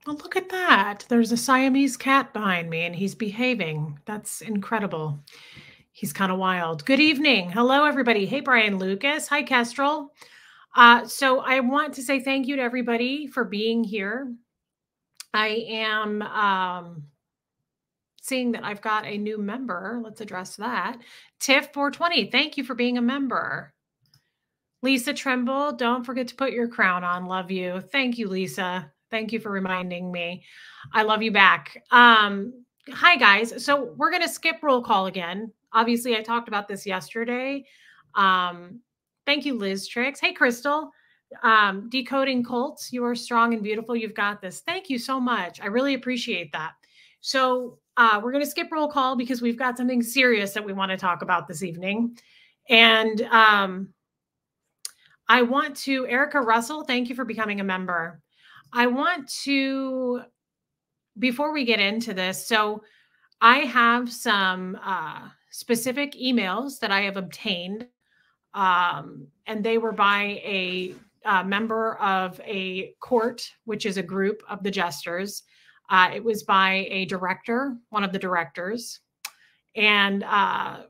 Well, look at that. There's a Siamese cat behind me and he's behaving. That's incredible. He's kind of wild. Good evening. Hello, everybody. Hey, Brian Lucas. Hi, Kestrel. So I want to say thank you to everybody for being here. I am seeing that I've got a new member. Let's address that. Tiff420, thank you for being a member. Lisa Tremble, don't forget to put your crown on. Love you. Thank you, Lisa. Thank you for reminding me. I love you back. Hi, guys. So we're going to skip roll call again. Obviously, I talked about this yesterday. Thank you, Liz Tricks. Hey, Crystal. Decoding cults. You are strong and beautiful. You've got this. Thank you so much. I really appreciate that. So we're going to skip roll call because we've got something serious that we want to talk about this evening. And I want to, Erica Russell, thank you for becoming a member. I want to, before we get into this, so I have some specific emails that I have obtained, and they were by a member of a court, which is a group of the Jesters. It was by a director, one of the directors, and I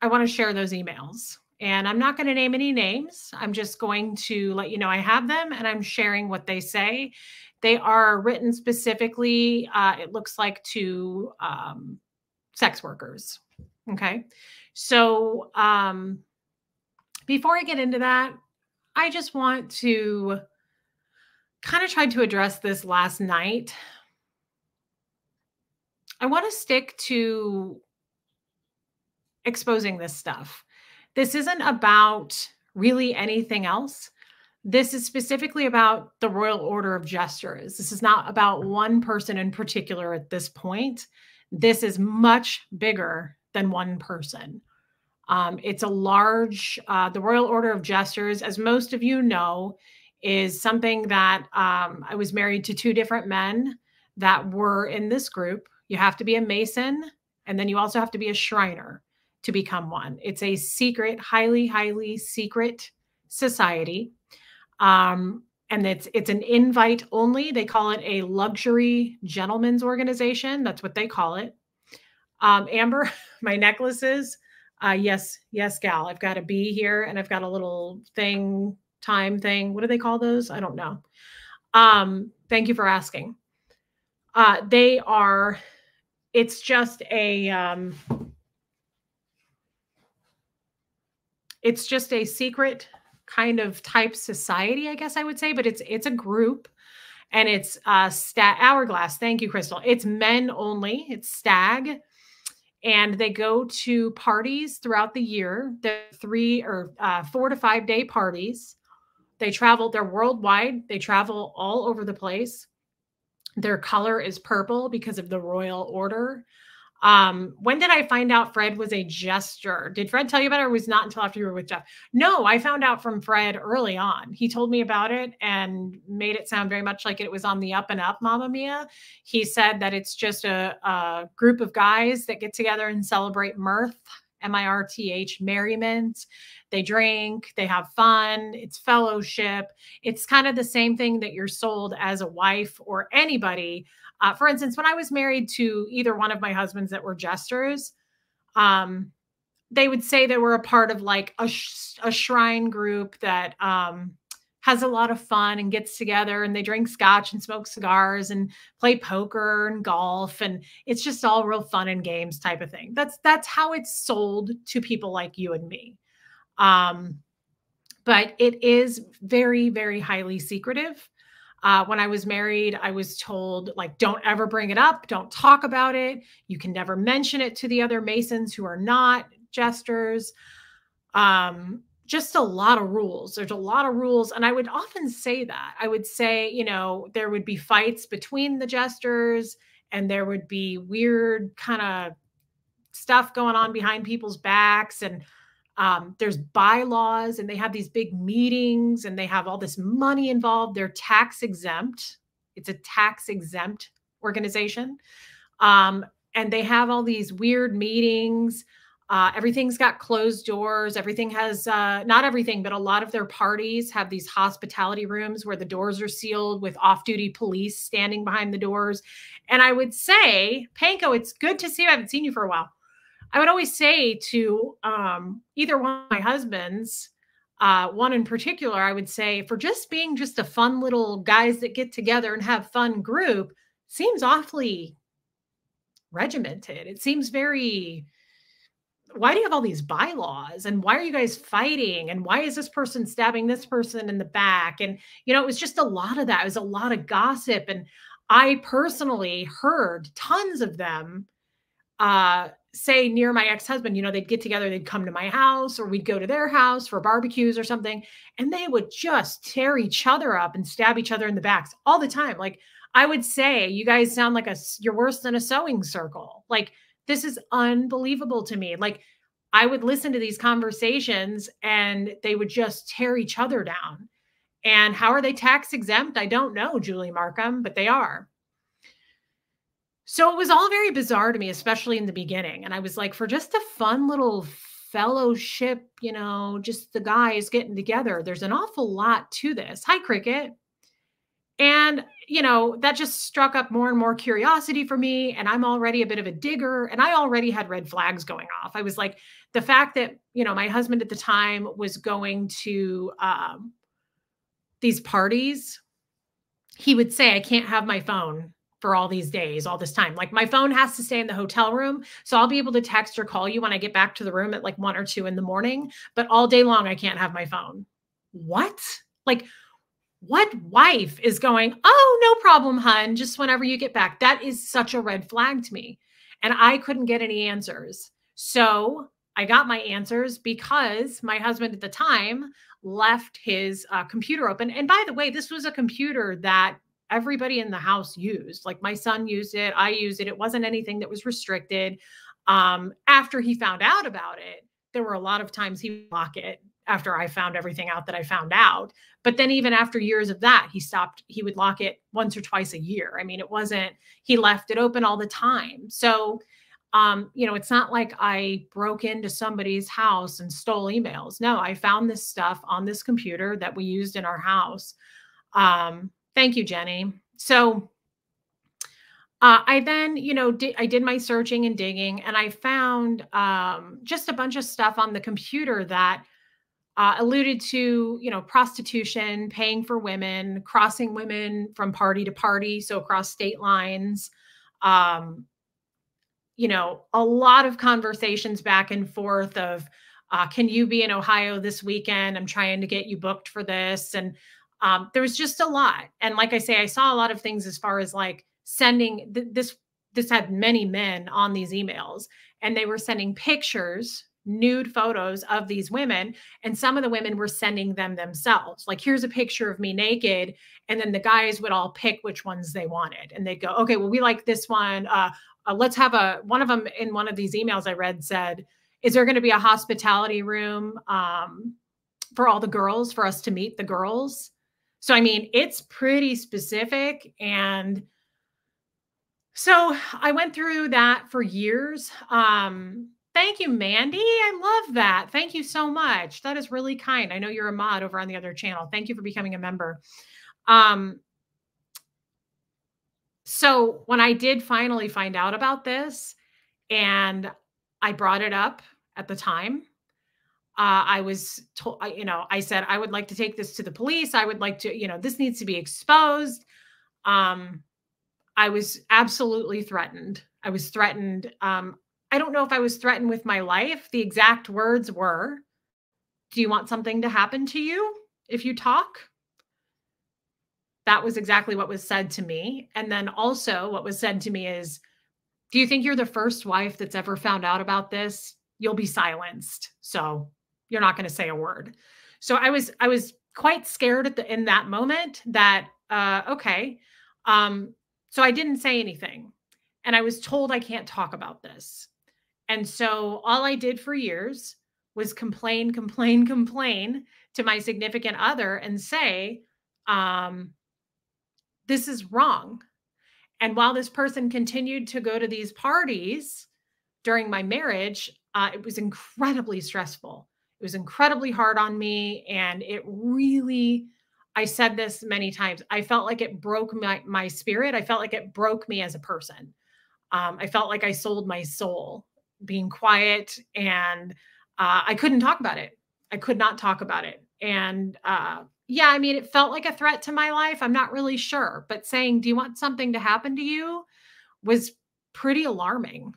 want to share those emails. And I'm not going to name any names. I'm just going to let you know I have them and I'm sharing what they say. They are written specifically, it looks like, to sex workers. Okay. So before I get into that, I just want to kind of try to address this last night. I want to stick to exposing this stuff. This isn't about really anything else. This is specifically about the Royal Order of Jesters. This is not about one person in particular at this point. This is much bigger than one person. It's a large, the Royal Order of Jesters, as most of you know, is something that I was married to two different men that were in this group. You have to be a Mason, and then you also have to be a Shriner to become one. It's a secret, highly, highly secret society. And it's an invite only. They call it a luxury gentleman's organization. That's what they call it. Amber, my necklaces. Yes, gal. I've got a bee here and I've got a little thing, time thing. What do they call those? I don't know. Thank you for asking. It's just a, it's just a secret kind of type society, I guess I would say, but it's a group, and it's Hourglass. Thank you, Crystal. It's men only. It's stag, and they go to parties throughout the year. They're 4 to 5 day parties. They travel. They're worldwide. They travel all over the place. Their color is purple because of the Royal Order. When did I find out Fred was a jester? Did Fred tell you about it, or was not until after you were with Jeff? No, I found out from Fred early on. He told me about it and made it sound very much like it was on the up and up, Mamma Mia. He said that it's just a group of guys that get together and celebrate mirth, M-I-R-T-H, merriment. They drink, they have fun, it's fellowship. It's kind of the same thing that you're sold as a wife or anybody. For instance, when I was married to either one of my husbands that were jesters, they would say they were a part of like a shrine group that has a lot of fun and gets together, and they drink scotch and smoke cigars and play poker and golf. And it's just all real fun and games type of thing. That's how it's sold to people like you and me. But it is very, very highly secretive. When I was married, I was told, like, don't ever bring it up. Don't talk about it. You can never mention it to the other Masons who are not jesters. Just a lot of rules. There's a lot of rules. And I would often say that. I would say, you know, there would be fights between the jesters, and there would be weird kind of stuff going on behind people's backs. And there's bylaws, and they have these big meetings, and they have all this money involved. They're tax exempt. It's a tax exempt organization. And they have all these weird meetings. Everything's got closed doors. Everything has, not everything, but a lot of their parties have these hospitality rooms where the doors are sealed with off-duty police standing behind the doors. And I would say, Panko, it's good to see you. I haven't seen you for a while. I would always say to either one of my husbands, one in particular, I would say, for just being just a fun little guys that get together and have fun group, seems awfully regimented. It seems very, why do you have all these bylaws, and why are you guys fighting, and why is this person stabbing this person in the back? And it was just a lot of that. It was a lot of gossip, and I personally heard tons of them say near my ex-husband, they'd get together, they'd come to my house, or we'd go to their house for barbecues or something, and they would just tear each other up and stab each other in the backs all the time. Like, I would say, you guys sound like you're worse than a sewing circle. Like, this is unbelievable to me. Like, I would listen to these conversations and they would just tear each other down. And how are they tax exempt? I don't know, Julie Markham, but they are. So it was all very bizarre to me, especially in the beginning. And I was like, for just a fun little fellowship, just the guys getting together, there's an awful lot to this. Hi, Cricket. And, that just struck up more and more curiosity for me. And I'm already a bit of a digger, and I already had red flags going off. I was like, the fact that, my husband at the time was going to these parties, he would say, I can't have my phone for all these days, all this time. Like, my phone has to stay in the hotel room. So I'll be able to text or call you when I get back to the room at like 1 or 2 in the morning, but all day long, I can't have my phone. What? Like, what wife is going, oh, no problem, hun, just whenever you get back? That is such a red flag to me. And I couldn't get any answers. So I got my answers because my husband at the time left his computer open. And by the way, this was a computer that everybody in the house used. Like, my son used it. I used it. It wasn't anything that was restricted. After he found out about it, there were a lot of times he would lock it after I found everything out that I found out. But then even after years of that, he would lock it once or twice a year. I mean, he left it open all the time. So, it's not like I broke into somebody's house and stole emails. No, I found this stuff on this computer that we used in our house. Thank you, Jenny. So, I then, I did my searching and digging, and I found just a bunch of stuff on the computer that alluded to, prostitution, paying for women, crossing women from party to party, so across state lines. A lot of conversations back and forth of, can you be in Ohio this weekend? I'm trying to get you booked for this. And there was just a lot. And like I say, I saw a lot of things as far as like sending this had many men on these emails, and they were sending pictures, nude photos of these women. And some of the women were sending them themselves. Like, here's a picture of me naked. And then the guys would all pick which ones they wanted. And they'd go, okay, well, we like this one. Let's have one of them in one of these emails I read said, is there going to be a hospitality room for all the girls, for us to meet the girls? So, I mean, it's pretty specific. And so I went through that for years. Thank you, Mandy. I love that. Thank you so much. That is really kind. I know you're a mod over on the other channel. Thank you for becoming a member. So when I did finally find out about this, and I brought it up at the time, I was told, I said, I would like to take this to the police. I would like to, this needs to be exposed. I was absolutely threatened. I was threatened. I don't know if I was threatened with my life. The exact words were, do you want something to happen to you if you talk? That was exactly what was said to me. And then also what was said to me is, do you think you're the first wife that's ever found out about this? You'll be silenced. So you're not going to say a word. So I was quite scared in that moment that, okay. So I didn't say anything, and I was told I can't talk about this. And so all I did for years was complain to my significant other and say, this is wrong. And while this person continued to go to these parties during my marriage, it was incredibly stressful. It was incredibly hard on me. And it really, I said this many times, I felt like it broke my spirit. I felt like it broke me as a person. I felt like I sold my soul being quiet, and I couldn't talk about it. I could not talk about it. And yeah, I mean, it felt like a threat to my life. I'm not really sure, but saying, do you want something to happen to you, was pretty alarming.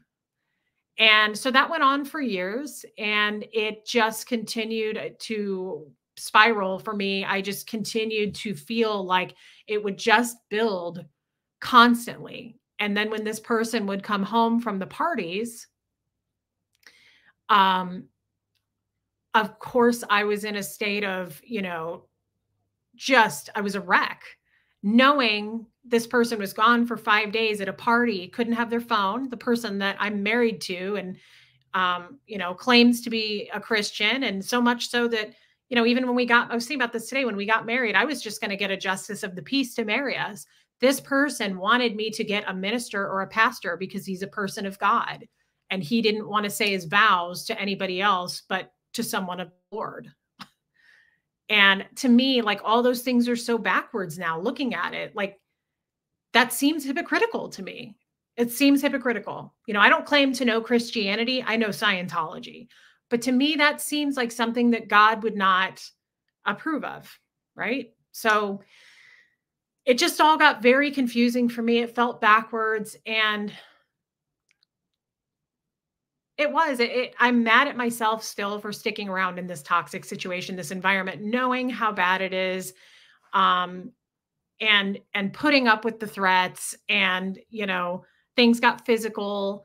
And so that went on for years, and it just continued to spiral for me. I just continued to feel like it would just build constantly. And then when this person would come home from the parties, um, of course, I was in a state of, just, I was a wreck, knowing this person was gone for 5 days at a party, couldn't have their phone, the person that I'm married to, and claims to be a Christian. And so much so that, even when I was thinking about this today, when we got married, I was just going to get a justice of the peace to marry us. This person wanted me to get a minister or a pastor because he's a person of God. And he didn't want to say his vows to anybody else, but to someone of the Lord. And to me, like, all those things are so backwards now, looking at it, like, that seems hypocritical to me. It seems hypocritical. I don't claim to know Christianity. I know Scientology. But to me, that seems like something that God would not approve of, right? So it just all got very confusing for me. It felt backwards. And I'm mad at myself still for sticking around in this toxic situation, this environment, knowing how bad it is. And putting up with the threats, and, things got physical.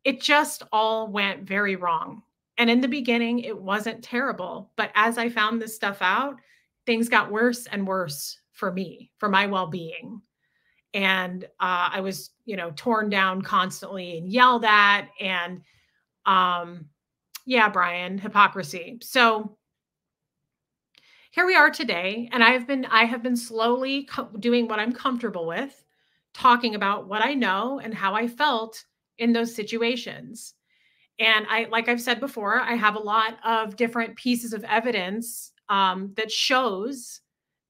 It just all went very wrong. And in the beginning, it wasn't terrible. But as I found this stuff out, things got worse and worse for me, for my well-being. And I was, torn down constantly and yelled at. And yeah, Brian, hypocrisy. So here we are today, and I have been slowly doing what I'm comfortable with, talking about what I know and how I felt in those situations. And like I've said before, I have a lot of different pieces of evidence that shows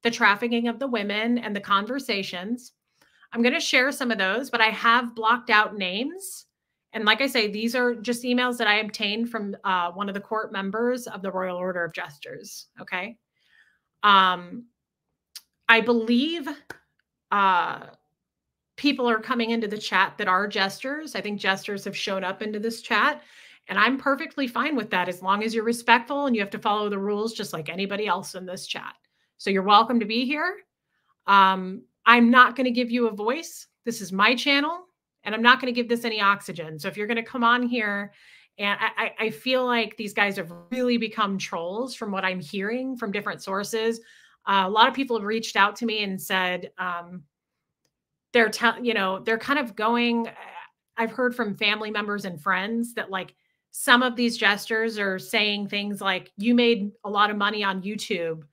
the trafficking of the women and the conversations. I'm going to share some of those, but I have blocked out names. And like I say, these are just emails that I obtained from one of the court members of the Royal Order of Jesters. Okay. I believe people are coming into the chat that are jesters. I think jesters have shown up into this chat, and I'm perfectly fine with that as long as you're respectful and you have to follow the rules just like anybody else in this chat. So you're welcome to be here. I'm not going to give you a voice. This is my channel, and I'm not going to give this any oxygen. So if you're going to come on here, and I feel like these guys have really become trolls from what I'm hearing from different sources. A lot of people have reached out to me and said they're kind of going. I've heard from family members and friends that, like, some of these jesters are saying things like, you made a lot of money on YouTube,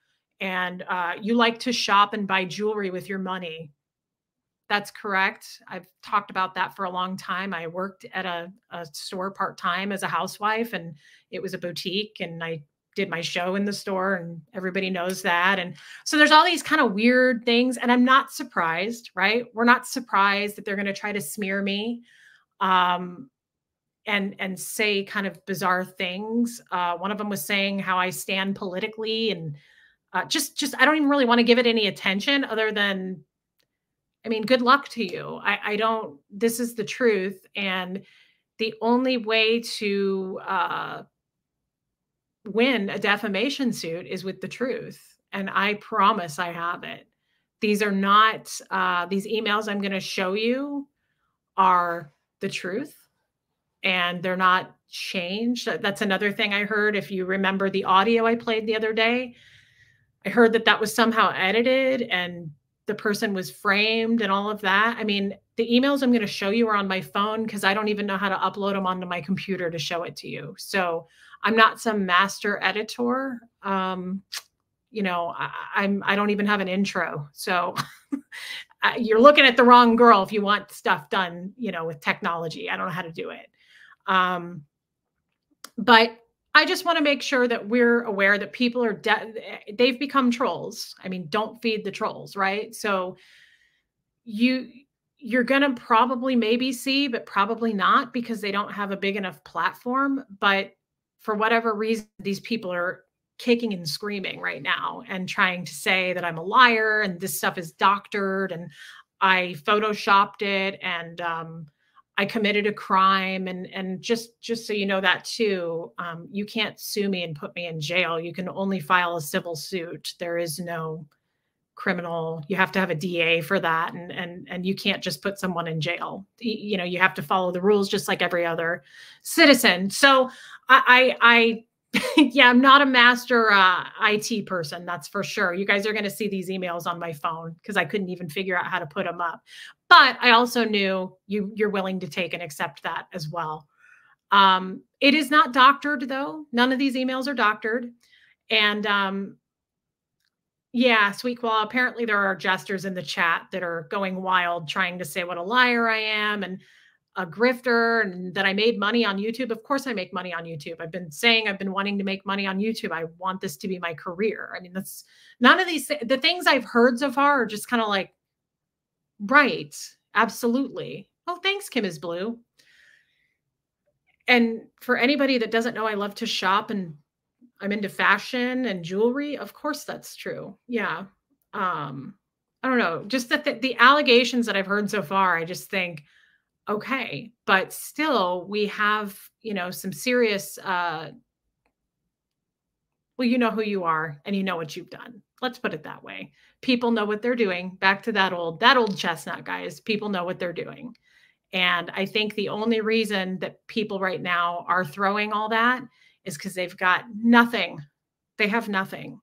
and you like to shop and buy jewelry with your money. That's correct. I've talked about that for a long time. I worked at a store part-time as a housewife, and it was a boutique, and I did my show in the store, and everybody knows that. And so there's all these kind of weird things, and I'm not surprised, right? We're not surprised that they're going to try to smear me and say kind of bizarre things. One of them was saying how I stand politically, and just I don't even really want to give it any attention other than, I mean, good luck to you. I don't, this is the truth. And the only way to win a defamation suit is with the truth. And I promise I have it. These are not, these emails I'm going to show you are the truth, and they're not changed. That's another thing I heard. If you remember the audio I played the other day, I heard that that was somehow edited and the person was framed and all of that. I mean, the emails I'm going to show you are on my phone because I don't even know how to upload them onto my computer to show it to you. So I'm not some master editor. I don't even have an intro. So you're looking at the wrong girl if you want stuff done, with technology. I don't know how to do it. But I just want to make sure that we're aware that people are, they've become trolls. I mean, don't feed the trolls, right? So you, you're going to probably maybe see, but probably not because they don't have a big enough platform. But for whatever reason, these people are kicking and screaming right now and trying to say that I'm a liar and this stuff is doctored and I photoshopped it and I committed a crime. And just so you know that too, you can't sue me and put me in jail. You can only file a civil suit. There is no criminal. You have to have a DA for that, and you can't just put someone in jail. You know, you have to follow the rules just like every other citizen. So I yeah, I'm not a master IT person, that's for sure. You guys are going to see these emails on my phone because I couldn't even figure out how to put them up. But I also knew you're willing to take and accept that as well. It is not doctored, though. None of these emails are doctored. And yeah, sweet koala. Apparently, there are jesters in the chat that are going wild, trying to say what a liar I am and a grifter and that I made money on YouTube. Of course, I make money on YouTube. I've been saying I've been wanting to make money on YouTube. I want this to be my career. I mean, that's none of these, the things I've heard so far are just kind of like, right, absolutely. Oh, thanks, Kim is Blue. And for anybody that doesn't know, I love to shop and I'm into fashion and jewelry. Of course, that's true. Yeah. I don't know. Just that the allegations that I've heard so far, I just think, okay, but still we have, you know, some serious, well, you know who you are and you know what you've done. Let's put it that way. People know what they're doing. Back to that old chestnut, guys. People know what they're doing. And I think the only reason that people right now are throwing all that is because they've got nothing. They have nothing.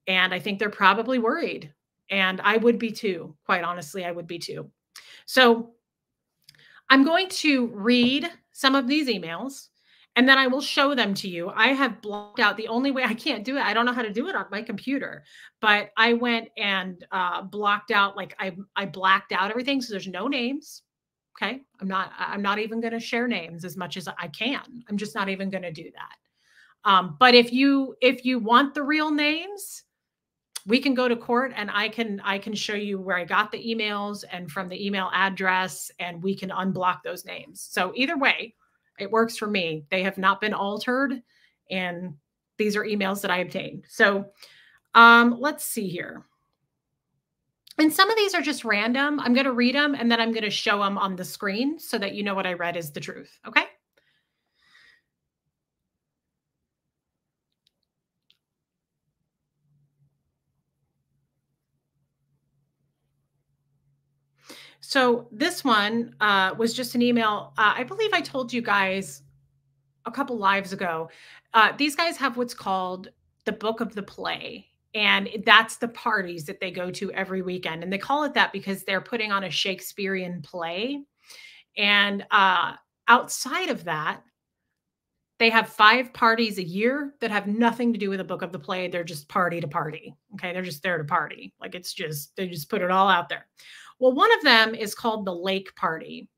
And I think they're probably worried. And I would be too. Quite honestly, I would be too. So I'm going to read some of these emails and then I will show them to you. I have blocked out the only way I can't do it. I don't know how to do it on my computer, but I went and blocked out, like I blacked out everything. So there's no names. Okay. I'm not even going to share names as much as I can. I'm just not even going to do that. But if you want the real names, we can go to court and I can show you where I got the emails and from the email address, and we can unblock those names. So either way, it works for me. They have not been altered, and these are emails that I obtained. So let's see here. And some of these are just random. I'm going to read them and then I'm going to show them on the screen so that you know what I read is the truth. Okay. So this one was just an email. I believe I told you guys a couple lives ago. These guys have what's called the Book of the Play. And that's the parties that they go to every weekend. And they call it that because they're putting on a Shakespearean play. And outside of that, they have 5 parties a year that have nothing to do with the Book of the Play. They're just party to party. Okay. They're just there to party. Like it's just, they just put it all out there. Well, one of them is called the Lake Party.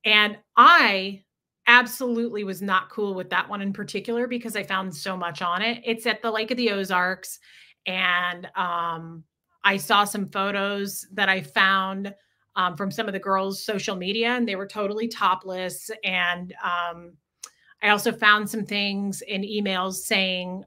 And I absolutely was not cool with that one in particular because I found so much on it. It's at the Lake of the Ozarks. And I saw some photos that I found from some of the girls' social media, and they were totally topless. And I also found some things in emails saying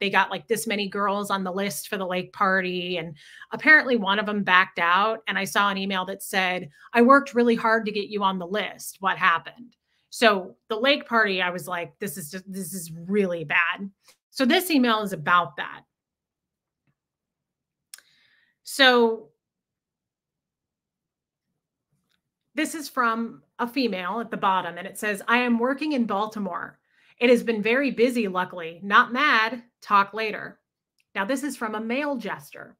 they got like this many girls on the list for the lake party. And apparently one of them backed out. And I saw an email that said, I worked really hard to get you on the list. What happened? So the lake party, I was like, this is really bad. So this email is about that. So this is from a female at the bottom, and it says, I am working in Baltimore. It has been very busy, luckily. Not mad. Talk later. Now, this is from a male jester.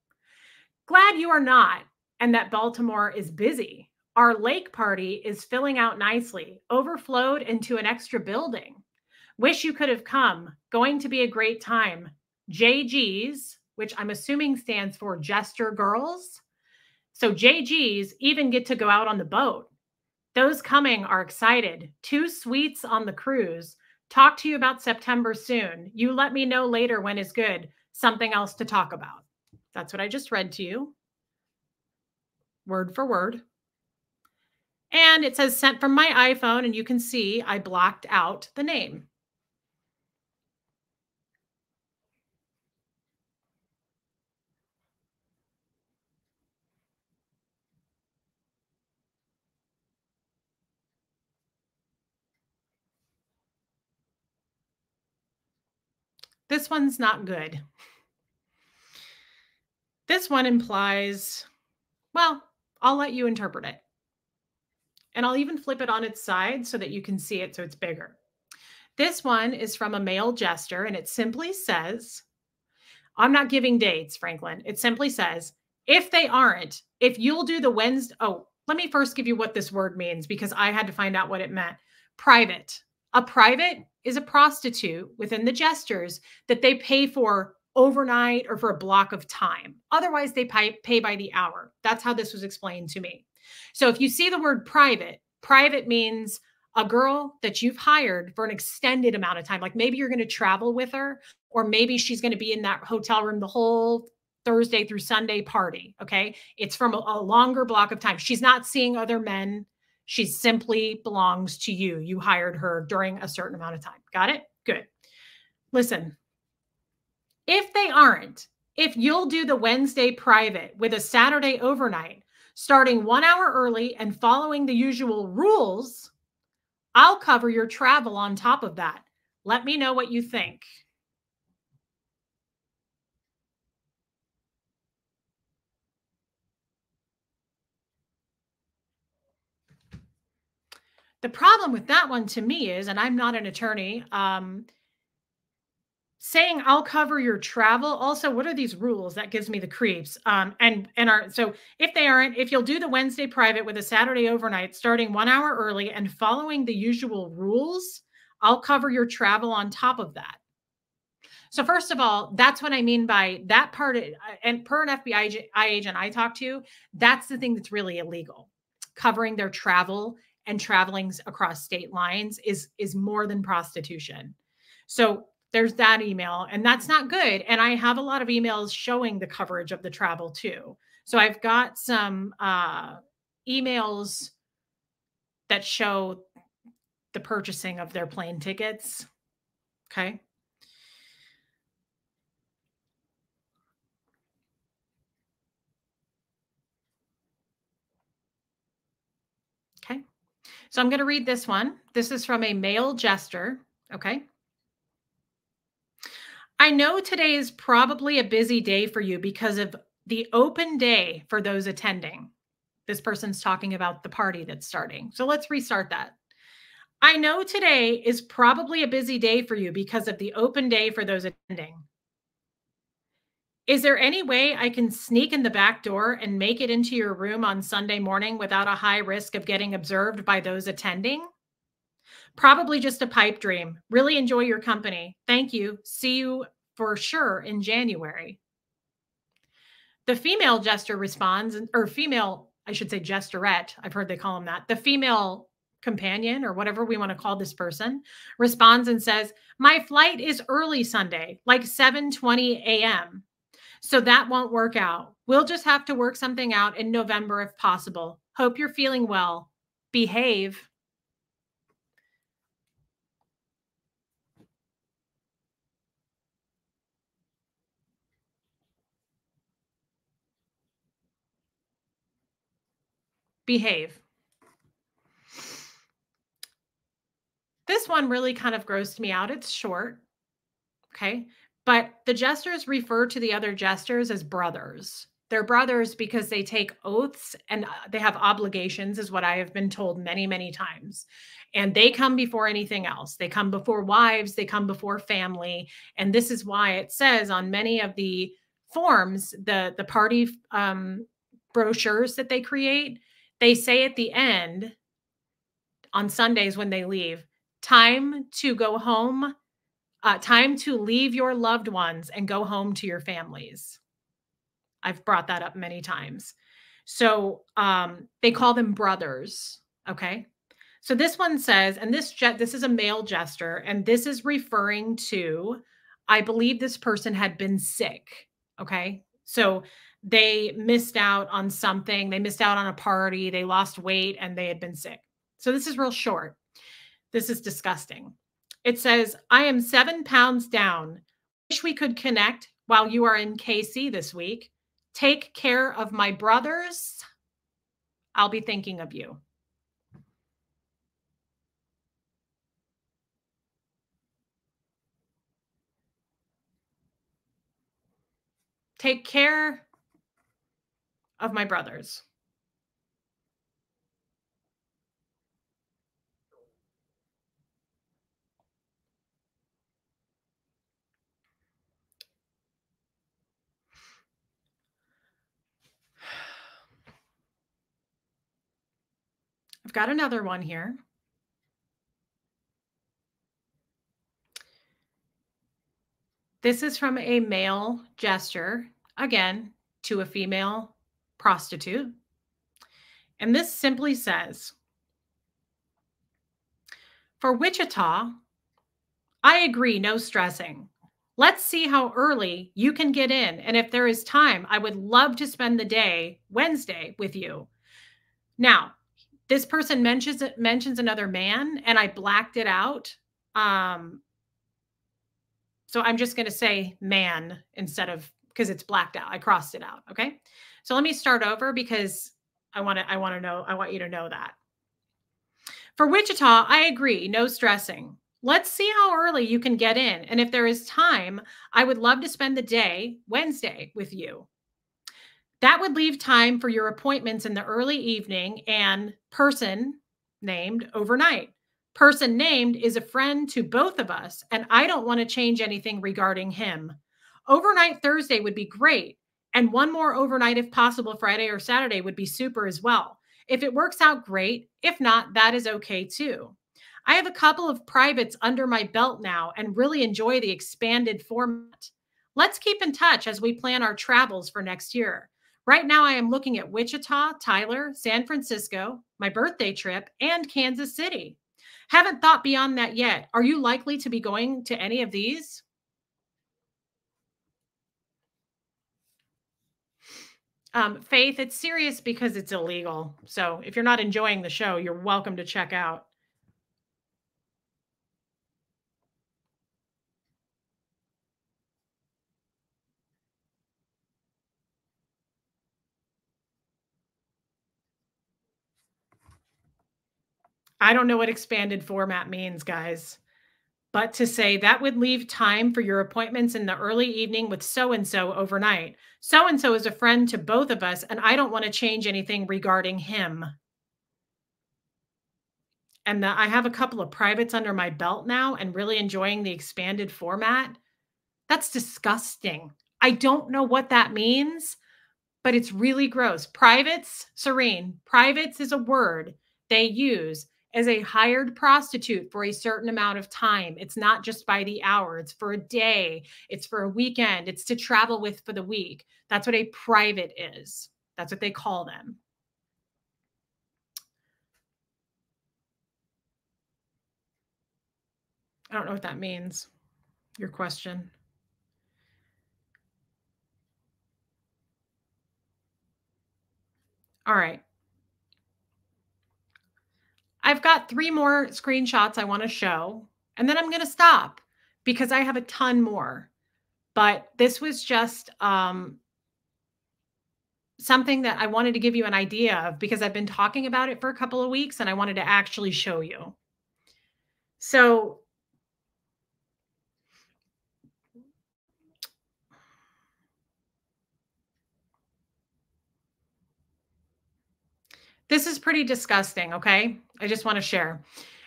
Glad you are not, and that Baltimore is busy. Our lake party is filling out nicely, overflowed into an extra building. Wish you could have come. Going to be a great time. JGs, which I'm assuming stands for Jester Girls. So JGs even get to go out on the boat. Those coming are excited. 2 suites on the cruise. Talk to you about September soon. You let me know later when is good. Something else to talk about. That's what I just read to you, word for word. And it says sent from my iPhone, and you can see I blocked out the name. This one's not good. This one implies, well, I'll let you interpret it. And I'll even flip it on its side so that you can see it so it's bigger. This one is from a male jester, and it simply says, I'm not giving dates, Franklin. It simply says, if they aren't, if you'll do the Wednesday, oh, let me first give you what this word means because I had to find out what it meant. Private. A private is a prostitute within the Jesters that they pay for overnight or for a block of time. Otherwise, they pay by the hour. That's how this was explained to me. So if you see the word private, private means a girl that you've hired for an extended amount of time. Like maybe you're going to travel with her, or maybe she's going to be in that hotel room the whole Thursday through Sunday party. Okay. It's from a longer block of time. She's not seeing other men. She simply belongs to you. You hired her during a certain amount of time. Got it? Good. Listen, if they aren't, if you'll do the Wednesday private with a Saturday overnight, starting 1 hour early and following the usual rules, I'll cover your travel on top of that. Let me know what you think. The problem with that one to me is, and I'm not an attorney, saying I'll cover your travel. Also, what are these rules? That gives me the creeps. So if they aren't, if you'll do the Wednesday private with a Saturday overnight, starting 1 hour early and following the usual rules, I'll cover your travel on top of that. So first of all, that's what I mean by that part. And per an FBI agent I talked to, that's the thing that's really illegal. Covering their travel and traveling across state lines is more than prostitution. So there's that email, and that's not good. And I have a lot of emails showing the coverage of the travel too. So I've got some emails that show the purchasing of their plane tickets. Okay. Okay. So I'm going to read this one. This is from a male jester. Okay. I know today is probably a busy day for you because of the open day for those attending. This person's talking about the party that's starting. So let's restart that. I know today is probably a busy day for you because of the open day for those attending. Is there any way I can sneak in the back door and make it into your room on Sunday morning without a high risk of getting observed by those attending? Probably just a pipe dream. Really enjoy your company. Thank you. See you for sure in January. The female jester responds, or female, I should say jesterette. I've heard they call them that. The female companion, or whatever we want to call this person, responds and says, my flight is early Sunday, like 7:20 a.m. So that won't work out. We'll just have to work something out in November if possible. Hope you're feeling well. Behave. Behave. This one really kind of grossed me out. It's short. Okay. But the jesters refer to the other jesters as brothers. They're brothers because they take oaths and they have obligations, is what I have been told many, many times. And they come before anything else. They come before wives, they come before family. And this is why it says on many of the forms, the party brochures that they create, they say at the end on Sundays when they leave, time to go home, time to leave your loved ones and go home to your families. I've brought that up many times. So they call them brothers. Okay. So this one says, and this is a male jester, and this is referring to, I believe this person had been sick. Okay. So they missed out on something. They missed out on a party. They lost weight and they had been sick. So this is real short. This is disgusting. It says, I am 7 pounds down. Wish we could connect while you are in KC this week. Take care of my brothers. I'll be thinking of you. Take care of my brothers. I've got another one here. This is from a male jester, again, to a female prostitute. And this simply says, for Wichita, I agree, no stressing. Let's see how early you can get in. And if there is time, I would love to spend the day Wednesday with you. Now, this person mentions another man, and I blacked it out. So I'm just going to say man instead of, because it's blacked out. I crossed it out. Okay. So let me start over because I want you to know that. For Wichita, I agree. No stressing. Let's see how early you can get in. And if there is time, I would love to spend the day Wednesday with you. That would leave time for your appointments in the early evening and person named overnight. Person named is a friend to both of us, and I don't want to change anything regarding him. Overnight Thursday would be great, and one more overnight if possible, Friday or Saturday would be super as well. If it works out, great. If not, that is okay too. I have a couple of privates under my belt now and really enjoy the expanded format. Let's keep in touch as we plan our travels for next year. Right now, I am looking at Wichita, Tyler, San Francisco, my birthday trip, and Kansas City. Haven't thought beyond that yet. Are you likely to be going to any of these? Faith, it's serious because it's illegal. So if you're not enjoying the show, you're welcome to check out. I don't know what expanded format means, guys. But to say that would leave time for your appointments in the early evening with so-and-so overnight. So-and-so is a friend to both of us, and I don't want to change anything regarding him. And I have a couple of privates under my belt now and really enjoying the expanded format. That's disgusting. I don't know what that means, but it's really gross. Privates, Serene, privates is a word they use as a hired prostitute for a certain amount of time. It's not just by the hour, it's for a day, it's for a weekend, it's to travel with for the week. That's what a private is. That's what they call them. I don't know what that means. Your question. All right. I've got 3 more screenshots I want to show, and then I'm going to stop because I have a ton more. But this was just something that I wanted to give you an idea of because I've been talking about it for a couple of weeks and I wanted to actually show you. So this is pretty disgusting, okay? I just want to share.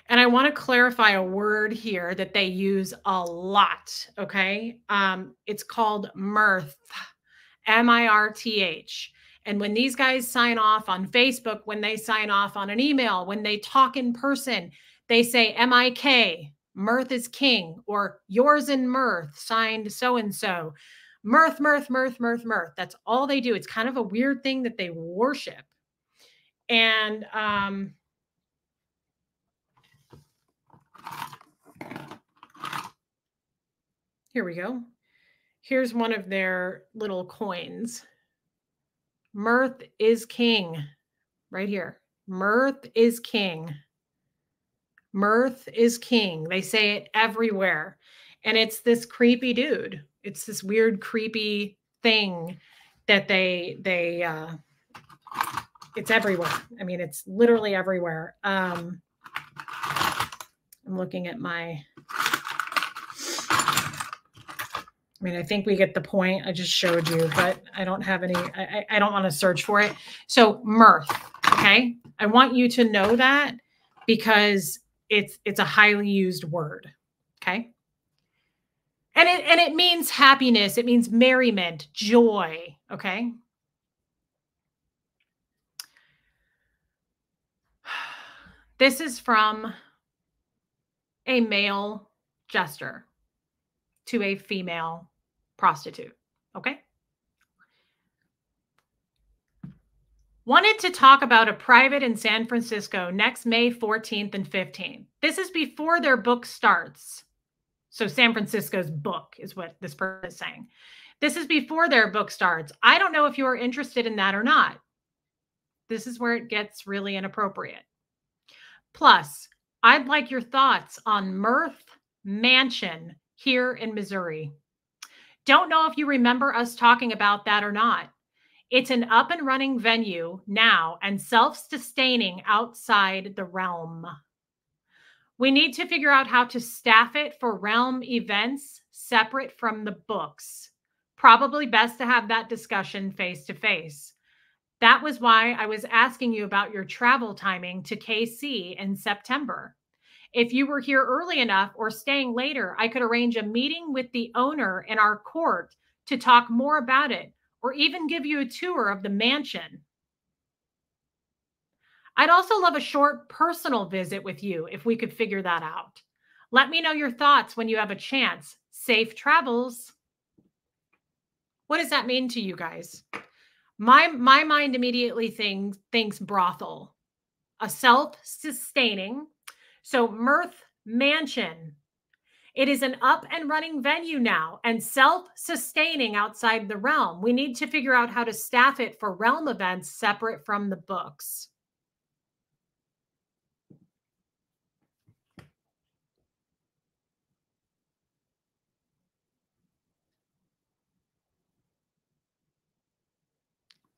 And I want to clarify a word here that they use a lot, okay? It's called mirth, M-I-R-T-H. And when these guys sign off on Facebook, when they sign off on an email, when they talk in person, they say M-I-K, mirth is king, or yours in mirth, signed so-and-so. Mirth, mirth, mirth, mirth, mirth. That's all they do. It's kind of a weird thing that they worship. And Here we go. Here's one of their little coins. Mirth is king. Right here. Mirth is king. Mirth is king. They say it everywhere. And it's this creepy dude. It's this weird, creepy thing that it's everywhere. I mean, it's literally everywhere. I'm looking at I think we get the point. I just showed you, but I don't have any, I don't want to search for it. So mirth, okay? I want you to know that because it's a highly used word, okay? And it means happiness. It means merriment, joy, okay? This is from a male jester to a female prostitute, okay? Wanted to talk about a private in San Francisco next May 14th and 15th. This is before their book starts. So San Francisco's book is what this person is saying. This is before their book starts. I don't know if you are interested in that or not. This is where it gets really inappropriate. Plus, I'd like your thoughts on Mirth Mansion here in Missouri. Don't know if you remember us talking about that or not. It's an up and running venue now and self-sustaining outside the realm. We need to figure out how to staff it for realm events separate from the books. Probably best to have that discussion face to face. That was why I was asking you about your travel timing to KC in September. If you were here early enough or staying later, I could arrange a meeting with the owner in our court to talk more about it, or even give you a tour of the mansion. I'd also love a short personal visit with you if we could figure that out. Let me know your thoughts when you have a chance. Safe travels. What does that mean to you guys? My mind immediately thinks brothel, a self-sustaining. So Mirth Mansion. It is an up and running venue now and self-sustaining outside the realm. We need to figure out how to staff it for realm events separate from the books.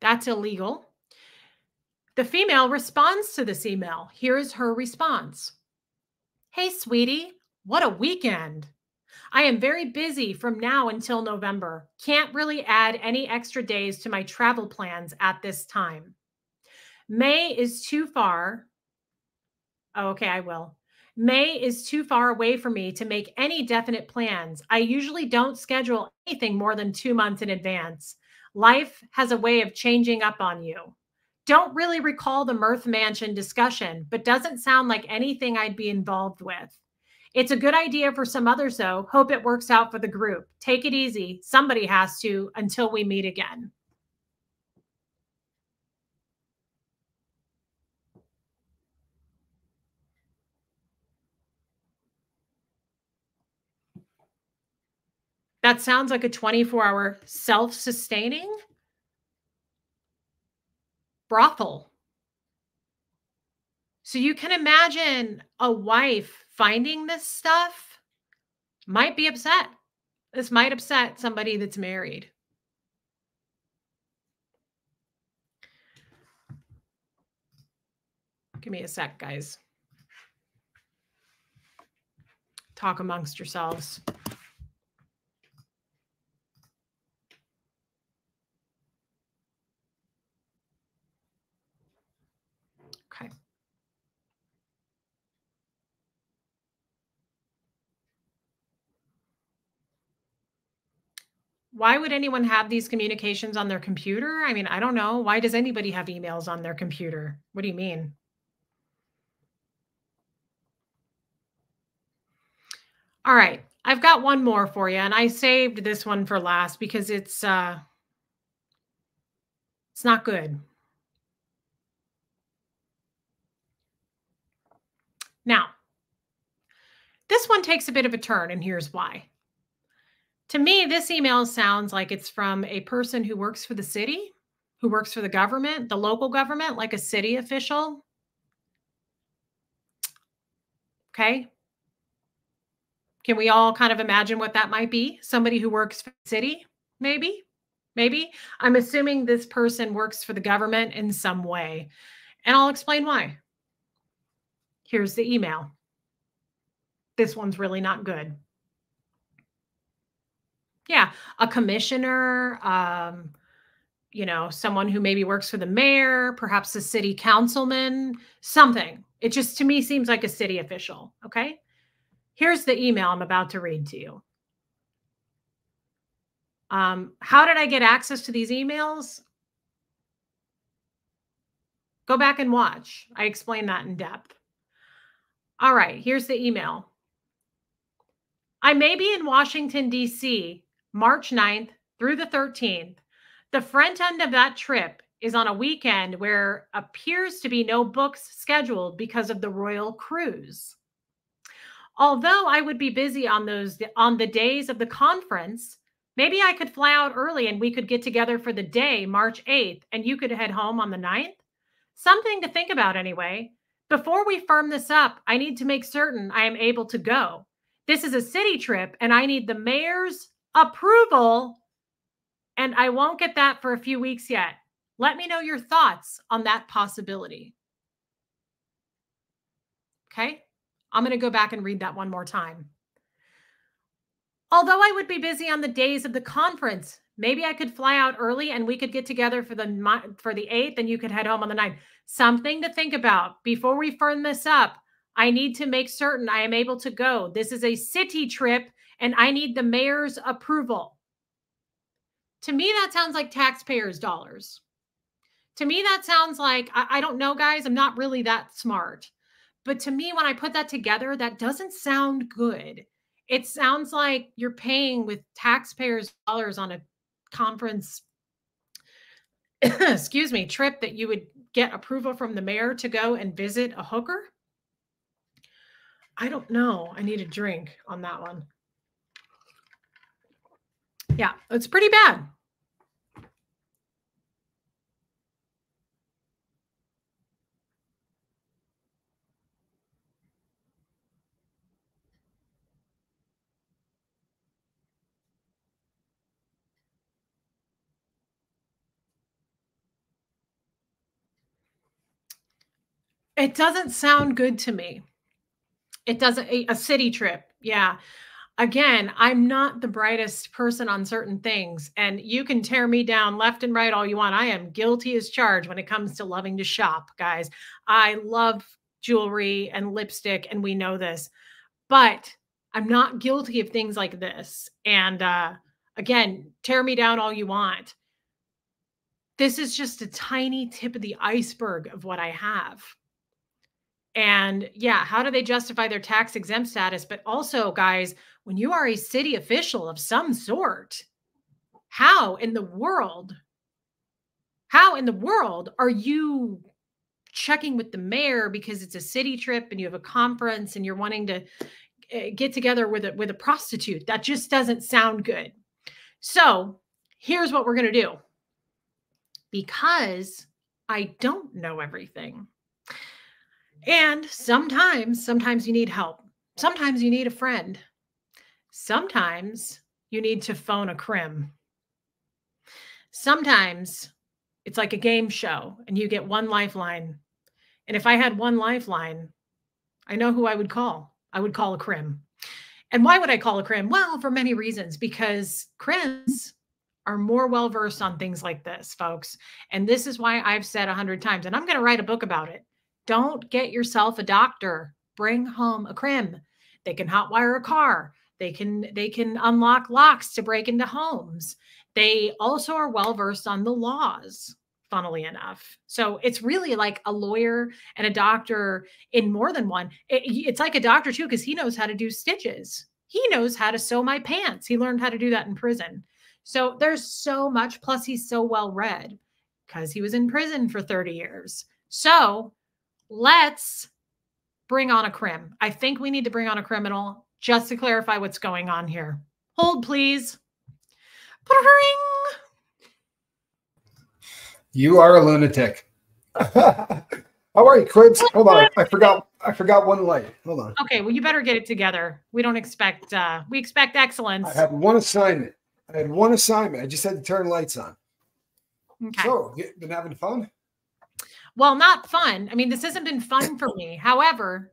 That's illegal. The female responds to this email. Here is her response. Hey, sweetie, what a weekend. I am very busy from now until November. Can't really add any extra days to my travel plans at this time. May is too far. Oh, okay, I will. May is too far away for me to make any definite plans. I usually don't schedule anything more than 2 months in advance. Life has a way of changing up on you. Don't really recall the Mirth Mansion discussion, but doesn't sound like anything I'd be involved with. It's a good idea for some others, though. Hope it works out for the group. Take it easy. Somebody has to until we meet again. That sounds like a 24-hour self-sustaining brothel. So you can imagine a wife finding this stuff might be upset. This might upset somebody that's married. Give me a sec, guys. Talk amongst yourselves. Okay. Why would anyone have these communications on their computer? I mean, I don't know. Why does anybody have emails on their computer? What do you mean? All right. I've got one more for you, and I saved this one for last because it's not good. Now, This one takes a bit of a turn, and here's why. To me, this email sounds like it's from a person who works for the city, who works for the government, the local government, like a city official. Okay. Can we all kind of imagine what that might be? Somebody who works for the city, maybe? Maybe. I'm assuming this person works for the government in some way, and I'll explain why. Here's the email. This one's really not good. Yeah, a commissioner, someone who maybe works for the mayor, perhaps a city councilman, something. It just to me seems like a city official. Okay. Here's the email I'm about to read to you. How did I get access to these emails? Go back and watch. I explain that in depth. All right, here's the email. I may be in Washington, D.C., March 9th through the 13th. The front end of that trip is on a weekend where appears to be no books scheduled because of the royal cruise. Although I would be busy on the days of the conference, maybe I could fly out early and we could get together for the day, March 8th, and you could head home on the 9th. Something to think about anyway. Before we firm this up, I need to make certain I am able to go. This is a city trip and I need the mayor's approval, and I won't get that for a few weeks yet. Let me know your thoughts on that possibility. Okay? I'm going to go back and read that one more time. Although I would be busy on the days of the conference, maybe I could fly out early and we could get together for the 8th and you could head home on the 9th. Something to think about. Before we firm this up, I need to make certain I am able to go. This is a city trip and I need the mayor's approval. To me, that sounds like taxpayers' dollars. To me, that sounds like, I don't know, guys, I'm not really that smart. But to me, when I put that together, that doesn't sound good. It sounds like you're paying with taxpayers' dollars on a conference, excuse me, trip that you would get approval from the mayor to go and visit a hooker. I don't know. I need a drink on that one. Yeah, it's pretty bad. It doesn't sound good to me. It doesn't, a city trip. Yeah. Again, I'm not the brightest person on certain things, and you can tear me down left and right all you want. I am guilty as charged when it comes to loving to shop, guys. I love jewelry and lipstick, and we know this, but I'm not guilty of things like this. And again, tear me down all you want. This is just a tiny tip of the iceberg of what I have. And yeah, how do they justify their tax exempt status? But also, guys, when you are a city official of some sort, how in the world are you checking with the mayor because it's a city trip and you have a conference and you're wanting to get together with a prostitute? That just doesn't sound good. So here's what we're going to do. Because I don't know everything. And sometimes you need help. Sometimes you need a friend. Sometimes you need to phone a crim. Sometimes it's like a game show and you get one lifeline. And if I had one lifeline, I know who I would call. I would call a crim. And why would I call a crim? Well, for many reasons, because crims are more well-versed on things like this, folks. And this is why I've said 100 times, and I'm going to write a book about it. Don't get yourself a doctor. Bring home a crim. They can hotwire a car. They can unlock locks to break into homes. They also are well-versed on the laws, funnily enough. So it's really like a lawyer and a doctor in more than one. It's like a doctor too, because he knows how to do stitches. He knows how to sew my pants. He learned how to do that in prison. So there's so much. Plus, he's so well-read because he was in prison for 30 years. So let's bring on a crim. I think we need to bring on a criminal just to clarify what's going on here. Hold, please. You are a lunatic. How are you, Cribs? Hold on. I forgot one light. Hold on. Okay, well, you better get it together. We don't expect, we expect excellence. I had one assignment. I just had to turn lights on. Okay. So, you been having fun? Well, not fun. I mean, this hasn't been fun for me. However,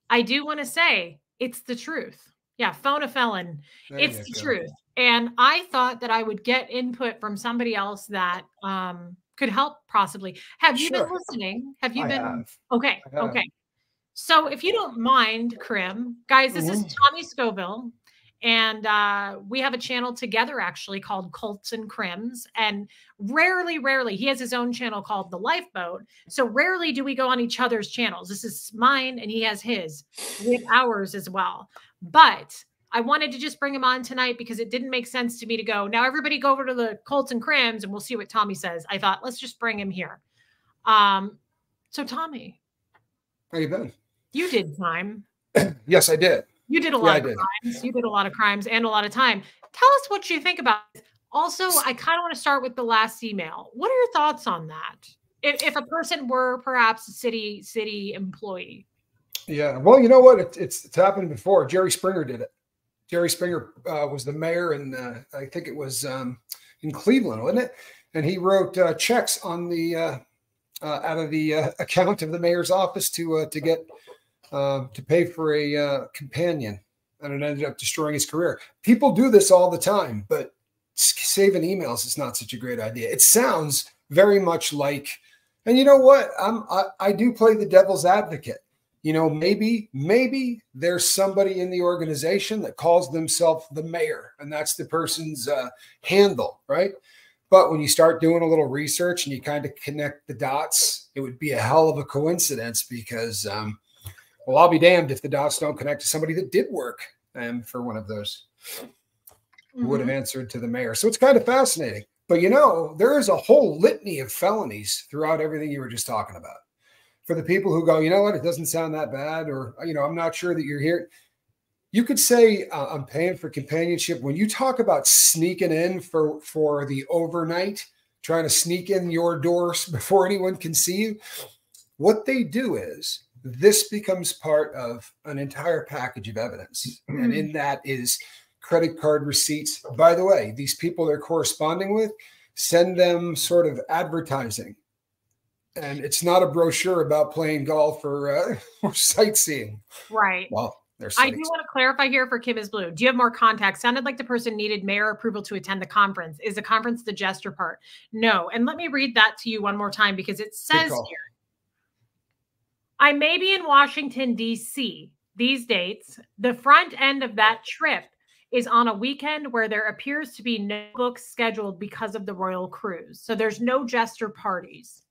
I do want to say it's the truth. Yeah, phone a felon. It's the truth. And I thought that I would get input from somebody else that could help possibly. Have you been listening? Have you been? Okay. Okay. So if you don't mind, Crim, guys, this is Tommy Scoville. And we have a channel together actually called Cults and Crims. And rarely, he has his own channel called The Lifeboat. So rarely do we go on each other's channels. This is mine and he has his. We have ours as well. But I wanted to just bring him on tonight because it didn't make sense to me to go, now everybody go over to the Cults and Crims and we'll see what Tommy says. I thought, let's just bring him here. So Tommy. How you been? You did time. Yes, I did. You did a lot of crimes. You did a lot of crimes and a lot of time. Tell us what you think about it. Also, I kind of want to start with the last email. What are your thoughts on that? If a person were perhaps a city employee. Yeah. Well, you know what? It's happened before. Jerry Springer did it. Jerry Springer was the mayor, and I think it was in Cleveland, wasn't it? And he wrote checks on the out of the account of the mayor's office to get to pay for a companion, and it ended up destroying his career. People do this all the time, but saving emails is not such a great idea. It sounds very much like, and you know what? I do play the devil's advocate. You know, maybe there's somebody in the organization that calls themselves the mayor, and that's the person's handle, right? But when you start doing a little research and you kind of connect the dots, it would be a hell of a coincidence because, well, I'll be damned if the dots don't connect to somebody that did work for one of those who would have answered to the mayor. So it's kind of fascinating. But, you know, there is a whole litany of felonies throughout everything you were just talking about. For the people who go, you know what, it doesn't sound that bad, or, you know, I'm not sure that you're here. You could say I'm paying for companionship. When you talk about sneaking in for the overnight, trying to sneak in your doors before anyone can see you, what they do is this becomes part of an entire package of evidence. And in that is credit card receipts. By the way, these people they're corresponding with, send them sort of advertising. And it's not a brochure about playing golf or sightseeing. Right. Well, I do want to clarify here for Kim is Blue. Do you have more context? Sounded like the person needed mayor approval to attend the conference. Is the conference the jester part? No. And let me read that to you one more time because it says here, I may be in Washington, D.C. these dates. The front end of that trip is on a weekend where there appears to be no books scheduled because of the royal cruise. So there's no jester parties.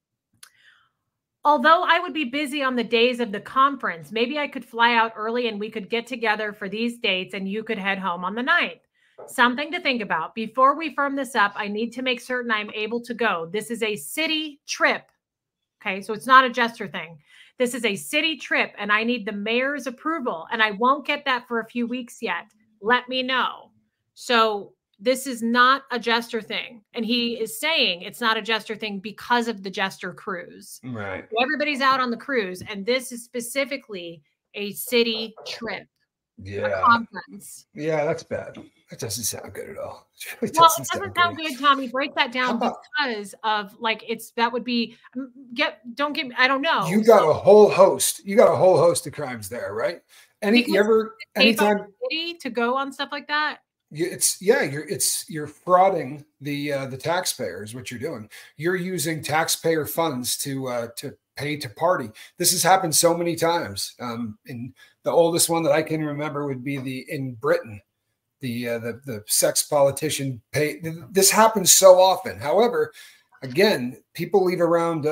Although I would be busy on the days of the conference, maybe I could fly out early and we could get together for these dates and you could head home on the 9th. Something to think about. Before we firm this up, I need to make certain I'm able to go. This is a city trip. Okay, so it's not a jester thing. This is a city trip and I need the mayor's approval and I won't get that for a few weeks yet. Let me know. So this is not a jester thing. And he is saying it's not a jester thing because of the jester cruise. Right. So everybody's out on the cruise. And this is specifically a city trip. Yeah. A conference. Yeah, that's bad. That doesn't sound good at all. It doesn't sound good, Tommy. Break that down because of like that would be I don't know. You got a whole host. You got a whole host of crimes there, right? Anytime to go on stuff like that. You're frauding the taxpayers. What you're doing, you're using taxpayer funds to pay to party. This has happened so many times. And the oldest one that I can remember would be in Britain, the sex politician pay. This happens so often. However, again, people leave around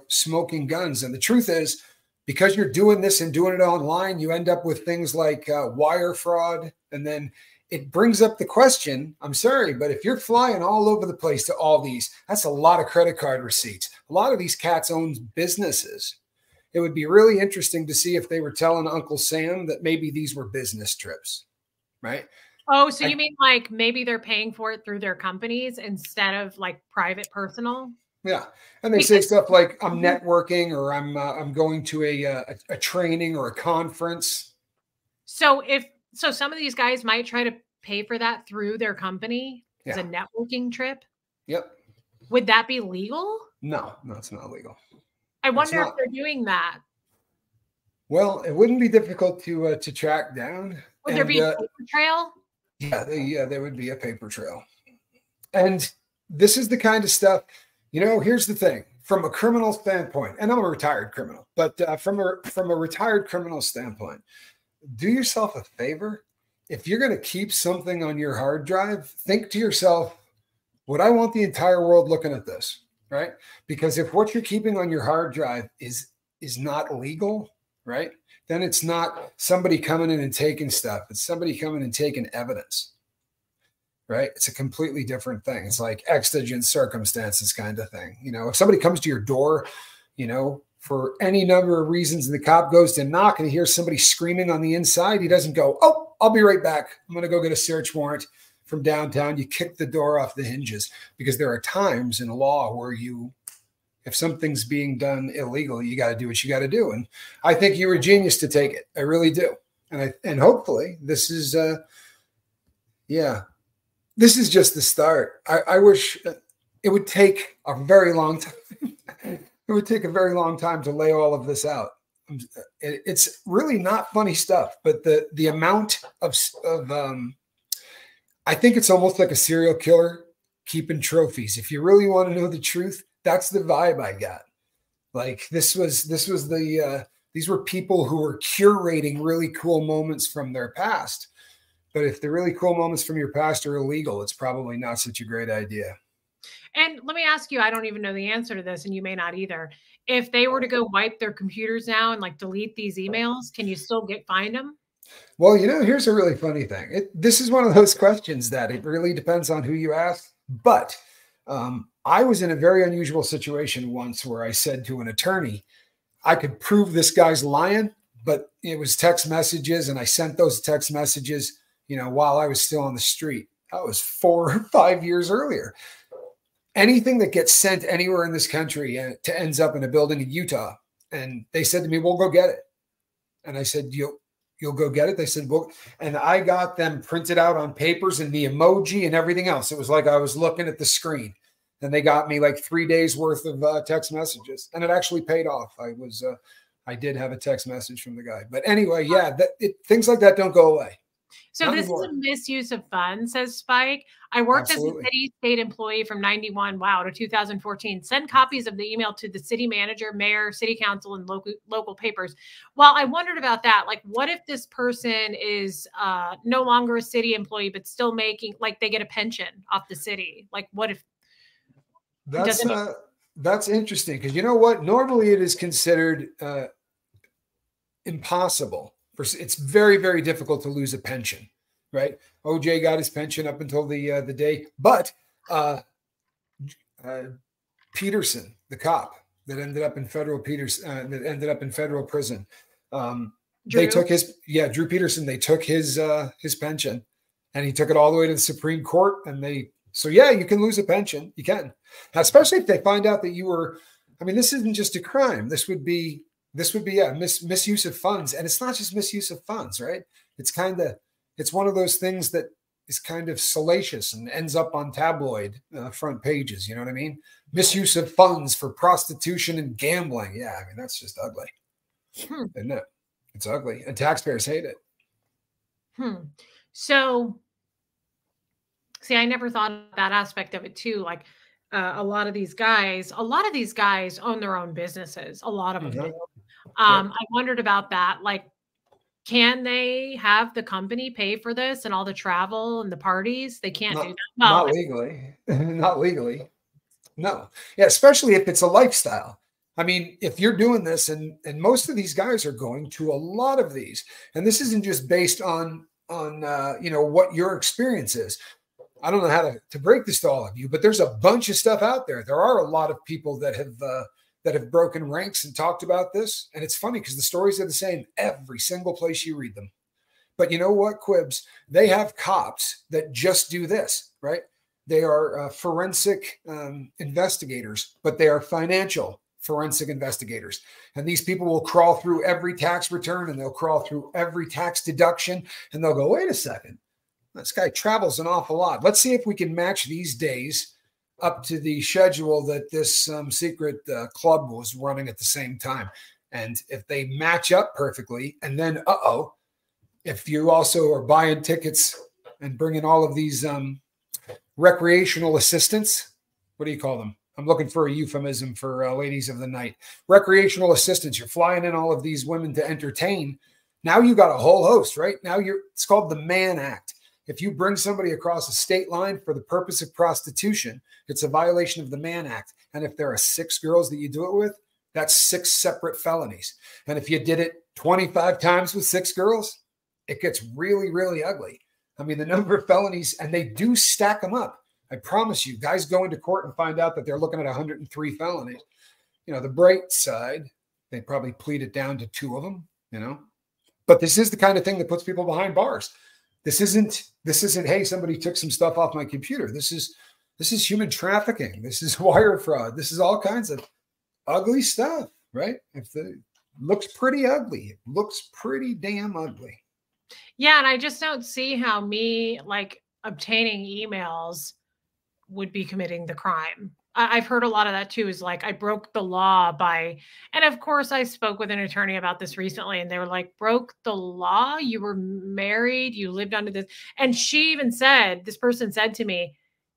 smoking guns, and the truth is, because you're doing this and doing it online, you end up with things like wire fraud, and then it brings up the question, I'm sorry, but if you're flying all over the place to all these, that's a lot of credit card receipts. A lot of these cats own businesses. it would be really interesting to see if they were telling Uncle Sam that maybe these were business trips, right? Oh, so you mean like maybe they're paying for it through their companies instead of like private personal? Yeah, and they say stuff like I'm networking, or I'm going to a training or a conference. So some of these guys might try to pay for that through their company as a networking trip. Yep. Would that be legal? No, it's not legal. I wonder if they're doing that. Well, it wouldn't be difficult to track down. Would there be a paper trail? Yeah, there would be a paper trail. And this is the kind of stuff, here's the thing. From a criminal standpoint, and I'm a retired criminal, but from a retired criminal standpoint, do yourself a favor. If you're going to keep something on your hard drive, think to yourself, would I want the entire world looking at this, right? Because if what you're keeping on your hard drive is not legal, right, then it's not somebody coming in and taking stuff. It's somebody coming and taking evidence, right? It's a completely different thing. It's like exigent circumstances kind of thing. If somebody comes to your door, for any number of reasons, and the cop goes to knock and he hears somebody screaming on the inside, he doesn't go, oh, I'll be right back. I'm going to go get a search warrant from downtown. You kick the door off the hinges, because there are times in law where if something's being done illegally, you got to do what you got to do. And I think you were a genius to take it. I really do. And hopefully this is, this is just the start. I wish it would take a very long time. It would take a very long time to lay all of this out. It's really not funny stuff, but the amount of I think it's almost like a serial killer keeping trophies. If you really want to know the truth, that's the vibe I got. Like these were people who were curating really cool moments from their past. But if the really cool moments from your past are illegal, it's probably not such a great idea. And let me ask you, I don't even know the answer to this, and you may not either. If they were to go wipe their computers now and like delete these emails, can you still find them? Well, here's a really funny thing. This is one of those questions that it really depends on who you ask. But I was in a very unusual situation once where I said to an attorney, I could prove this guy's lying, but it was text messages, and I sent those text messages, while I was still on the street. That was 4 or 5 years earlier. Anything that gets sent anywhere in this country ends up in a building in Utah. And they said to me, we'll go get it. And I said, you'll go get it? They said, well, and I got them printed out on papers and the emoji and everything else. It was like I was looking at the screen. And they got me like 3 days worth of text messages. And it actually paid off. I did have a text message from the guy. But anyway, things like that don't go away. So not this anymore. Is a misuse of funds, says Spike. I worked Absolutely. As a city state employee from 91, to 2014. Send copies of the email to the city manager, mayor, city council, and local papers. Well, I wondered about that. Like, what if this person is no longer a city employee, but still making, like, they get a pension off the city? Like, what if? That's interesting, because you know what? Normally it is considered impossible. It's very, very difficult to lose a pension, right? OJ got his pension up until the day, but Peterson, the cop that ended up in federal prison, they took Drew Peterson. They took his pension, and he took it all the way to the Supreme Court, and you can lose a pension. You can, especially if they find out that you were. I mean, this isn't just a crime. This would be misuse of funds. And it's not just misuse of funds, right? It's one of those things that is kind of salacious and ends up on tabloid front pages. You know what I mean? Misuse of funds for prostitution and gambling. Yeah, I mean, that's just ugly. Isn't it? It's ugly. And taxpayers hate it. So, see, I never thought of that aspect of it too. Like, a lot of these guys own their own businesses. A lot of them do. I wondered about that. Like, can they have the company pay for this and all the travel and the parties? They can't do that. Not legally. Not legally. No. Yeah, especially if it's a lifestyle. I mean, if you're doing this, and most of these guys are going to a lot of these, and this isn't just based on what your experience is. I don't know how to break this to all of you, but there's a bunch of stuff out there. There are a lot of people that have that have broken ranks and talked about this. And it's funny because the stories are the same every single place you read them. But you know what, Quibs? They have cops that just do this, right? They are forensic investigators, but they are financial forensic investigators. And these people will crawl through every tax return and they'll crawl through every tax deduction. And they'll go, wait a second, this guy travels an awful lot. Let's see if we can match these days up to the schedule that this secret club was running at the same time. And if they match up perfectly, and then, if you also are buying tickets and bringing all of these recreational assistants, what do you call them? I'm looking for a euphemism for ladies of the night. Recreational assistants. You're flying in all of these women to entertain. Now you got a whole host, right? Now it's called the Mann Act. If you bring somebody across a state line for the purpose of prostitution, it's a violation of the Mann Act. And if there are 6 girls that you do it with, that's 6 separate felonies. And if you did it 25 times with 6 girls, it gets really, really ugly. I mean, the number of felonies, and they do stack them up. I promise you, guys go into court and find out that they're looking at 103 felonies. You know, the bright side, they probably plead it down to 2 of them, you know. But this is the kind of thing that puts people behind bars. This isn't, hey, somebody took some stuff off my computer. This is human trafficking. This is wire fraud. This is all kinds of ugly stuff, right? Looks pretty ugly. It looks pretty damn ugly. Yeah, and I just don't see how me like obtaining emails would be committing the crime. I've heard a lot of that too, is like, I broke the law by, and of course I spoke with an attorney about this recently and they were like, broke the law? You were married, you lived under this. And she even said, this person said to me,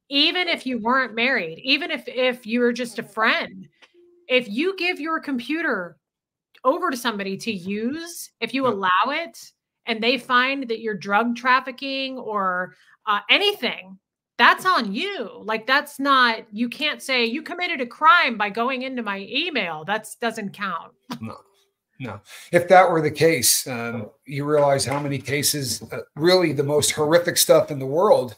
even if you weren't married, even if you were just a friend, if you give your computer over to somebody to use, if you allow it and they find that you're drug trafficking or anything, that's on you. Like, that's not, you can't say you committed a crime by going into my email. That doesn't count. No. If that were the case, you realize how many cases, really the most horrific stuff in the world,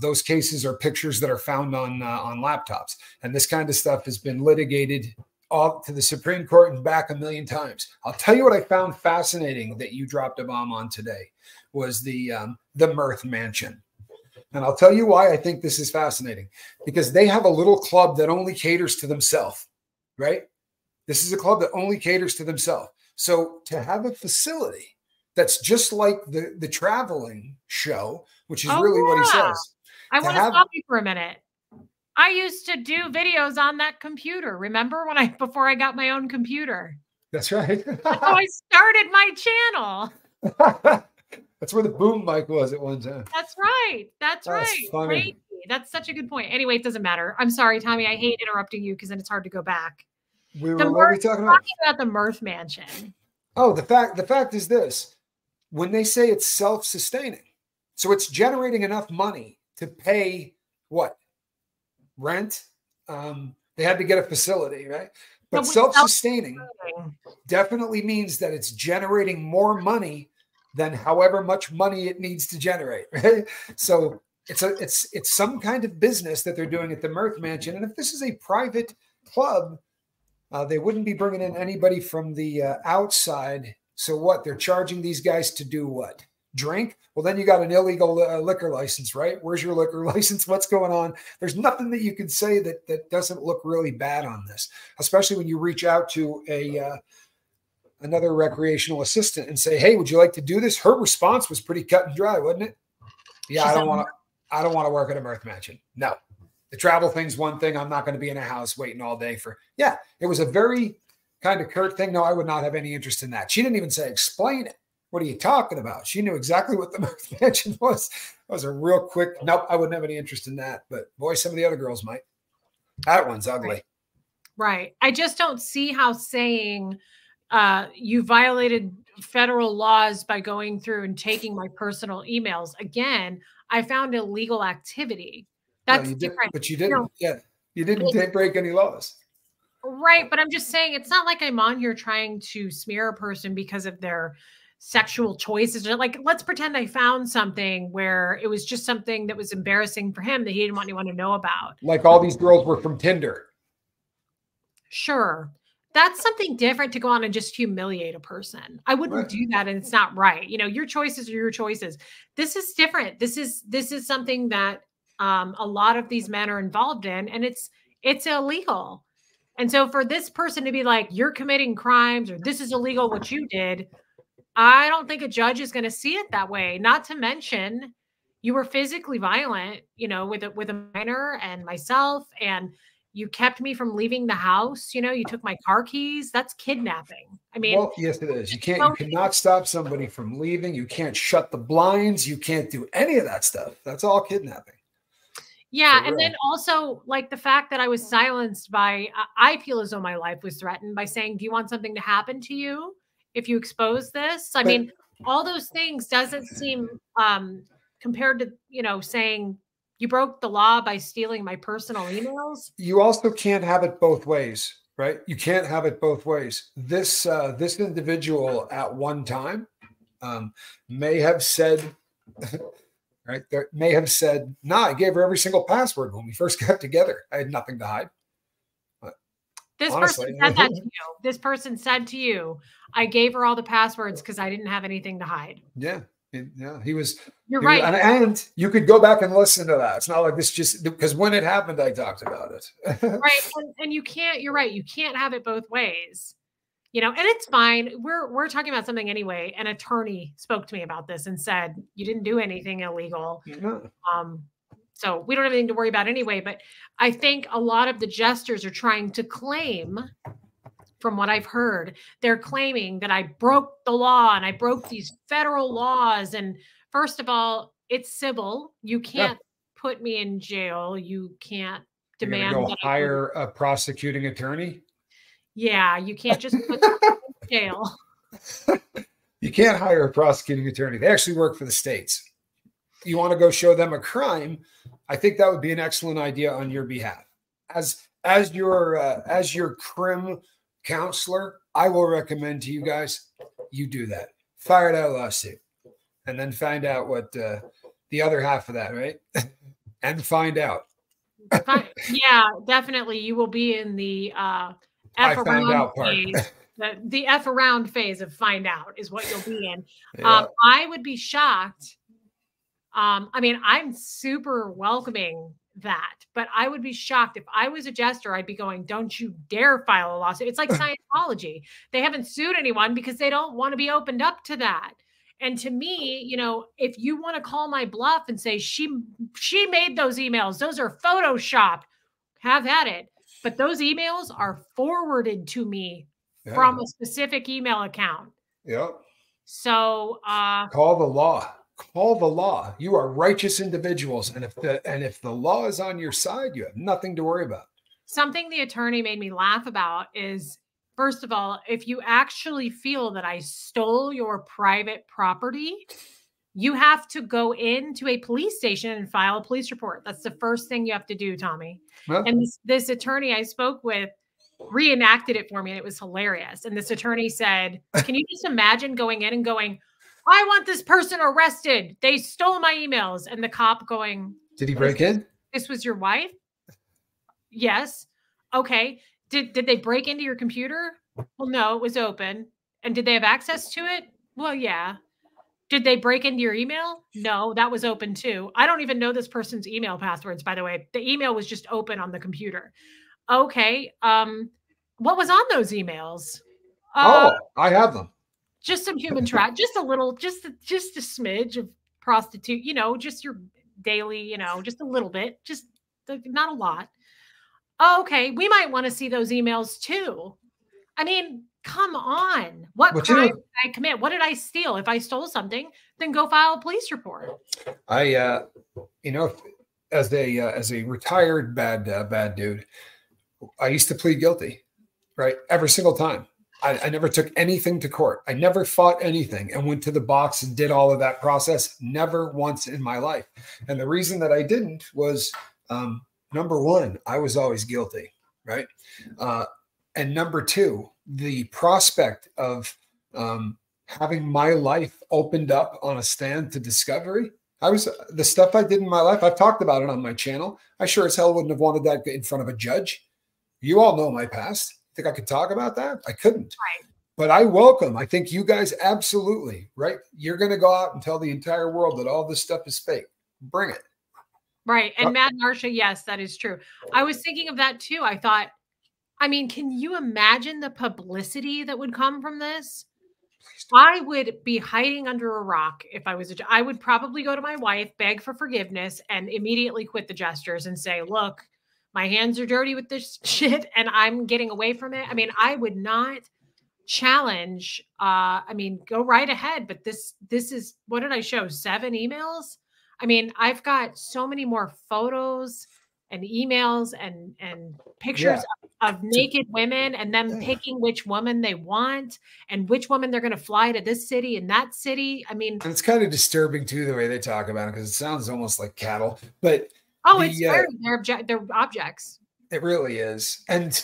those cases are pictures that are found on laptops. And this kind of stuff has been litigated to the Supreme Court and back a million times. I'll tell you what I found fascinating that you dropped a bomb on today was the Mirth Mansion. And I'll tell you why I think this is fascinating, because they have a little club that only caters to themselves, right? This is a club that only caters to themselves. So to have a facility that's just like the traveling show, which is really what he says. I want to stop you for a minute. I used to do videos on that computer. Remember before I got my own computer? That's right. That's how I started my channel. That's where the boom mic was at one time. That's right. That's right. Funny. That's such a good point. Anyway, it doesn't matter. I'm sorry, Tommy. I hate interrupting you because then it's hard to go back. What were we talking about the Mirth Mansion. Oh, the fact is this. When they say it's self-sustaining, so it's generating enough money to pay what? Rent. They had to get a facility, right? But self-sustaining definitely means that it's generating more money than however much money it needs to generate, right? So it's some kind of business that they're doing at the Mirth Mansion. And if this is a private club, they wouldn't be bringing in anybody from the outside. So what? They're charging these guys to do what? Drink? Well, then you got an illegal liquor license, right? Where's your liquor license? What's going on? There's nothing that you can say that doesn't look really bad on this, especially when you reach out to another recreational assistant and say, hey, would you like to do this? Her response was pretty cut and dry, wasn't it? Yeah, I don't want to work at a Mirth Mansion. No. The travel thing's one thing. I'm not going to be in a house waiting all day for, it was a very kind of curt thing. No, I would not have any interest in that. She didn't even say, explain it. What are you talking about? She knew exactly what the Mirth Mansion was. That was a real quick, nope, I wouldn't have any interest in that. But boy, some of the other girls might. That one's ugly. Right. I just don't see how saying you violated federal laws by going through and taking my personal emails. Again, I found illegal activity. That's different. But you didn't. You didn't break any laws. Right. But I'm just saying, it's not like I'm on here trying to smear a person because of their sexual choices. Like, let's pretend I found something where it was just something that was embarrassing for him that he didn't want anyone to know about. Like all these girls were from Tinder. Sure. That's something different to go on and just humiliate a person. I wouldn't Right. do that, and it's not right. You know, your choices are your choices. This is different. This is something that a lot of these men are involved in, and it's illegal. And so for this person to be like, you're committing crimes or this is illegal what you did, I don't think a judge is going to see it that way. Not to mention, you were physically violent, you know, with a minor and myself, and you kept me from leaving the house. You know, you took my car keys. That's kidnapping. I mean, Well, yes, it is. You so cannot stop somebody from leaving. You can't shut the blinds. You can't do any of that stuff. That's all kidnapping. yeah, For and then real. also like the fact that I was silenced by, I feel as though my life was threatened by saying, "Do you want something to happen to you if you expose this?" I But mean, all those things doesn't seem compared to, you know, saying you broke the law by stealing my personal emails. you also can't have it both ways, right? You can't have it both ways. This individual at one time may have said, right, there may have said, "Nah, I gave her every single password when we first got together. I had nothing to hide." But This person honestly, said that to you. This person said to you, "I gave her all the passwords because I didn't have anything to hide." yeah, yeah, he was. You're He was, right. and you could go back and listen to that. It's not like this just because when it happened, I talked about it. Right, and you can't, you're right, you can't have it both ways, you know, and it's fine. We're talking about something anyway. An attorney spoke to me about this and said, "You didn't do anything illegal." No. Um, so we don't have anything to worry about anyway, but I think a lot of the jesters are trying to claim, from what I've heard, they're claiming that I broke the law and I broke these federal laws. And first of all, it's civil. You Yeah, can't put me in jail. You can't you're gonna demand go that I go to, hire a prosecuting attorney. yeah, you can't just put me in jail. You can't hire a prosecuting attorney. They actually work for the states. You want to go show them a crime? I think that would be an excellent idea on your behalf. As your crim counselor, I will recommend to you guys you do that. Fire that lawsuit, and then find out what the other half of that, right? And find out. Fine. Yeah, definitely. You will be in the I F found around out part. phase. The F around phase of find out is what you'll be in. Yeah. I would be shocked. I mean, I'm super welcoming that, but I would be shocked if I was a jester. I'd be going, "Don't you dare file a lawsuit." It's like Scientology. They haven't sued anyone because they don't want to be opened up to that. And to me, you know, if you want to call my bluff and say she made those emails, those are photoshopped, have at it. But those emails are forwarded to me Yeah. from a specific email account. Yep. So Call the law. Call the law. You are righteous individuals, and if the law is on your side, you have nothing to worry about. something the attorney made me laugh about is, first of all, if you actually feel that I stole your private property, you have to go into a police station and file a police report. That's the first thing you have to do, Tommy. Well, And this attorney I spoke with reenacted it for me, and it was hilarious. And this attorney said, "Can you just imagine going in and going, 'I want this person arrested. They stole my emails.'" And the cop going, did he "This break in? this was your wife?" "Yes." "Okay. Did they break into your computer?" "Well, no, it was open." "And did they have access to it?" "Well, yeah." "Did they break into your email?" "No, that was open too." I don't even know this person's email passwords, by the way. The email was just open on the computer. "Okay. What was on those emails?" Uh, Oh, I have them. just some human traffic, just a little, just a smidge of prostitute, you know, just your daily, you know, just a little bit, just not a lot. "Oh, okay. We might want to see those emails too." I mean, come on. What But crime did I commit? What did I steal? If I stole something, then go file a police report. I as a retired bad dude, I used to plead guilty, right? Every single time. I never took anything to court. I never fought anything and went to the box and did all of that process. Never once in my life. And the reason that I didn't was number one, I was always guilty, right? And number two, the prospect of having my life opened up on a stand to discovery. The stuff I did in my life, I've talked about it on my channel. I sure as hell wouldn't have wanted that in front of a judge. You all know my past. think I could talk about that? I couldn't. Right. But I welcome. I think you guys absolutely, right? You're going to go out and tell the entire world that all this stuff is fake. Bring it. Right. And Matt Marsha, yes, that is true. I was thinking of that too. I thought, I mean, can you imagine the publicity that would come from this? I would be hiding under a rock if I was I would probably go to my wife, beg for forgiveness, and immediately quit the Jesters and say, look, my hands are dirty with this shit and I'm getting away from it. I mean, I would not challenge. I mean, go right ahead. But this is, what did I show? 7 emails? I mean, I've got so many more photos and emails and pictures of naked women and them picking which woman they want and which woman they're going to fly to this city and that city. I mean, and it's kind of disturbing too, the way they talk about it, because it sounds almost like cattle, but it's very, they're objects. It really is. And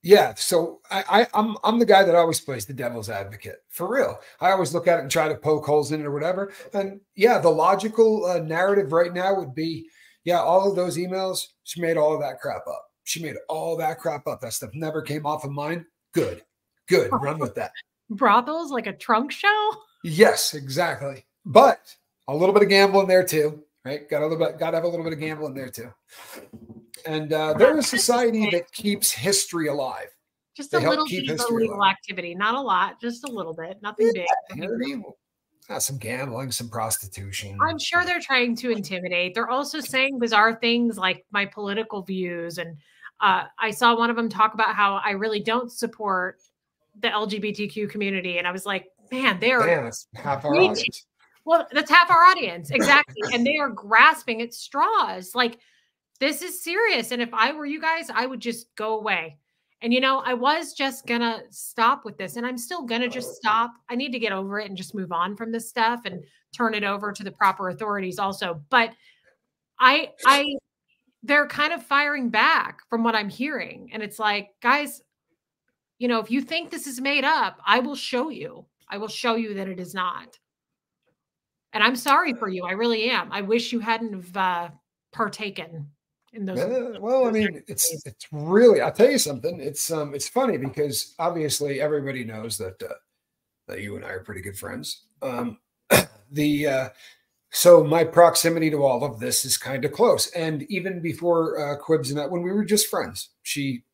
yeah, so I'm the guy that always plays the devil's advocate, for real. I always look at it and try to poke holes in it or whatever. And yeah, the logical narrative right now would be, yeah, all of those emails, she made all of that crap up. She made all that crap up. That stuff never came off of mine. Good. Run with that. Brothels, like a trunk show? Yes, exactly. But a little bit of gambling there too, right? Got to have a little bit of gambling there too. And they're a society that keeps history alive. Just a little bit of illegal activity, not a lot, just a little bit, nothing big. Some gambling, some prostitution. I'm sure they're trying to intimidate. They're also saying bizarre things like my political views. And I saw one of them talk about how I really don't support the LGBTQ community. And I was like, man, that's half our audience. Well, that's half our audience. Exactly. And they are grasping at straws. Like, this is serious. And if I were you guys, I would just go away. And, you know, I was just going to stop with this, and I'm still going to just stop. I need to get over it and just move on from this stuff and turn it over to the proper authorities also. But they're kind of firing back from what I'm hearing. And it's like, guys, you know, if you think this is made up, I will show you. I will show you that it is not. And I'm sorry for you. I really am. I wish you hadn't have partaken. Well, I mean, it's really, I'll tell you something. It's funny because obviously everybody knows that you and I are pretty good friends. So my proximity to all of this is kind of close. And even before Quibs and that, when we were just friends, she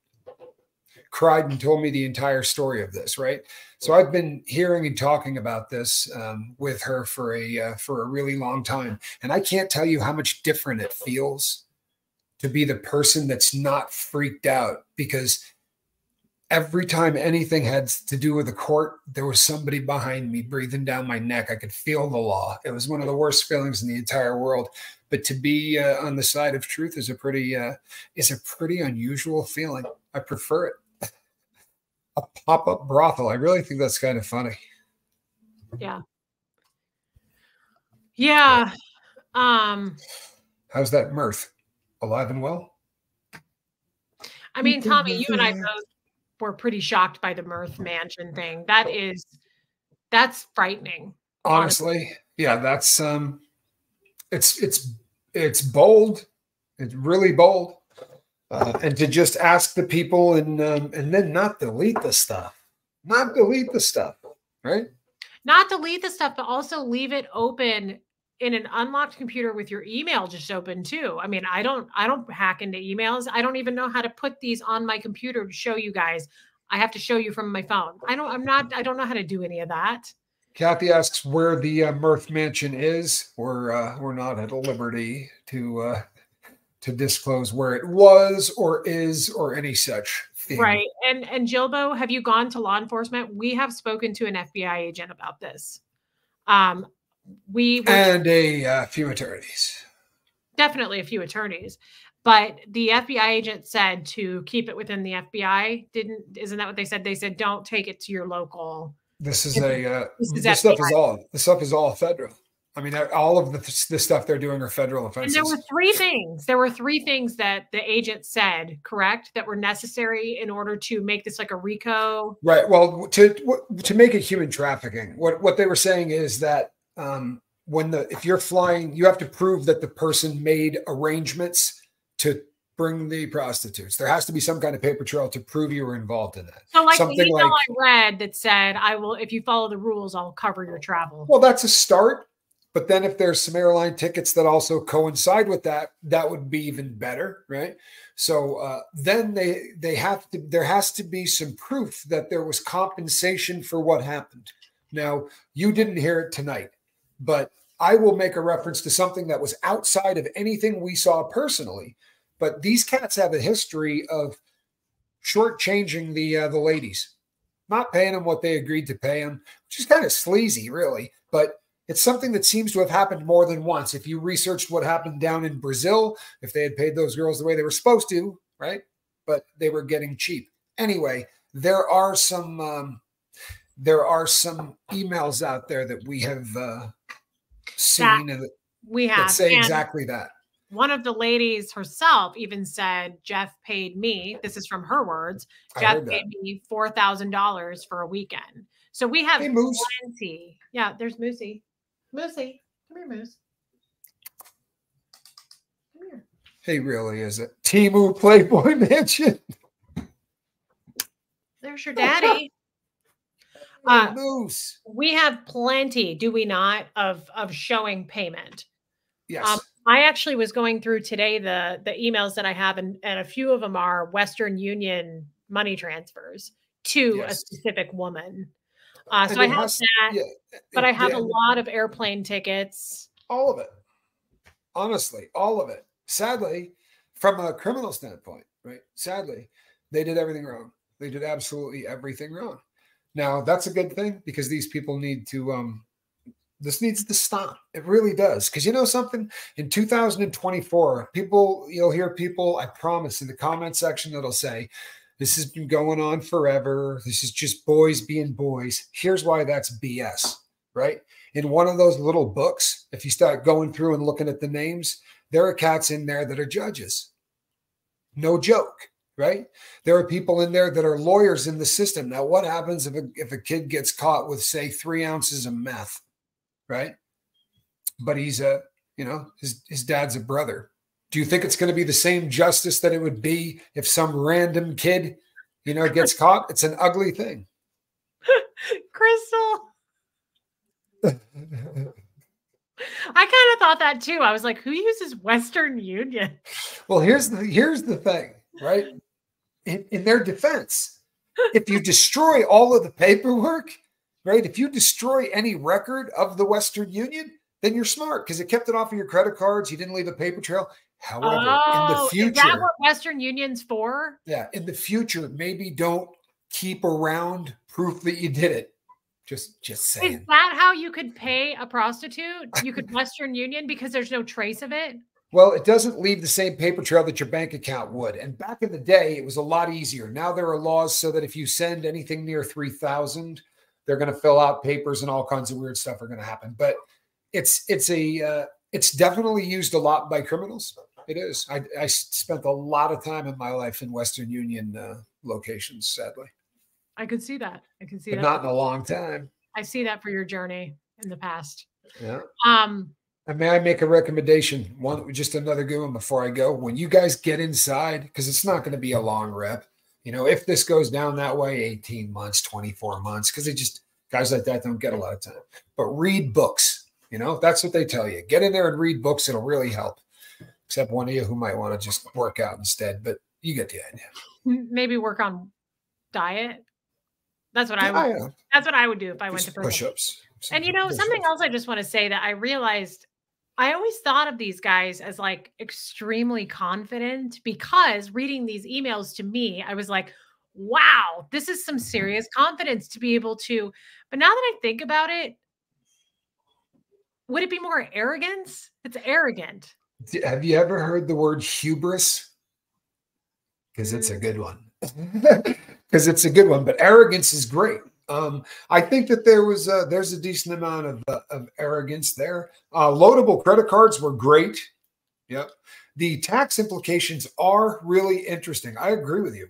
cried and told me the entire story of this. Right. So I've been hearing and talking about this with her for a really long time. And I can't tell you how much different it feels to be the person that's not freaked out, because every time anything had to do with the court, there was somebody behind me breathing down my neck. I could feel the law. It was one of the worst feelings in the entire world. But to be on the side of truth is a pretty unusual feeling. I prefer it. A pop-up brothel. I really think that's kind of funny. Yeah. Yeah. How's that mirth? Alive and well? I mean, Tommy, you and I both were pretty shocked by the Mirth Mansion thing. That's frightening. Honestly. Yeah, that's it's bold. It's really bold. And to just ask the people and then not delete the stuff. Not delete the stuff, right? Not delete the stuff, but also leave it open in an unlocked computer with your email just open too. I mean, I don't hack into emails. I don't even know how to put these on my computer to show you guys. I have to show you from my phone. I don't know how to do any of that. Kathy asks where the Mirth Mansion is. We're not at liberty to disclose where it was or is or any such thing. Right. And Jilbo, have you gone to law enforcement? We have spoken to an FBI agent about this. And a few attorneys. Definitely a few attorneys. But the FBI agent said to keep it within the FBI. Isn't that what they said? They said, don't take it to your local. This stuff is all federal. I mean, all of the stuff they're doing are federal offenses. And there were three things. There were three things that the agent said, correct, that were necessary in order to make this like a RICO. Right. Well, to make it human trafficking, what they were saying is that if you're flying, you have to prove that the person made arrangements to bring the prostitutes. There has to be some kind of paper trail to prove you were involved in that. So like something the email like, I read that said, I will, if you follow the rules, I'll cover your travel. Well, that's a start. But then if there's some airline tickets that also coincide with that, that would be even better, right? So then there has to be some proof that there was compensation for what happened. Now, you didn't hear it tonight, but I will make a reference to something that was outside of anything we saw personally. But these cats have a history of shortchanging the ladies, not paying them what they agreed to pay them, which is kind of sleazy, really. But it's something that seems to have happened more than once. If you researched what happened down in Brazil, if they had paid those girls the way they were supposed to, right? But they were getting cheap. Anyway, there are some emails out there that we have seen that say exactly that. One of the ladies herself even said, Jeff paid me, this is from her words, Jeff paid me $4,000 for a weekend. So we have plenty. Yeah, there's Moosey. Moosey, come here, Moose. Come here. He really is it. Timu Playboy Mansion. There's your daddy. Moose. We have plenty, do we not, of showing payment? Yes. I actually was going through today the emails that I have, and a few of them are Western Union money transfers to a specific woman. So I have that, but I have a lot of airplane tickets. All of it. Honestly, all of it. Sadly, from a criminal standpoint, right? Sadly, they did everything wrong. They did absolutely everything wrong. Now, that's a good thing because these people need to, this needs to stop. It really does. Because you know something? In 2024, you'll hear people, I promise, in the comment section that'll say, this has been going on forever. This is just boys being boys. Here's why that's BS, right? In one of those little books, if you start going through and looking at the names, there are cats in there that are judges. No joke, right? There are people in there that are lawyers in the system. Now, what happens if a kid gets caught with, say, 3 ounces of meth, right? But he's his dad's a brother. Do you think it's going to be the same justice that it would be if some random kid, gets caught? It's an ugly thing. Crystal. I kind of thought that too. I was like, who uses Western Union? Well, here's the thing, right? In their defense, if you destroy all of the paperwork, right? If you destroy any record of the Western Union, then you're smart because it kept it off of your credit cards. You didn't leave a paper trail. However, in the future, is that what Western Union's for? Yeah, in the future, maybe don't keep around proof that you did it. Just saying. Is that how you could pay a prostitute? You could Western Union because there's no trace of it? Well, it doesn't leave the same paper trail that your bank account would. And back in the day, it was a lot easier. Now there are laws so that if you send anything near 3,000, they're going to fill out papers and all kinds of weird stuff are going to happen. But it's definitely used a lot by criminals. It is. I spent a lot of time in my life in Western Union locations, sadly. I could see that. I can see but that. Not in a long time. I see that for your journey in the past. Yeah. And may I make a recommendation? Just another good one before I go. When you guys get inside, because it's not going to be a long rep, if this goes down that way, 18 months, 24 months, because guys like that don't get a lot of time. But read books. That's what they tell you. Get in there and read books. It'll really help. Except one of you who might want to just work out instead, but you get the idea. Maybe work on diet. That's what I would. That's what I would do if I went to push-ups. And something else I just want to say that I realized, I always thought of these guys as like extremely confident because reading these emails to me, I was like, wow, this is some serious confidence to be able to. But now that I think about it, would it be more arrogance? It's arrogant. Have you ever heard the word hubris? Because it's a good one. Because it's a good one, but arrogance is great. I think that there's a decent amount of arrogance there. Loadable credit cards were great. Yep. The tax implications are really interesting. I agree with you.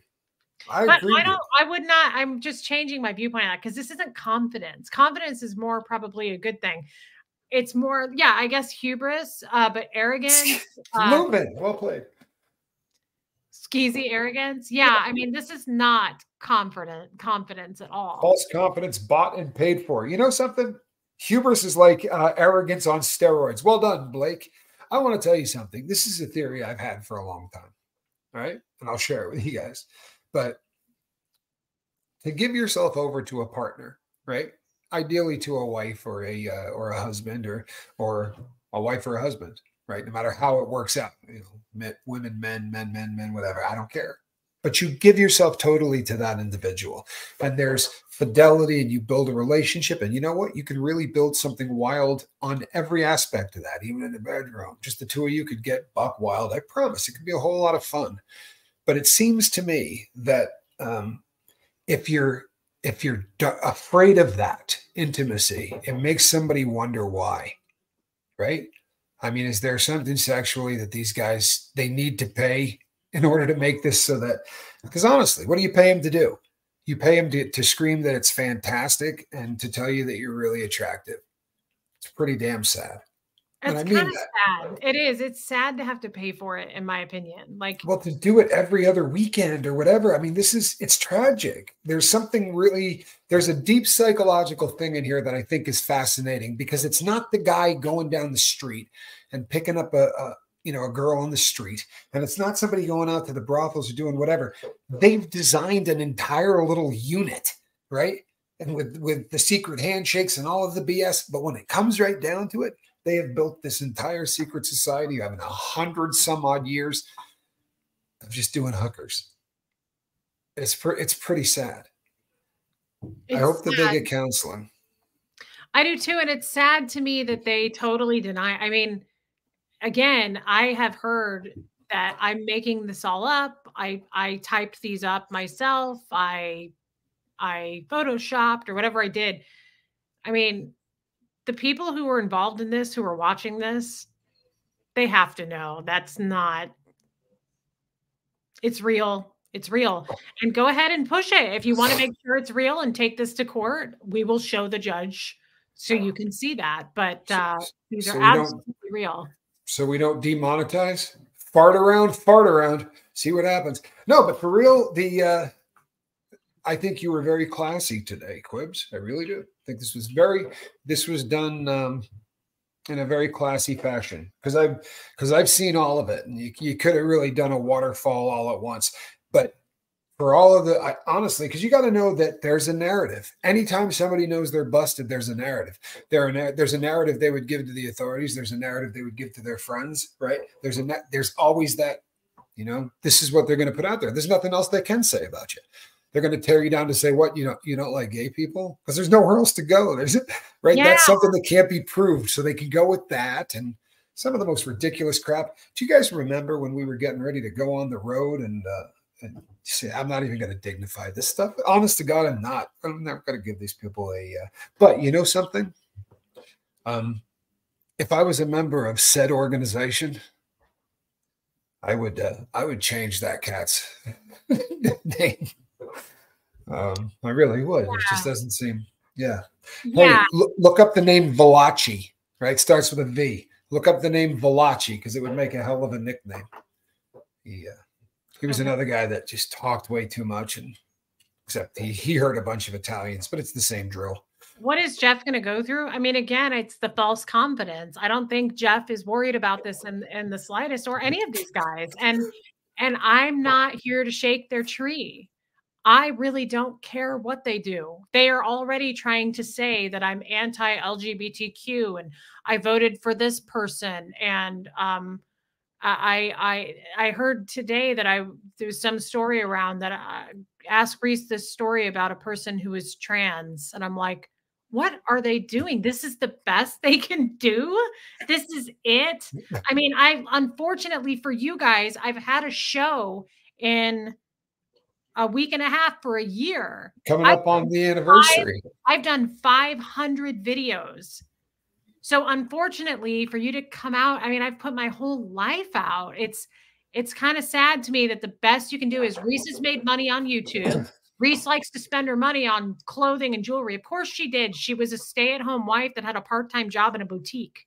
I would not. I'm just changing my viewpoint on that because this isn't confidence. Confidence is more probably a good thing. It's more, I guess hubris, but arrogance. Movement. Well played. Skeezy arrogance. Yeah, I mean, this is not confidence at all. False confidence bought and paid for. You know something? Hubris is like arrogance on steroids. Well done, Blake. I want to tell you something. This is a theory I've had for a long time. All right. And I'll share it with you guys. But to give yourself over to a partner, right? Ideally to a wife or a husband or a wife or a husband, right? No matter how it works out, women, men, whatever. I don't care. But you give yourself totally to that individual, and there's fidelity, and you build a relationship. And you know what? You can really build something wild on every aspect of that, even in the bedroom. Just the two of you could get buck wild. I promise it could be a whole lot of fun. But it seems to me that if you're afraid of that intimacy, it makes somebody wonder why, right? I mean, is there something sexually that these guys, they need to pay in order to make this so that, because honestly, what do you pay them to do? You pay them to scream that it's fantastic and to tell you that you're really attractive. It's pretty damn sad. It's kind of sad. It is. It's sad to have to pay for it, in my opinion. Like, well, to do it every other weekend or whatever. I mean, it's tragic. There's a deep psychological thing in here that I think is fascinating, because it's not the guy going down the street and picking up a girl on the street. And it's not somebody going out to the brothels or doing whatever. They've designed an entire little unit, right? And with the secret handshakes and all of the BS. But when it comes right down to it, they have built this entire secret society of 100 some odd years of just doing hookers. It's pretty sad. I hope that they get counseling. I do too. And it's sad to me that they totally deny. I mean, again, I have heard that I'm making this all up. I typed these up myself. I photoshopped or whatever I did. I mean, the people who were involved in this, who are watching this, they have to know that's not, it's real. It's real. And go ahead and push it. If you want to make sure it's real and take this to court, we will show the judge so you can see that. But these are absolutely real. So we don't demonetize? Fart around, see what happens. No, but for real, I think you were very classy today, Quibs. I really do. I think this was done in a very classy fashion, because I've seen all of it, and you could have really done a waterfall all at once. But for all of honestly, because you got to know that there's a narrative. Anytime somebody knows they're busted, there's a narrative. There's a narrative they would give to the authorities. There's a narrative they would give to their friends, right? There's always that, this is what they're going to put out there. There's nothing else they can say about you. They're going to tear you down to say, what, you don't like gay people? Because there's nowhere else to go. Right? Yeah. That's something that can't be proved. So they can go with that. And some of the most ridiculous crap. Do you guys remember when we were getting ready to go on the road and say, I'm not even going to dignify this stuff? Honest to God, I'm not. I'm not going to give these people but you know something? If I was a member of said organization, I would change that cat's name. I really would. Yeah. It just doesn't seem. Yeah. Hey, look up the name Valachi. Right, starts with a V. Look up the name Valachi, because it would make a hell of a nickname. He was another guy that just talked way too much, and except he heard a bunch of Italians, but it's the same drill. What is Jeff going to go through? I mean, again, it's the false confidence. I don't think Jeff is worried about this in the slightest, or any of these guys. And I'm not here to shake their tree. I really don't care what they do. They are already trying to say that I'm anti-LGBTQ and I voted for this person. And I heard today that there was some story around that I asked Reese this story about a person who is trans. And I'm like, what are they doing? This is the best they can do. This is it. I mean, unfortunately for you guys, I've had a show in a week and a half for a year. Coming up on the anniversary. I've done 500 videos. So unfortunately for you to come out, I mean, I've put my whole life out. It's kind of sad to me that the best you can do is Reese has made money on YouTube. Reese likes to spend her money on clothing and jewelry. Of course she did. She was a stay-at-home wife that had a part-time job in a boutique.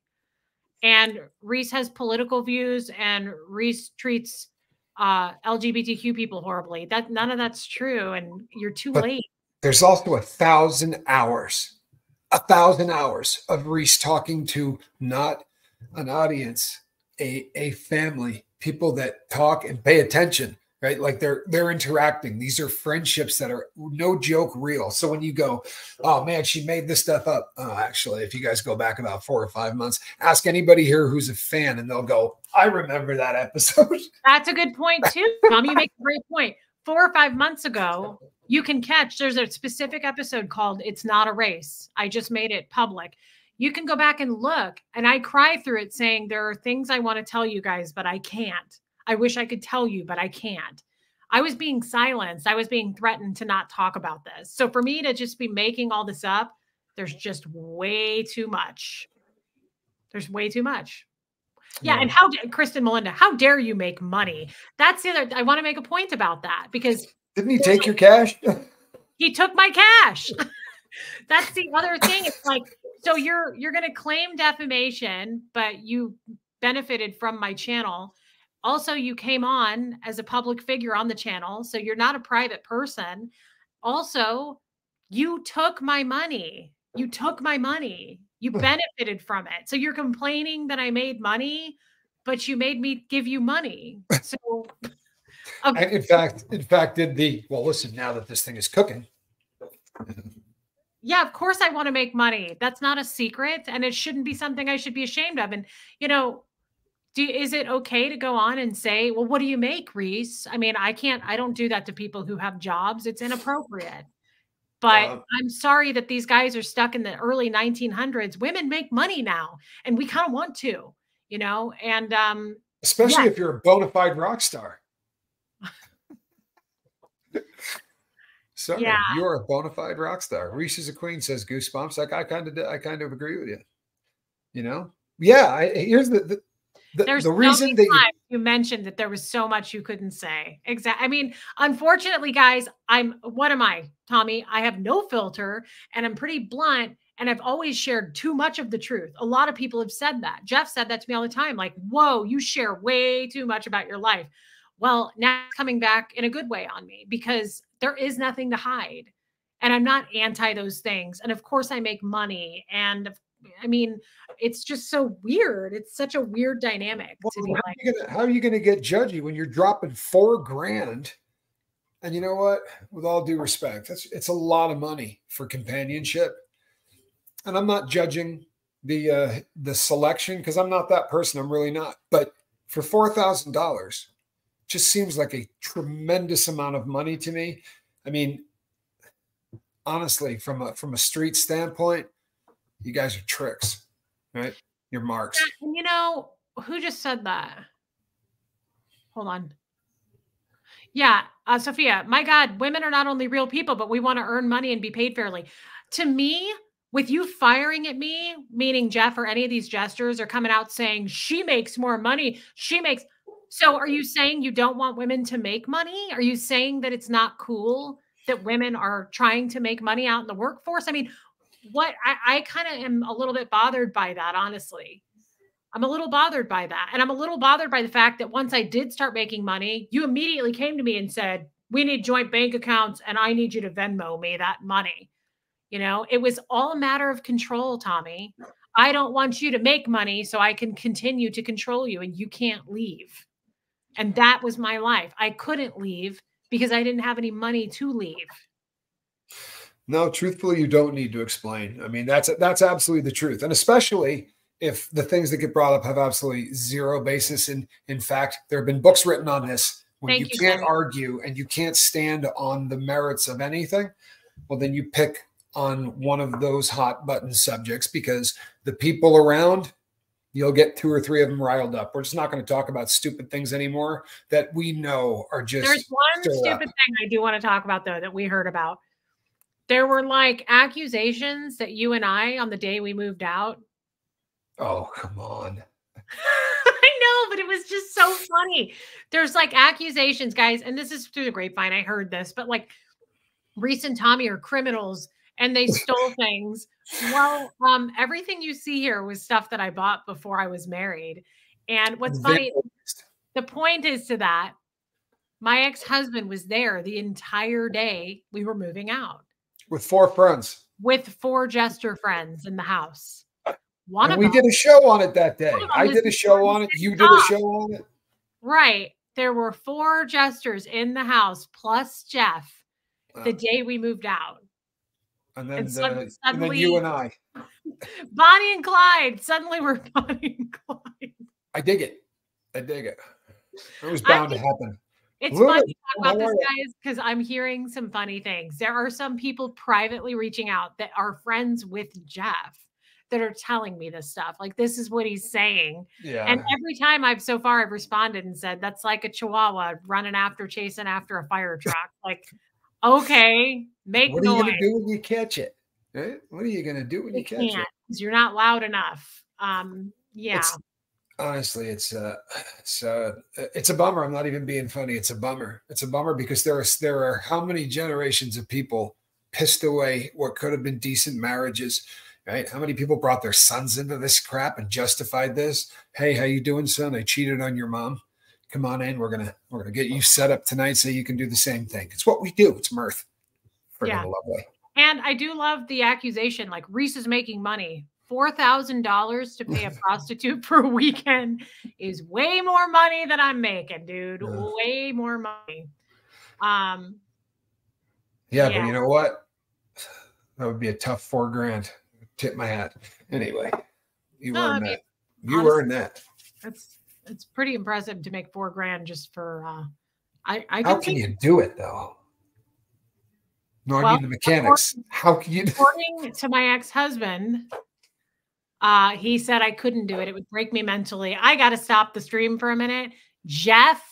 And Reese has political views, and Reese treats LGBTQ people horribly. That none of that's true, and you're too But late. there's also 1,000 hours of Reese talking to not an audience, a family, people that talk and pay attention, right? Like they're interacting. These are friendships that are no joke real. So when you go, oh man, she made this stuff up. Actually, if you guys go back about 4 or 5 months, ask anybody here who's a fan, and they'll go, I remember that episode. That's a good point too, Tom. You make a great point. 4 or 5 months ago, you can catch, there's a specific episode called It's Not a Race. I just made it public. You can go back and look, and I cry through it saying there are things I want to tell you guys, but I can't. I wish I could tell you, but I can't. I was being silenced. I was being threatened to not talk about this. So for me to just be making all this up, there's just way too much. There's way too much. Yeah, and Kristen Melinda, how dare you make money? That's the other. I want to make a point about that because didn't he take your cash? He took my cash. That's the other thing. It's like, so you're going to claim defamation, but you benefited from my channel. Also, you came on as a public figure on the channel, so you're not a private person. Also, you took my money. You took my money. You benefited from it. So you're complaining that I made money, but you made me give you money. So in fact, listen, now that this thing is cooking. Yeah, of course I want to make money. That's not a secret, and it shouldn't be something I should be ashamed of. And, you know, is it okay to go on and say, well, what do you make, Reese? I mean, I don't do that to people who have jobs. It's inappropriate. But I'm sorry that these guys are stuck in the early 1900s. Women make money now, and we kind of want to, you know, and especially if you're a bona fide rock star. Sorry, you're a bona fide rock star. Reese is a queen, says Goosebumps. Like I kind of agree with you. You know, here's the reason that you mentioned that there was so much you couldn't say. Exactly. I mean, unfortunately, guys, what am I, Tommy? I have no filter, and I'm pretty blunt, and I've always shared too much of the truth. A lot of people have said that. Jeff said that to me all the time. Like, whoa, you share way too much about your life. Well, now it's coming back in a good way on me because there is nothing to hide. And I'm not anti those things. And of course I make money. And I mean, it's just so weird. It's such a weird dynamic. How are you going to get judgy when you're dropping $4,000? And you know what? With all due respect, it's a lot of money for companionship. And I'm not judging the selection because I'm not that person. I'm really not. But for $4,000, just seems like a tremendous amount of money to me. I mean, honestly, from a street standpoint, you guys are tricks, right? You're marks. You know, who just said that? Hold on. Yeah, Sophia, my God, women are not only real people, but we want to earn money and be paid fairly. To me, with you firing at me, meaning Jeff or any of these jesters are coming out saying she makes more money. So are you saying you don't want women to make money? Are you saying that it's not cool that women are trying to make money out in the workforce? I mean, I kind of am a little bit bothered by that, honestly. I'm a little bothered by that. And I'm a little bothered by the fact that once I did start making money, you immediately came to me and said, we need joint bank accounts and I need you to Venmo me that money. You know, it was all a matter of control, Tommy. I don't want you to make money so I can continue to control you and you can't leave. And that was my life. I couldn't leave because I didn't have any money to leave. No, truthfully, you don't need to explain. I mean, that's absolutely the truth. And especially if the things that get brought up have absolutely zero basis. In fact, there have been books written on this. When you can't argue and you can't stand on the merits of anything, well, then you pick on one of those hot button subjects because the people around, you'll get 2 or 3 of them riled up. We're just not going to talk about stupid things anymore that we know are just. There's one stupid thing I do want to talk about, though, that we heard about. There were like accusations that you and I, on the day we moved out. Oh, come on. I know, but it was just so funny. There's like accusations, guys, and this is through the grapevine. I heard this, but like Reese and Tommy are criminals and they stole things. Well, everything you see here was stuff that I bought before I was married. And what's funny, the point is to that, My ex-husband was there the entire day we were moving out with 4 friends. with 4 jester friends in the house. One And of we them, did a show on it that day. one of them I was did a show on it. You did a show on it. Right. There were 4 jesters in the house plus Jeff the day we moved out. And then, suddenly, and then you and I. Bonnie and Clyde. Suddenly we're Bonnie and Clyde. I dig it. I dig it. It was bound to happen. It's fun to talk about this, guys, because I'm hearing some funny things. There are some people privately reaching out that are friends with Jeff that are telling me this stuff. Like, this is what he's saying. Yeah. And every time I've responded and said, that's like a chihuahua chasing after a fire truck. Like, okay, make noise. What are you going to do when you catch it? Right? What are you going to do when you catch it? Because you're not loud enough. Yeah. Honestly, it's a bummer. I'm not even being funny. It's a bummer. It's a bummer because there are how many generations of people pissed away what could have been decent marriages, right? How many people brought their sons into this crap and justified this? Hey, how you doing, son? I cheated on your mom. Come on in. We're gonna get you set up tonight so you can do the same thing. It's what we do. It's mirth. Friggin' lovely. And I do love the accusation, like Reese is making money. $4,000 to pay a prostitute for a weekend is way more money than I'm making, dude. Yeah. Way more money. Yeah, but you know what? That would be a tough $4,000. Tip my hat. Anyway, you earned that. You earned that. It's pretty impressive to make $4,000 just for. How can you do it though? No, I mean the mechanics. How can you? According to my ex-husband. He said I couldn't do it. It would break me mentally. I got to stop the stream for a minute. Jeff,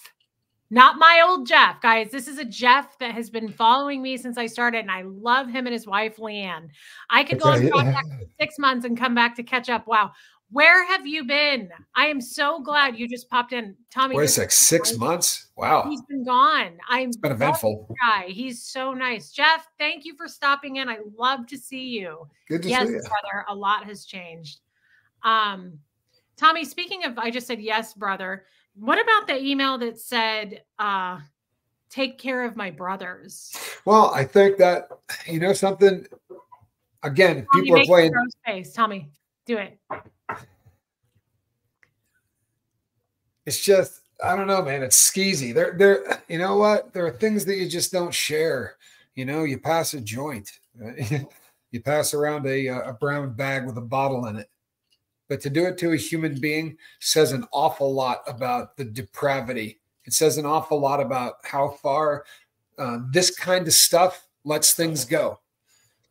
not my old Jeff, guys. This is a Jeff that has been following me since I started, and I love him and his wife, Leanne. I could go on contact for 6 months and come back to catch up. Wow. Where have you been? I am so glad you just popped in. Tommy. Wait a sec, 6 months? Wow. He's been gone. It's been eventful. Guy. He's so nice. Jeff, thank you for stopping in. I love to see you. Good to see you. Yes, brother. A lot has changed. Tommy, speaking of, I just said, yes, brother. What about the email that said, take care of my brothers? Well, I think that, you know, something, again, Tommy, people are playing. Space. Tommy, do it. It's just, I don't know, man. It's skeezy. There, you know what? There are things that you just don't share. You know, you pass a joint, right? You pass around a brown bag with a bottle in it. But to do it to a human being says an awful lot about the depravity. It says an awful lot about how far this kind of stuff lets things go.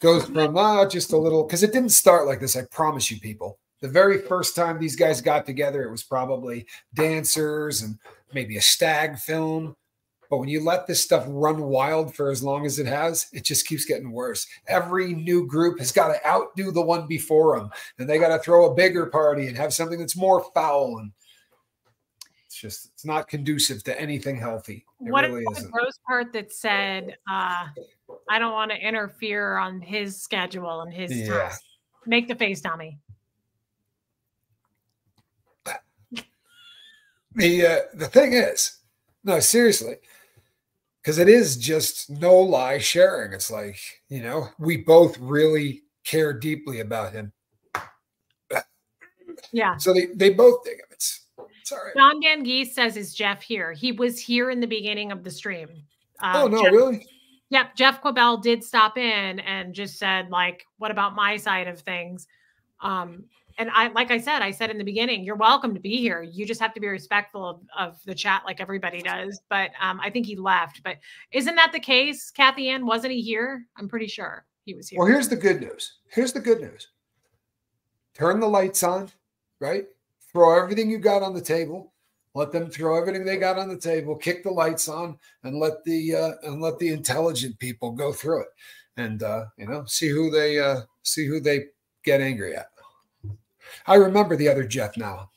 Goes from just a little, because it didn't start like this. I promise you, people. The very first time these guys got together, it was probably dancers and maybe a stag film. But when you let this stuff run wild for as long as it has, it just keeps getting worse. Every new group has got to outdo the one before them. And they got to throw a bigger party and have something that's more foul. And it's not conducive to anything healthy. What really is the gross part that said, I don't want to interfere on his schedule and his time? Make the face, Tommy. The thing is, no, seriously, because it is just no lie sharing. It's like, you know, we both really care deeply about him. Yeah. So they both dig him. It's all right. John Dan Geese says, is Jeff here? He was here in the beginning of the stream. Oh, no, really? Yep. Jeff Quabell did stop in and just said, like, what about my side of things? And like I said in the beginning, you're welcome to be here. You just have to be respectful of the chat like everybody does. But I think he left. But isn't that the case, Kathy Ann? Wasn't he here? I'm pretty sure he was here. Well, here's the good news. Here's the good news. Turn the lights on, right? Throw everything you got on the table. Let them throw everything they got on the table. Kick the lights on and let the intelligent people go through it, and you know, see who they get angry at. I remember the other Jeff now.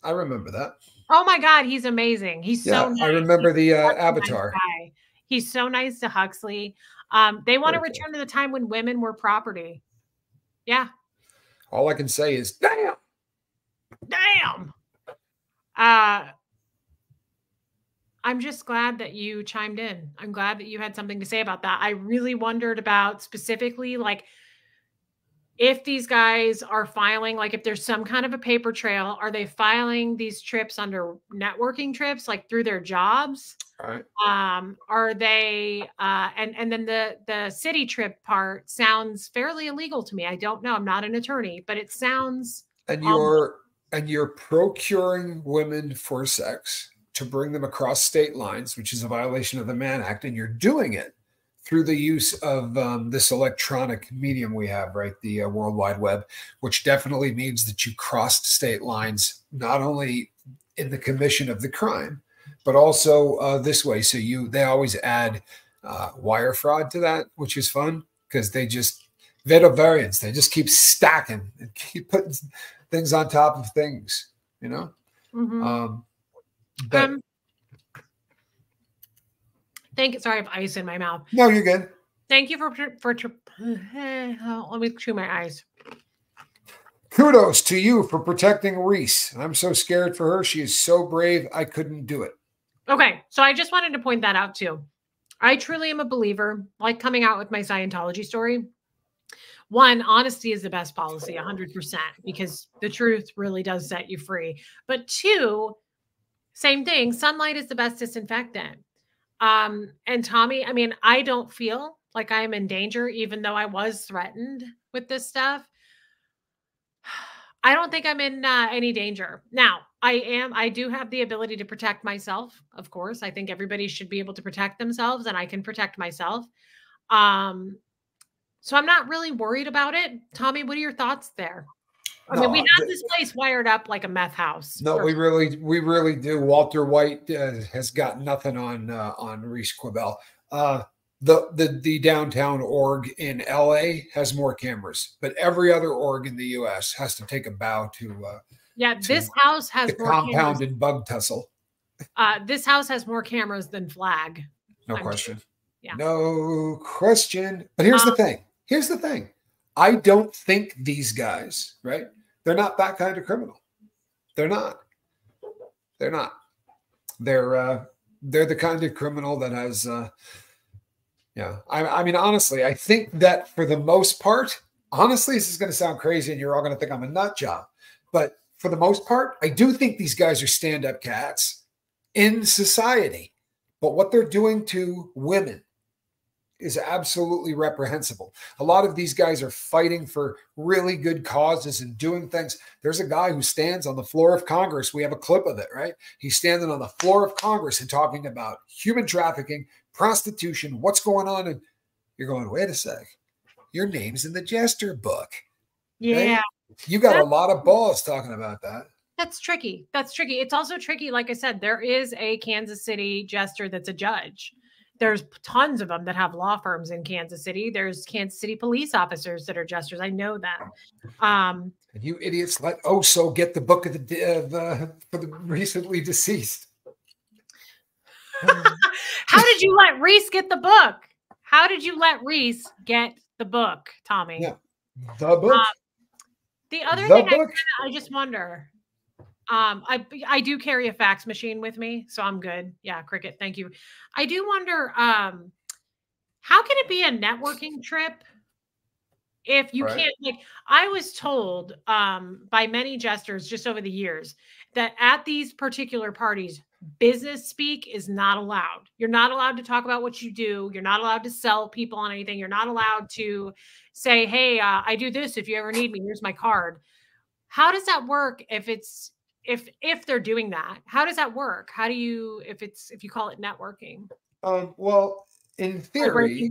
I remember that. Oh my God, he's amazing. He's so nice. I remember the avatar. Nice. He's so nice to Huxley. They want to return to the time when women were property. Yeah. All I can say is, damn. Damn. I'm just glad that you chimed in. I'm glad that you had something to say about that. I really wondered about specifically, like, if these guys are filing, like if there's some kind of a paper trail, are they filing these trips under networking trips, like through their jobs? All right. Are they and then the city trip part sounds fairly illegal to me. I don't know. I'm not an attorney, but it sounds And you're procuring women for sex to bring them across state lines, which is a violation of the Mann Act, and you're doing it through the use of this electronic medium we have, right? The World Wide Web, which definitely means that you crossed state lines, not only in the commission of the crime, but also this way. So they always add wire fraud to that, which is fun because they just Veta variants. They just keep stacking and keep putting things on top of things, you know? But sorry, I have ice in my mouth. No, you're good. Thank you let me chew my eyes. Kudos to you for protecting Reese. I'm so scared for her. She is so brave. I couldn't do it. Okay. So I just wanted to point that out too. I truly am a believer, like coming out with my Scientology story. One, honesty is the best policy, 100%, because the truth really does set you free. But two, same thing. Sunlight is the best disinfectant. And Tommy, I mean, I don't feel like I am in danger, even though I was threatened with this stuff. I don't think I'm in any danger. Now, I do have the ability to protect myself. Of course, I think everybody should be able to protect themselves, and I can protect myself. So I'm not really worried about it. Tommy, what are your thoughts there? I mean, we have this place wired up like a meth house. No, we really do. Walter White has got nothing on Reese Quibell. The downtown org in LA has more cameras, but every other org in the US has to take a bow to this house has the more compounded cameras. Bug tussle. This house has more cameras than Flag. No question. Yeah. No question. But here's the thing. Here's the thing. I don't think these guys, right? They're not that kind of criminal. They're not. They're not. They're the kind of criminal that has I mean, honestly, I think that for the most part, honestly, this is going to sound crazy and you're all going to think I'm a nut job. But for the most part, I do think these guys are stand-up cats in society. But what they're doing to women is absolutely reprehensible. A lot of these guys are fighting for really good causes and doing things. There's a guy who stands on the floor of Congress. We have a clip of it, right? He's standing on the floor of Congress and talking about human trafficking, prostitution, what's going on. And you're going, wait a sec. Your name's in the Jester book. Yeah. Right? You got a lot of balls talking about that. That's tricky. That's tricky. It's also tricky. Like I said, there is a Kansas City jester that's a judge. There's tons of them that have law firms in Kansas City. There's Kansas City police officers that are jesters. I know them. And you idiots let Oso get the book of for the recently deceased. How did you let Reese get the book? How did you let Reese get the book, Tommy? Yeah, the book. The other thing I just wonder. I do carry a fax machine with me, so I'm good. Yeah, Cricket, thank you. I do wonder, how can it be a networking trip if you can't, like, I was told by many jesters just over the years that at these particular parties, business speak is not allowed. You're not allowed to talk about what you do. You're not allowed to sell people on anything. You're not allowed to say, hey, I do this. If you ever need me, here's my card. How does that work if they're doing that? How does that work? How do you, if you call it networking? Well, in theory,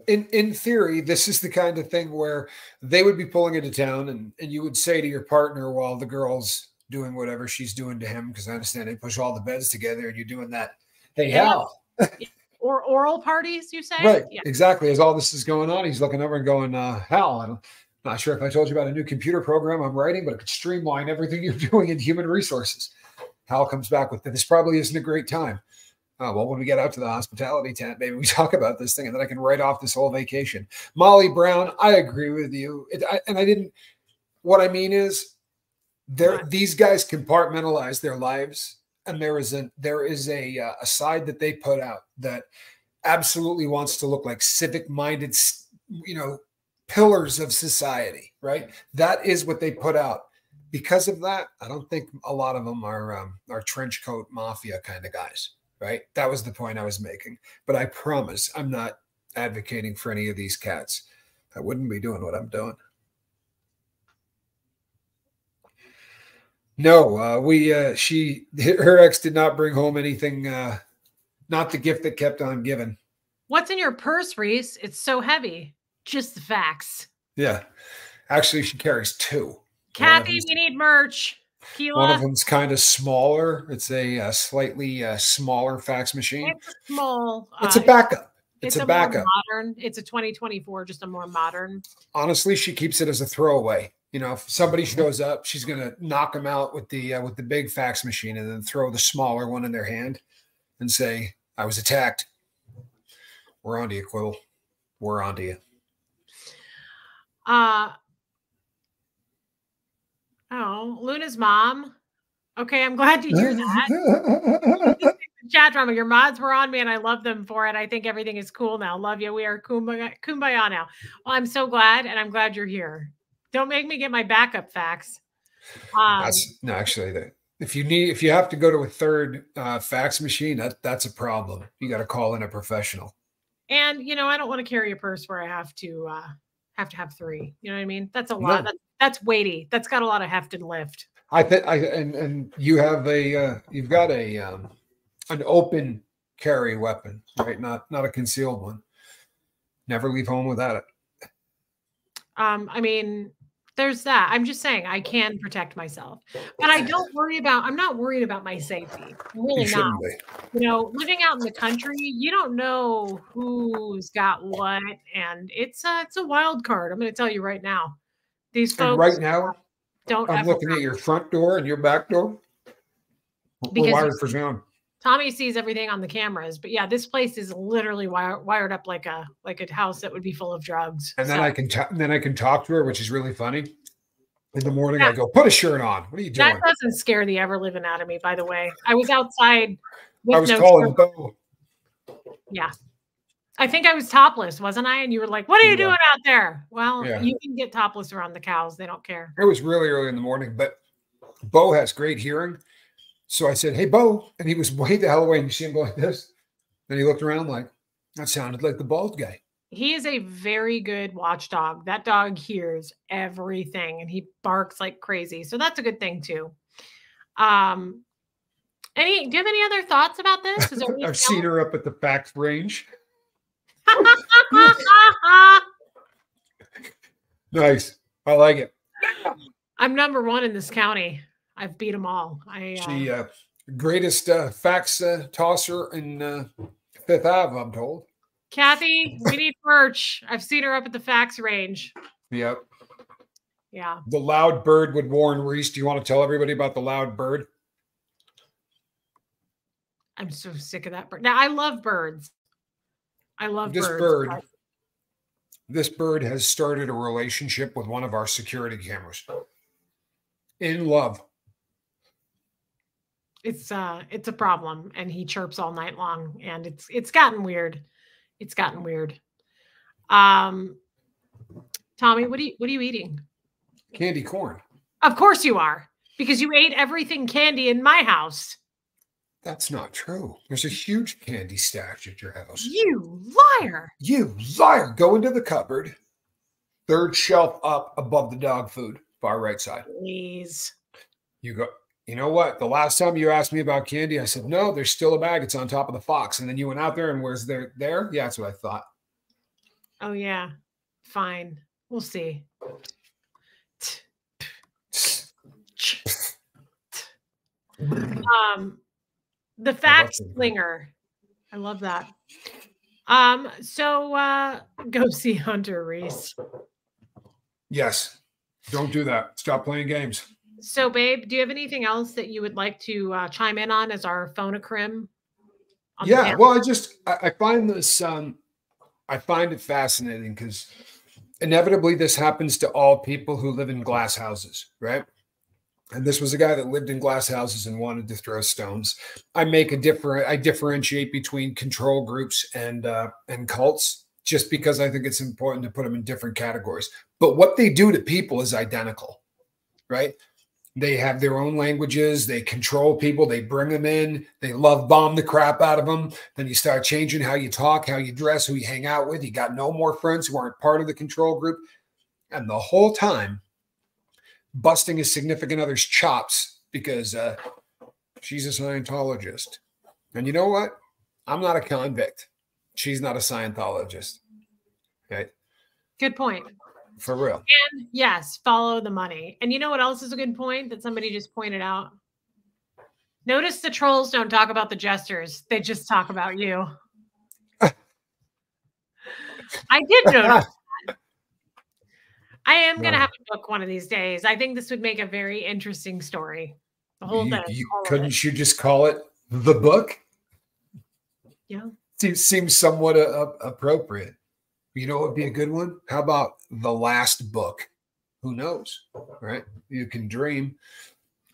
in theory, this is the kind of thing where they would be pulling into town and you would say to your partner while the girl's doing whatever she's doing to him, because I understand they push all the beds together and you're doing that. Hey, Hal. Or oral parties, you say? Right, yeah. Exactly. As all this is going on, he's looking over and going, Hal, I'm not sure if I told you about a new computer program I'm writing, but it could streamline everything you're doing in human resources. Hal comes back with, this probably isn't a great time. Well, when we get out to the hospitality tent, maybe we talk about this thing and then I can write off this whole vacation. Molly Brown, I agree with you. What I mean is these guys compartmentalize their lives and there is a side that they put out that absolutely wants to look like civic-minded, pillars of society, right? That is what they put out. Because of that, I don't think a lot of them are trench coat mafia kind of guys, right? That was the point I was making. But I promise I'm not advocating for any of these cats. I wouldn't be doing what I'm doing. No, her ex did not bring home anything, not the gift that kept on giving. What's in your purse, Reese? It's so heavy. Just the facts. Yeah. Actually, she carries two. Kathy, we need merch. Keela. One of them's kind of smaller. It's a slightly smaller fax machine. It's small. It's a backup. It's a backup. Modern. It's a 2024, just a more modern. Honestly, she keeps it as a throwaway. If somebody shows up, she's gonna knock them out with the big fax machine and then throw the smaller one in their hand and say, "I was attacked. We're on to you, Quill. We're on to you." Oh, Luna's mom. Okay, I'm glad to hear that. Chat drama. Your mods were on me, and I love them for it. I think everything is cool now. Love you. We are kumbaya now. Well, I'm so glad, and I'm glad you're here. Don't make me get my backup fax. No, actually, if you have to go to a third fax machine, that's a problem. You got to call in a professional. And I don't want to carry a purse where I have to have three. You know what I mean? That's a lot. No. That's weighty. That's got a lot of heft and lift. And you have you've got an open carry weapon, right? Not a concealed one. Never leave home without it. I mean, there's that. I'm just saying I can protect myself, but I'm not worried about my safety. I'm really not. Living out in the country, you don't know who's got what, and it's a wild card. I'm going to tell you right now. These folks right now don't. I'm looking at your front door and your back door. We're wired for sound. Tommy sees everything on the cameras, but yeah, this place is literally wired up like a house that would be full of drugs. And then I can talk to her, which is really funny. In the morning, I go, "Put a shirt on. What are you doing?" That doesn't scare the ever living out of me. By the way, I was outside. I was calling Bo. Yeah, I think I was topless, wasn't I? And you were like, "What are you doing out there?" Well, you can get topless around the cows; they don't care. It was really early in the morning, but Bo has great hearing. So I said, "Hey, Bo," and he was way the hell away. And you see him go like this. Then he looked around like, that sounded like the bald guy. He is a very good watchdog. That dog hears everything and he barks like crazy. So that's a good thing too. Do you have any other thoughts about this? I've seen her up at the fax range. Nice. I like it. I'm number one in this county. I've beat them all. She greatest fax tosser in Fifth Ave, I'm told. Kathy, we need merch. I've seen her up at the fax range. Yep. Yeah. The loud bird would warn Reese. Do you want to tell everybody about the loud bird? I'm so sick of that bird. Now, I love birds. I love this birds. This bird has started a relationship with one of our security cameras. In love. It's a problem, and he chirps all night long, and it's gotten weird. It's gotten weird. Tommy, what are you eating? Candy corn. Of course you are, because you ate everything candy in my house. That's not true. There's a huge candy stash at your house. You liar. You liar. Go into the cupboard. Third shelf up above the dog food. Far right side. Please. You go. You know what? The last time you asked me about candy, I said, no, there's still a bag. It's on top of the fox. And then you went out there and where's there? Yeah, that's what I thought. Oh, yeah. Fine. We'll see. The fact slinger. I love that. So go see Hunter, Reese. Yes. Don't do that. Stop playing games. So, babe, do you have anything else that you would like to chime in on as our phonocrim? Yeah, well, I find this, I find it fascinating because inevitably this happens to all people who live in glass houses, right? And this was a guy that lived in glass houses and wanted to throw stones. I differentiate between control groups and cults just because I think it's important to put them in different categories. But what they do to people is identical, right? They have their own languages. They control people. They bring them in. They love bomb the crap out of them. Then you start changing how you talk, how you dress, who you hang out with. You got no more friends who aren't part of the control group. And the whole time, busting his significant other's chops because she's a Scientologist. And you know what? I'm not a convict. She's not a Scientologist. Okay. Good point. For real. And yes, follow the money. And you know what else is a good point that somebody just pointed out? Notice the trolls don't talk about the jesters. They just talk about you. I did notice. I am going to have to book one of these days. I think this would make a very interesting story. The whole thing. Couldn't you just call it the book? Yeah. Seems somewhat appropriate. You know what would be a good one? How about The Last Book? Who knows, right? You can dream.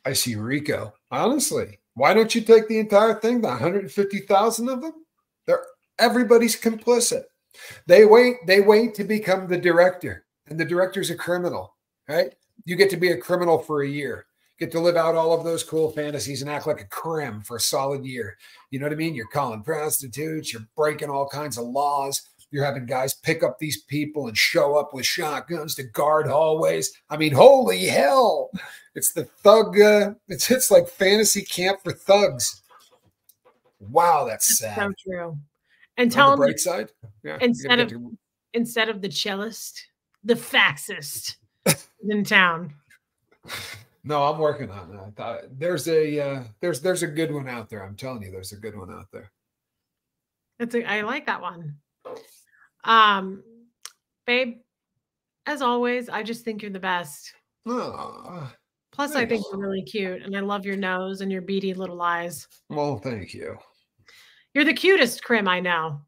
I see Rico. Honestly, why don't you take the entire thing, the 150,000 of them? Everybody's complicit. They wait to become the director. And the director's a criminal, right? You get to be a criminal for a year. Get to live out all of those cool fantasies and act like a crim for a solid year. You know what I mean? You're calling prostitutes. You're breaking all kinds of laws. You're having guys pick up these people and show up with shotguns to guard hallways. I mean, holy hell. It's the thug. It's like fantasy camp for thugs. Wow, that's sad. So true. And tell them the bright side. Yeah, instead of the cellist, the faxist in town. No, I'm working on that. There's a good one out there. I'm telling you, there's a good one out there. I like that one. Babe, as always, I just think you're the best. Oh, plus, I think you're really cute, and I love your nose and your beady little eyes. Well, thank you. You're the cutest crim I know.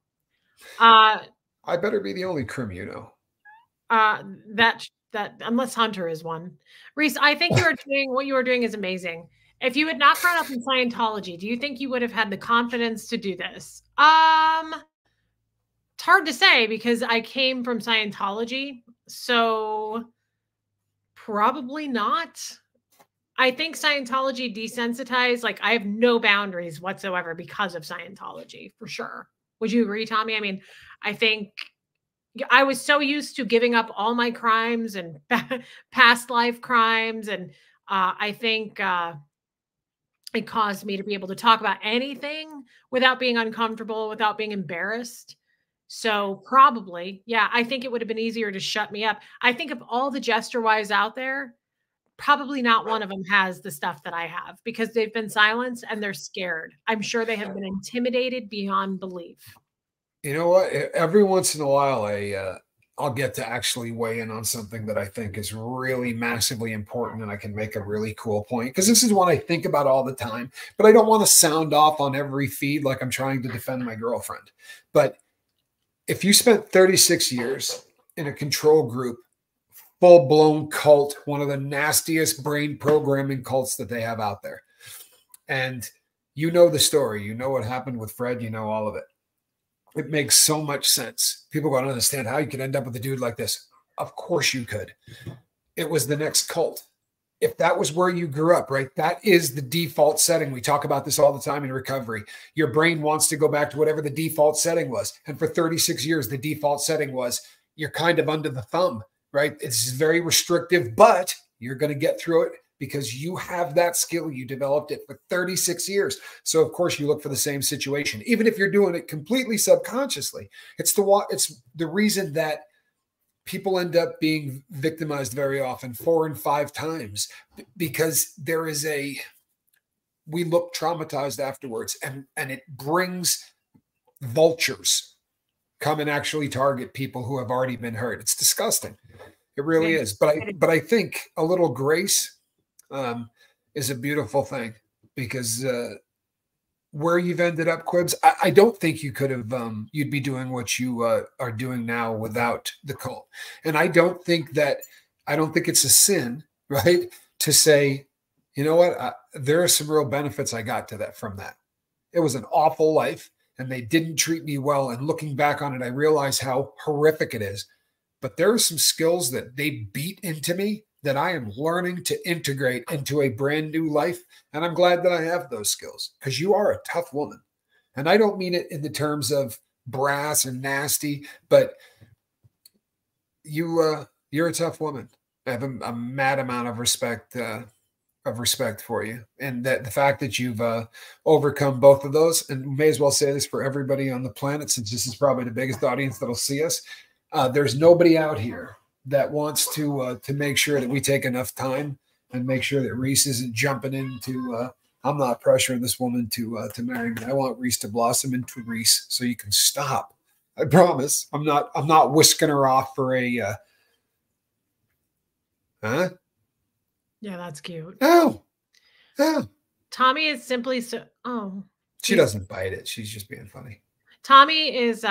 I better be the only crim you know. That unless Hunter is one. Reese, I think you are doing what you are doing is amazing. If you had not grown up in Scientology, do you think you would have had the confidence to do this? It's hard to say because I came from Scientology, so probably not. I think Scientology desensitized, like I have no boundaries whatsoever because of Scientology, for sure. Would you agree, Tommy? I mean, I think I was so used to giving up all my crimes and past life crimes. And I think it caused me to be able to talk about anything without being uncomfortable, without being embarrassed. So probably, yeah, I think it would have been easier to shut me up. I think of all the jester wives out there, probably not one of them has the stuff that I have because they've been silenced and they're scared. I'm sure they have been intimidated beyond belief. You know what? Every once in a while, I'll get to actually weigh in on something that I think is really massively important, and I can make a really cool point because this is one I think about all the time, but I don't want to sound off on every feed like I'm trying to defend my girlfriend. But if you spent 36 years in a control group, full-blown cult, one of the nastiest brain programming cults that they have out there, and you know the story, you know what happened with Fred, you know all of it. It makes so much sense. People don't understand how you could end up with a dude like this. Of course you could. It was the next cult. If that was where you grew up, right? That is the default setting. We talk about this all the time in recovery. Your brain wants to go back to whatever the default setting was. And for 36 years, the default setting was you're kind of under the thumb, right? It's very restrictive, but you're going to get through it because you have that skill. You developed it for 36 years. So of course you look for the same situation, even if you're doing it completely subconsciously. It's the reason that people end up being victimized very often 4 and 5 times because we look traumatized afterwards and it brings vultures come and actually target people who have already been hurt. It's disgusting. It really is. But I think a little grace is a beautiful thing because where you've ended up, Quibs, I don't think you could have, you'd be doing what you are doing now without the cult. And I don't think it's a sin, right, to say you know what? There are some real benefits I got to that from that. It was an awful life and they didn't treat me well. And looking back on it, I realize how horrific it is. But there are some skills that they beat into me that I am learning to integrate into a brand new life. And I'm glad that I have those skills, because you are a tough woman. And I don't mean it in the terms of brass and nasty, but you're a tough woman. I have a mad amount of respect for you, and that the fact that you've overcome both of those, and may as well say this for everybody on the planet, since this is probably the biggest audience that'll see us. There's nobody out here that wants to make sure that we take enough time and make sure that Reese isn't jumping into. I'm not pressuring this woman to marry me. I want Reese to blossom into Reese, so you can stop. I promise. I'm not whisking her off for a. Huh? Yeah, that's cute. Oh, oh. Tommy is simply so. Oh, she doesn't bite it. She's just being funny. Tommy is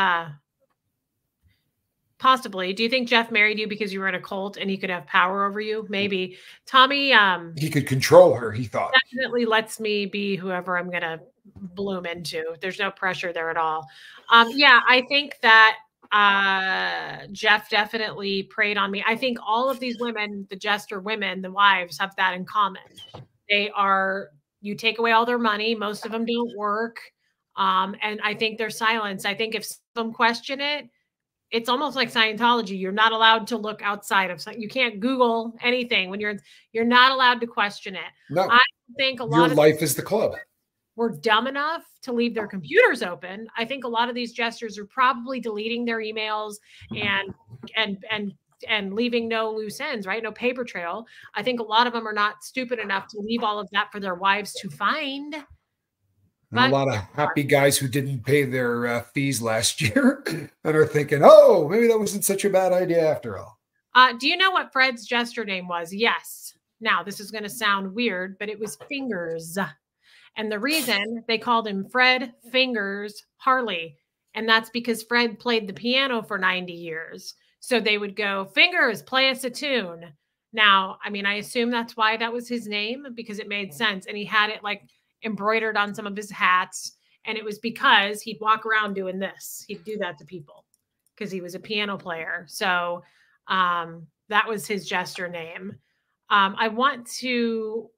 possibly. Do you think Jeff married you because you were in a cult and he could have power over you? Maybe. Tommy. He could control her. He thought. Definitely lets me be whoever I'm gonna bloom into. There's no pressure there at all. Yeah, I think that Jeff definitely preyed on me. I think all of these women, the Jester women, the wives, have that in common. They are, you take away all their money, most of them don't work. And I think they're silenced. I think if some question it, it's almost like Scientology. You're not allowed to look outside of, you can't Google anything when you're not allowed to question it. No, I think a lot your of life is the club. Were dumb enough to leave their computers open. I think a lot of these Jesters are probably deleting their emails and leaving no loose ends, right? No paper trail. I think a lot of them are not stupid enough to leave all of that for their wives to find. And a lot of happy guys who didn't pay their fees last year and are thinking, oh, maybe that wasn't such a bad idea after all. Do you know what Fred's Jester name was? Yes. Now, this is going to sound weird, but it was Fingers. And the reason they called him Fred Fingers Harley, and that's because Fred played the piano for 90 years. So they would go, Fingers, play us a tune. Now, I mean, I assume that's why that was his name, because it made sense. And he had it like embroidered on some of his hats. And it was because he'd walk around doing this. He'd do that to people because he was a piano player. So that was his Jester name. I want to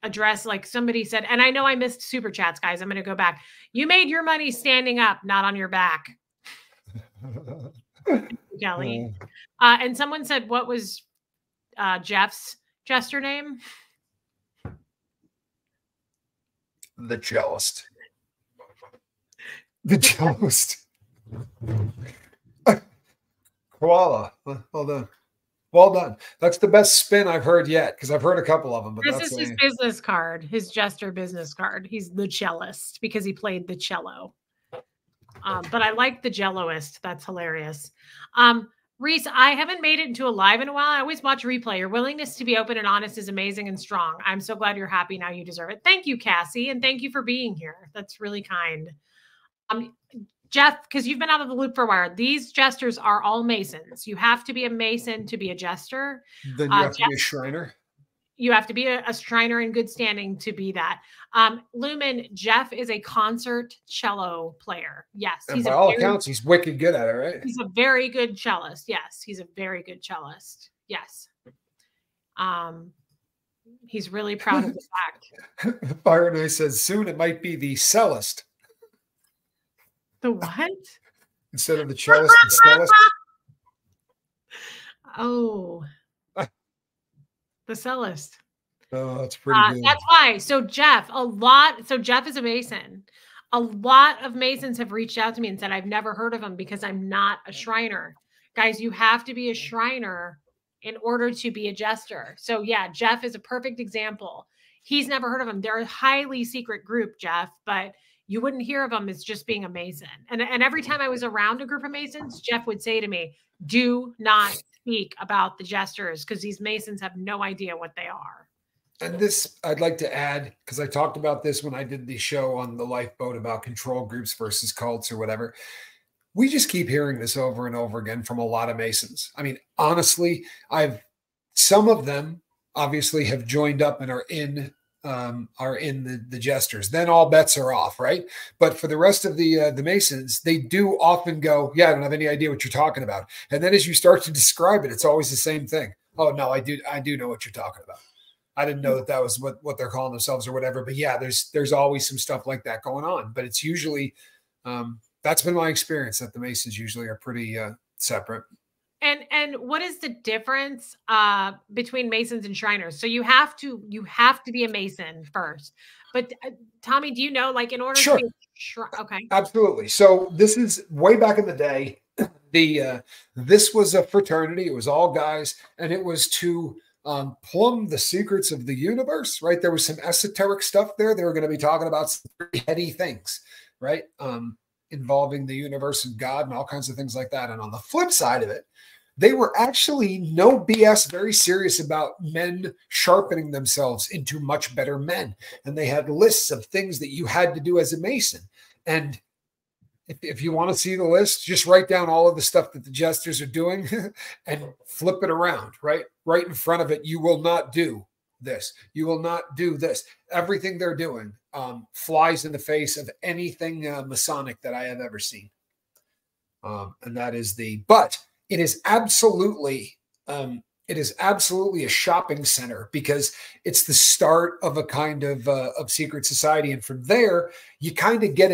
address, like somebody said, and I know I missed super chats, guys. I'm going to go back. You made your money standing up, not on your back. Kelly. And someone said, what was Jeff's Jester name? The cellist. The cellist. Koala. Well done. Well done. That's the best spin I've heard yet, because I've heard a couple of them. But this is his business card, his Jester business card. He's the cellist because he played the cello. But I like the jelloist. That's hilarious. Reese, I haven't made it into a live in a while. I always watch replay. Your willingness to be open and honest is amazing and strong. I'm so glad you're happy now. You deserve it. Thank you, Cassie. And thank you for being here. That's really kind. Jeff, because you've been out of the loop for a while, these Jesters are all Masons. You have to be a Mason to be a Jester. Then you have to be a Shriner. You have to be a Shriner in good standing to be that. Lumen, Jeff is a concert cello player. Yes. And by all accounts, he's wicked good at it, right? He's a very good cellist. Yes. He's a very good cellist. Yes. He's really proud of the fact. Fire and I says, soon it might be the cellist. The what? Instead of the cellist, the cellist. Oh. The cellist. Oh, that's pretty good. That's why. So Jeff is a Mason. A lot of Masons have reached out to me and said, I've never heard of him because I'm not a Shriner. Guys, you have to be a Shriner in order to be a Jester. So yeah, Jeff is a perfect example. He's never heard of him. They're a highly secret group, Jeff, but you wouldn't hear of them as just being a Mason. And every time I was around a group of Masons, Jeff would say to me, do not speak about the Jesters because these Masons have no idea what they are. And this, I'd like to add, because I talked about this when I did the show on the Lifeboat about control groups versus cults or whatever. We just keep hearing this over and over again from a lot of Masons. I mean, honestly, some of them obviously have joined up and are in the Jesters, then all bets are off, right? But for the rest of the Masons, they do often go, yeah, I don't have any idea what you're talking about. And then as you start to describe it, it's always the same thing. Oh no, I do know what you're talking about. I didn't know that was what they're calling themselves or whatever. But yeah, there's always some stuff like that going on. But it's usually that's been my experience, that the Masons usually are pretty separate. And what is the difference between Masons and Shriners? So you have to be a Mason first. But Tommy, do you know, like, in order Sure. to be okay, absolutely. So this is way back in the day. This was a fraternity. It was all guys, and it was to plumb the secrets of the universe. Right, there was some esoteric stuff there. They were going to be talking about some pretty heady things, right, involving the universe and God and all kinds of things like that. And on the flip side of it, they were actually, no BS, very serious about men sharpening themselves into much better men. And they had lists of things that you had to do as a Mason. And if you want to see the list, just write down all of the stuff that the Jesters are doing and flip it around, right? Right in front of it. You will not do this. You will not do this. Everything they're doing flies in the face of anything Masonic that I have ever seen. And that is but it is absolutely a shopping center, because it's the start of a kind of secret society. And from there, you kind of get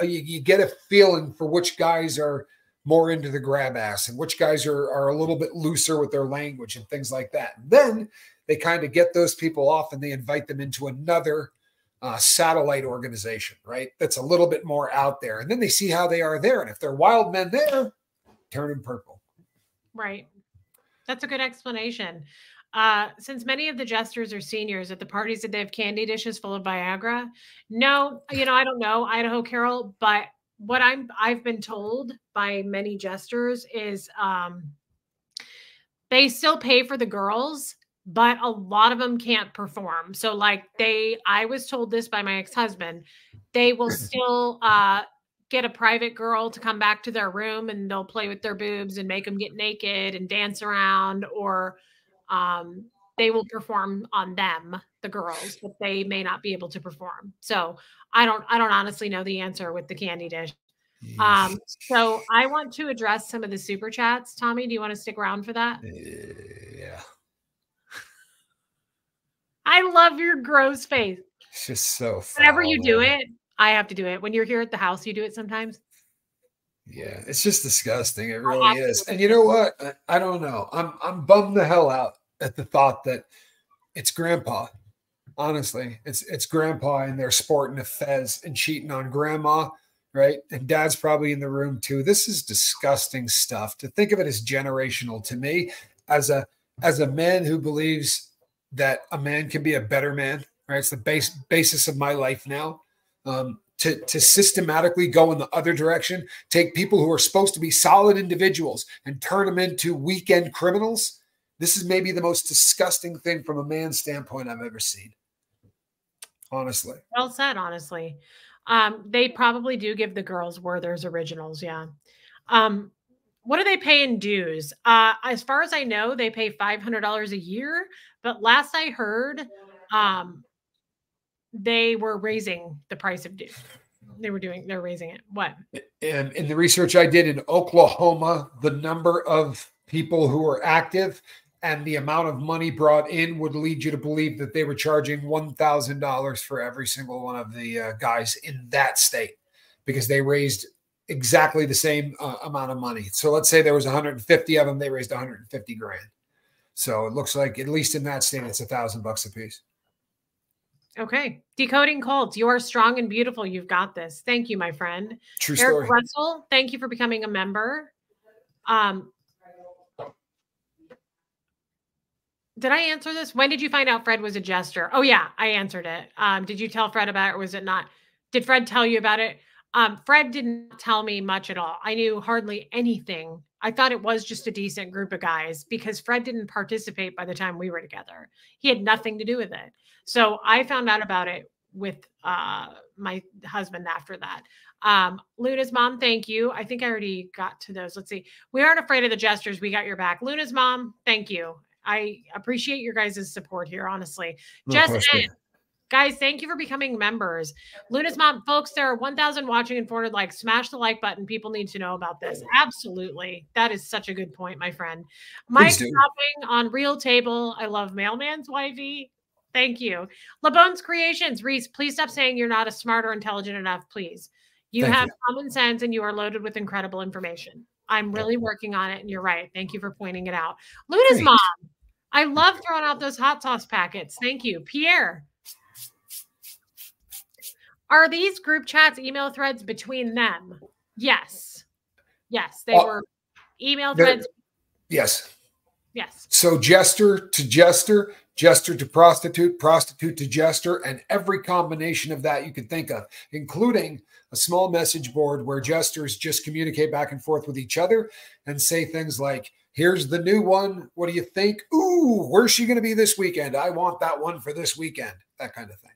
you get a feeling for which guys are more into the grab ass and which guys are a little bit looser with their language and things like that. And then they kind of get those people off and they invite them into another satellite organization, right? That's a little bit more out there. And then they see how they are there. And if they're wild men there, turn them purple. Right. That's a good explanation. Since many of the Jesters are seniors at the parties, that they have candy dishes full of Viagra? No, I don't know, Idaho Carol, but what I've been told by many Jesters is they still pay for the girls, but a lot of them can't perform. So like I was told this by my ex-husband, they will still get a private girl to come back to their room and they'll play with their boobs and make them get naked and dance around, or they will perform on them, the girls, but they may not be able to perform. So I don't honestly know the answer with the candy dish. So I want to address some of the super chats. Tommy, do you want to stick around for that? Yeah. I love your gross face. It's just so foul. Whenever you do it, I have to do it. When you're here at the house, you do it sometimes. Yeah, it's just disgusting. It really is. And you know what? I don't know. I'm bummed the hell out at the thought that it's grandpa. Honestly, it's grandpa in there sporting a fez and cheating on grandma, right? And dad's probably in the room too. This is disgusting stuff. To think of it as generational, to me, as a man who believes that a man can be a better man, right? It's the basis of my life now. To systematically go in the other direction, take people who are supposed to be solid individuals and turn them into weekend criminals. This is maybe the most disgusting thing from a man's standpoint I've ever seen. Honestly. Well said, honestly. They probably do give the girls Werther's originals. Yeah. What do they pay in dues? As far as I know, they pay $500 a year, but last I heard, they were raising the price of dues. They're raising it. What? And in the research I did in Oklahoma, the number of people who are active and the amount of money brought in would lead you to believe that they were charging $1,000 for every single one of the guys in that state, because they raised exactly the same amount of money. So let's say there was 150 of them, they raised 150 grand. So it looks like, at least in that state, it's $1,000 a piece. Okay. Decoding cults. You are strong and beautiful. You've got this. Thank you, my friend. True Eric story. Russell, thank you for becoming a member. Did I answer this? When did you find out Fred was a jester? Oh yeah, I answered it. Did you tell Fred about it, or was it not? Did Fred tell you about it? Fred didn't tell me much at all. I knew hardly anything. I thought it was just a decent group of guys, because Fred didn't participate by the time we were together. He had nothing to do with it. So I found out about it with my husband after that. Luna's mom, thank you. I think I already got to those. Let's see. We aren't afraid of the Jesters. We got your back. Luna's mom, thank you. I appreciate your guys' support here, honestly. No Just question. guys, thank you for becoming members. Luna's mom, folks, there are 1,000 watching and 400 likes. Smash the like button. People need to know about this. Absolutely. That is such a good point, my friend. Mike Stopping on Real Table. I love Mailman's Wifey. Thank you. LeBone's Creations. Reese, please stop saying you're not a smart or intelligent enough, please. You have common sense and you are loaded with incredible information. I'm really working on it, and you're right. Thank you for pointing it out. Luna's mom. I love throwing out those hot sauce packets. Thank you. Pierre. Are these group chats email threads between them? Yes. Yes, they were email threads. Yes. Yes. So jester to jester, jester to prostitute, prostitute to jester, and every combination of that you could think of, including a small message board where jesters just communicate back and forth with each other and say things like, here's the new one. What do you think? Ooh, where's she going to be this weekend? I want that one for this weekend. That kind of thing.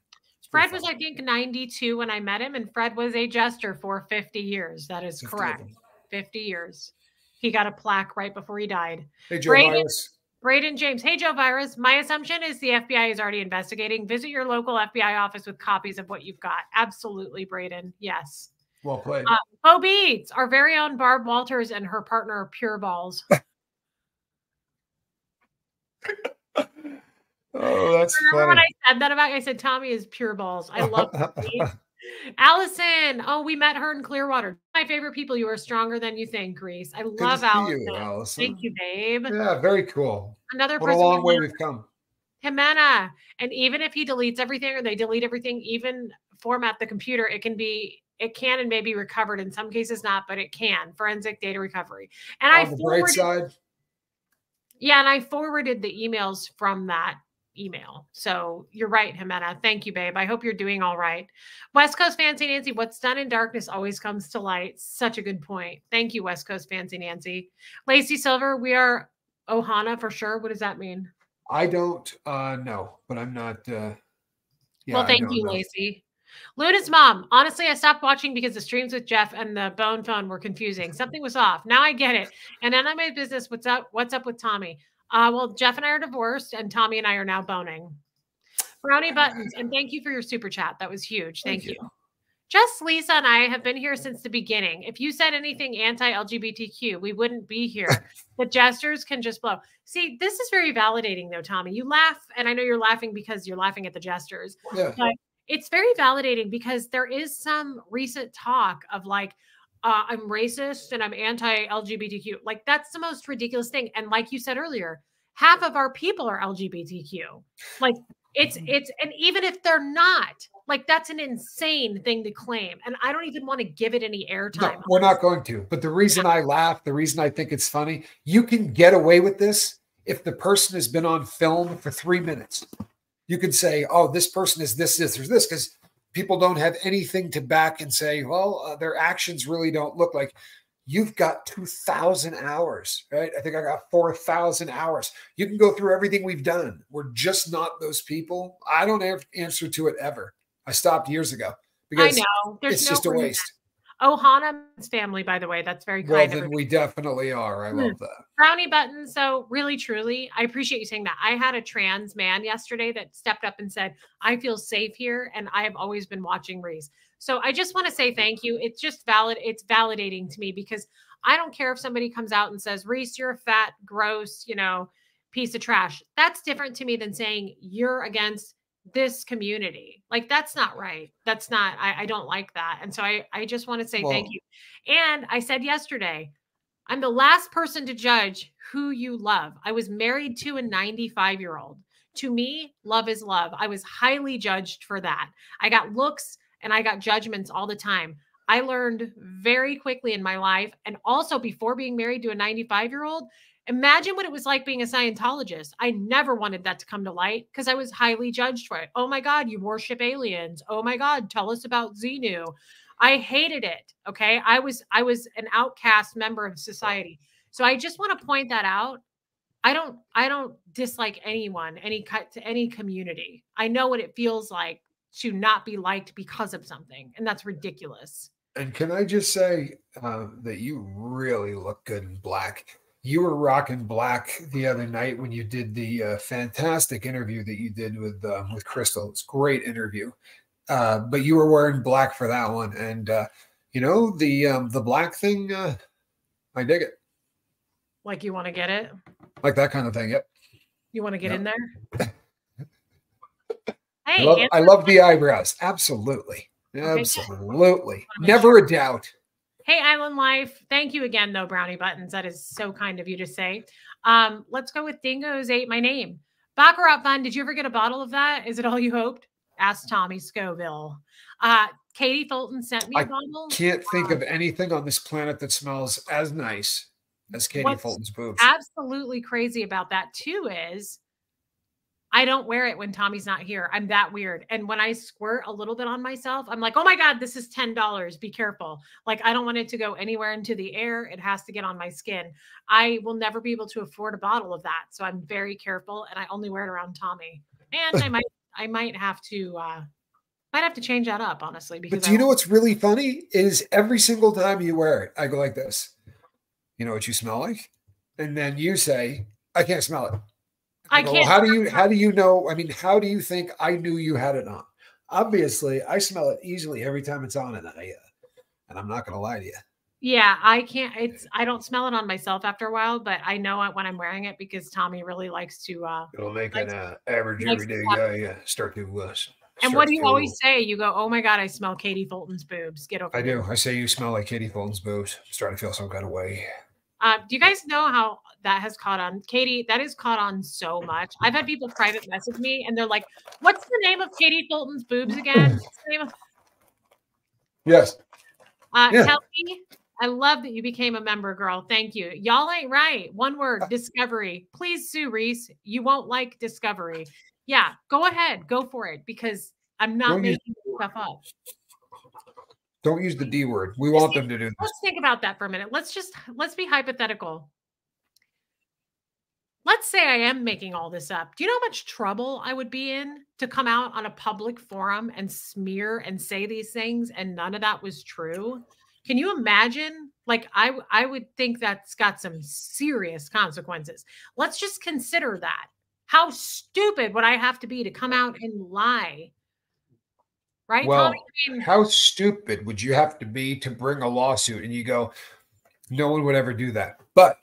Fred was, I think, 92 when I met him, and Fred was a jester for 50 years. That is correct. 50 years. He got a plaque right before he died. Hey, Joe Virus. Braden James. Hey, Joe Virus. My assumption is the FBI is already investigating. Visit your local FBI office with copies of what you've got. Absolutely, Braden. Yes. Well played. Bo Beats, our very own Barb Walters and her partner, Pure Balls. Oh, that's Remember funny. when I said that about you? I said Tommy is pure balls. I love it. Allison. Oh, we met her in Clearwater. My favorite people. You are stronger than you think, Reese. I love Allison. Thank you, babe. Yeah, very cool. Another what a long way we've come. Jimena. And even if he deletes everything or they delete everything, even format the computer, it can and may be recovered. In some cases not, but it can. Forensic data recovery. And on the bright side. Yeah, and I forwarded the emails from that email. So you're right, Jimena. Thank you, babe. I hope you're doing all right. West Coast Fancy Nancy, what's done in darkness always comes to light. Such a good point. Thank you, West Coast Fancy Nancy. Lacey Silver, we are Ohana for sure. What does that mean? I don't know, but I'm not. Yeah, well, thank you, Lacey. Luna's mom. Honestly, I stopped watching because the streams with Jeff and the Bone phone were confusing. Something was off. Now I get it. And then I made business. What's up? What's up with Tommy? Well, Jeff and I are divorced, and Tommy and I are now boning. Brownie Buttons, and thank you for your super chat. That was huge. Thank you. Just Lisa and I have been here since the beginning. If you said anything anti-LGBTQ, we wouldn't be here. The jesters can just blow. See, this is very validating, though, Tommy. You laugh, and I know you're laughing because you're laughing at the jesters. Yeah. But it's very validating because there is some recent talk of like, I'm racist and I'm anti-LGBTQ. Like, that's the most ridiculous thing. And like you said earlier, half of our people are LGBTQ. Like, and even if they're not, like, that's an insane thing to claim. And I don't even want to give it any airtime. No, we're not going to. But the reason I laugh, the reason I think it's funny, you can get away with this if the person has been on film for 3 minutes. You can say, oh, this person is this, or this, because people don't have anything to back and say, well, their actions really don't look like. You've got 2,000 hours, right? I think I got 4,000 hours. You can go through everything we've done. We're just not those people. I don't have answer to it ever. I stopped years ago because I know. it's just a waste. Ohana's family, by the way, that's very kind of then we definitely are. I love that. Brownie Button. So really, truly, I appreciate you saying that. I had a trans man yesterday that stepped up and said, I feel safe here. And I have always been watching Reese. So I just want to say thank you. It's just valid. It's validating to me because I don't care if somebody comes out and says, Reese, you're a fat, gross, piece of trash. That's different to me than saying you're against this community. Like, that's not right. That's not, I don't like that. And so I just want to say thank you. And I said yesterday, I'm the last person to judge who you love. I was married to a 95-year-old. To me, love is love. I was highly judged for that. I got looks and I got judgments all the time. I learned very quickly in my life, and also before being married to a 95-year-old, imagine what it was like being a Scientologist. I never wanted that to come to light because I was highly judged for it. Oh my God, you worship aliens. Oh my God, tell us about Xenu. I hated it. Okay. I was an outcast member of society. So I just want to point that out. I don't dislike anyone, any community. I know what it feels like to not be liked because of something. And that's ridiculous. And can I just say that you really look good in black? You were rocking black the other night when you did the fantastic interview that you did with Crystal. It's a great interview. But you were wearing black for that one, and you know the black thing. I dig it. Like you want to get it? Like that kind of thing. Yep. You want to get in there? I Hey, love the eyebrows. Absolutely. Okay. Absolutely. Never a doubt. Hey, Island Life. Thank you again, though, Brownie Buttons. That is so kind of you to say. Let's go with Dingoes Ate My Name. Baccarat Fun. Did you ever get a bottle of that? Is it all you hoped? Asked Tommy Scoville. Katie Fulton sent me a bottle. Can't think of anything on this planet that smells as nice as Katie Fulton's boobs. Absolutely crazy about that, too, is I don't wear it when Tommy's not here. I'm that weird. And when I squirt a little bit on myself, I'm like, oh my God, this is $10. Be careful. Like, I don't want it to go anywhere into the air. It has to get on my skin. I will never be able to afford a bottle of that. So I'm very careful, and I only wear it around Tommy. And I might have to change that up, honestly. Because but do you know what's really funny is every single time you wear it, I go like this. You know what you smell like? And then you say, I can't smell it. I can't. Well, how do you know? I mean, how do you think I knew you had it on? Obviously, I smell it easily every time it's on, and I'm not going to lie to you. Yeah, I can't. I don't smell it on myself after a while, but I know it when I'm wearing it because Tommy really likes to. It'll make an average everyday guy start to. And what do you always say? You go, "Oh my God, I smell Katie Fulton's boobs." Get over. I do. I say you smell like Katie Fulton's boobs. I'm starting to feel some kind of way. Do you guys know how that has caught on? Katie, that has caught on so much. I've had people private message me and they're like, what's the name of Katie Fulton's boobs again? What's the name of... Yes. Kelly, I love that you became a member, girl. Thank you. Y'all ain't right. One word, discovery. Please sue Reese. You won't like discovery. Yeah, go ahead. Go for it because I'm not making stuff up. Don't use the D word. We want them to do this. Let's think about that for a minute. Let's be hypothetical. Let's say I am making all this up. Do you know how much trouble I would be in to come out on a public forum and smear and say these things and none of that was true? Can you imagine? Like, I would think that's got some serious consequences. Let's just consider that. How stupid would I have to be to come out and lie? Right? Well, how stupid would you have to be to bring a lawsuit? And you go, no one would ever do that. But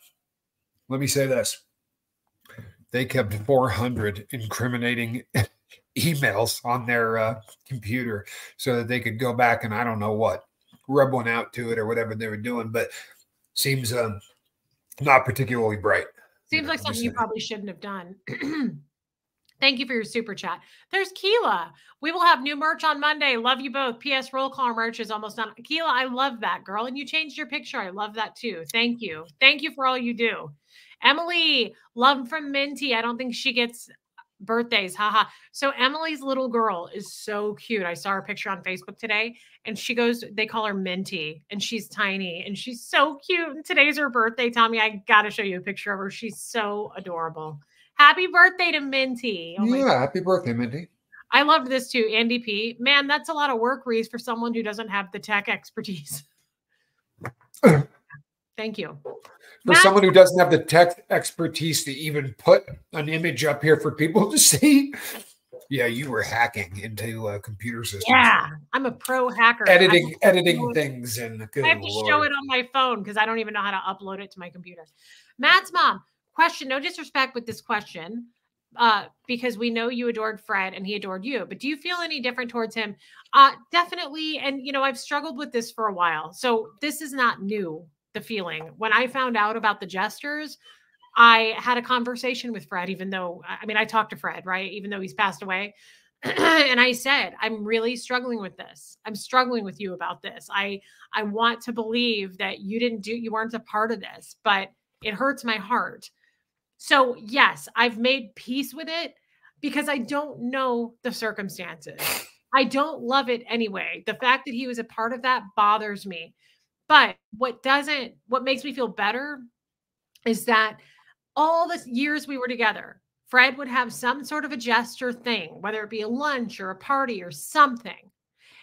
let me say this. They kept 400 incriminating emails on their computer so that they could go back and I don't know what, rub one out to it or whatever they were doing. But seems not particularly bright. Seems like something you probably shouldn't have done. Thank you for your super chat. There's Keela. We will have new merch on Monday. Love you both. PS roll call merch is almost done. Keela, I love that, girl. And you changed your picture. I love that too. Thank you. Thank you for all you do. Emily, love from Minty. I don't think she gets birthdays. Haha. So Emily's little girl is so cute. I saw her picture on Facebook today and she goes, they call her Minty and she's tiny and she's so cute. And today's her birthday. Tommy, I got to show you a picture of her. She's so adorable. Happy birthday to Minty. Oh yeah, happy birthday, Minty. I loved this too, Andy P. Man, that's a lot of work, Reese, for someone who doesn't have the tech expertise. Thank you. For someone who doesn't have the tech expertise to even put an image up here for people to see. Yeah, you were hacking into computer systems. Yeah, I'm a pro hacker. Editing things. And I have to show it on my phone because I don't even know how to upload it to my computer. Matt's mom. Question, no disrespect with this question, because we know you adored Fred and he adored you, but do you feel any different towards him? Definitely. And, you know, I've struggled with this for a while. So this is not new, the feeling. When I found out about the Jesters, I had a conversation with Fred, even though, I mean, I talked to Fred, right? Even though he's passed away. And I said, I'm really struggling with this. I'm struggling with you about this. I want to believe that you weren't a part of this, but it hurts my heart. So yes, I've made peace with it because I don't know the circumstances. I don't love it anyway. The fact that he was a part of that bothers me. But what makes me feel better is that all the years we were together, Fred would have some sort of a gesture thing, whether it be a lunch or a party or something.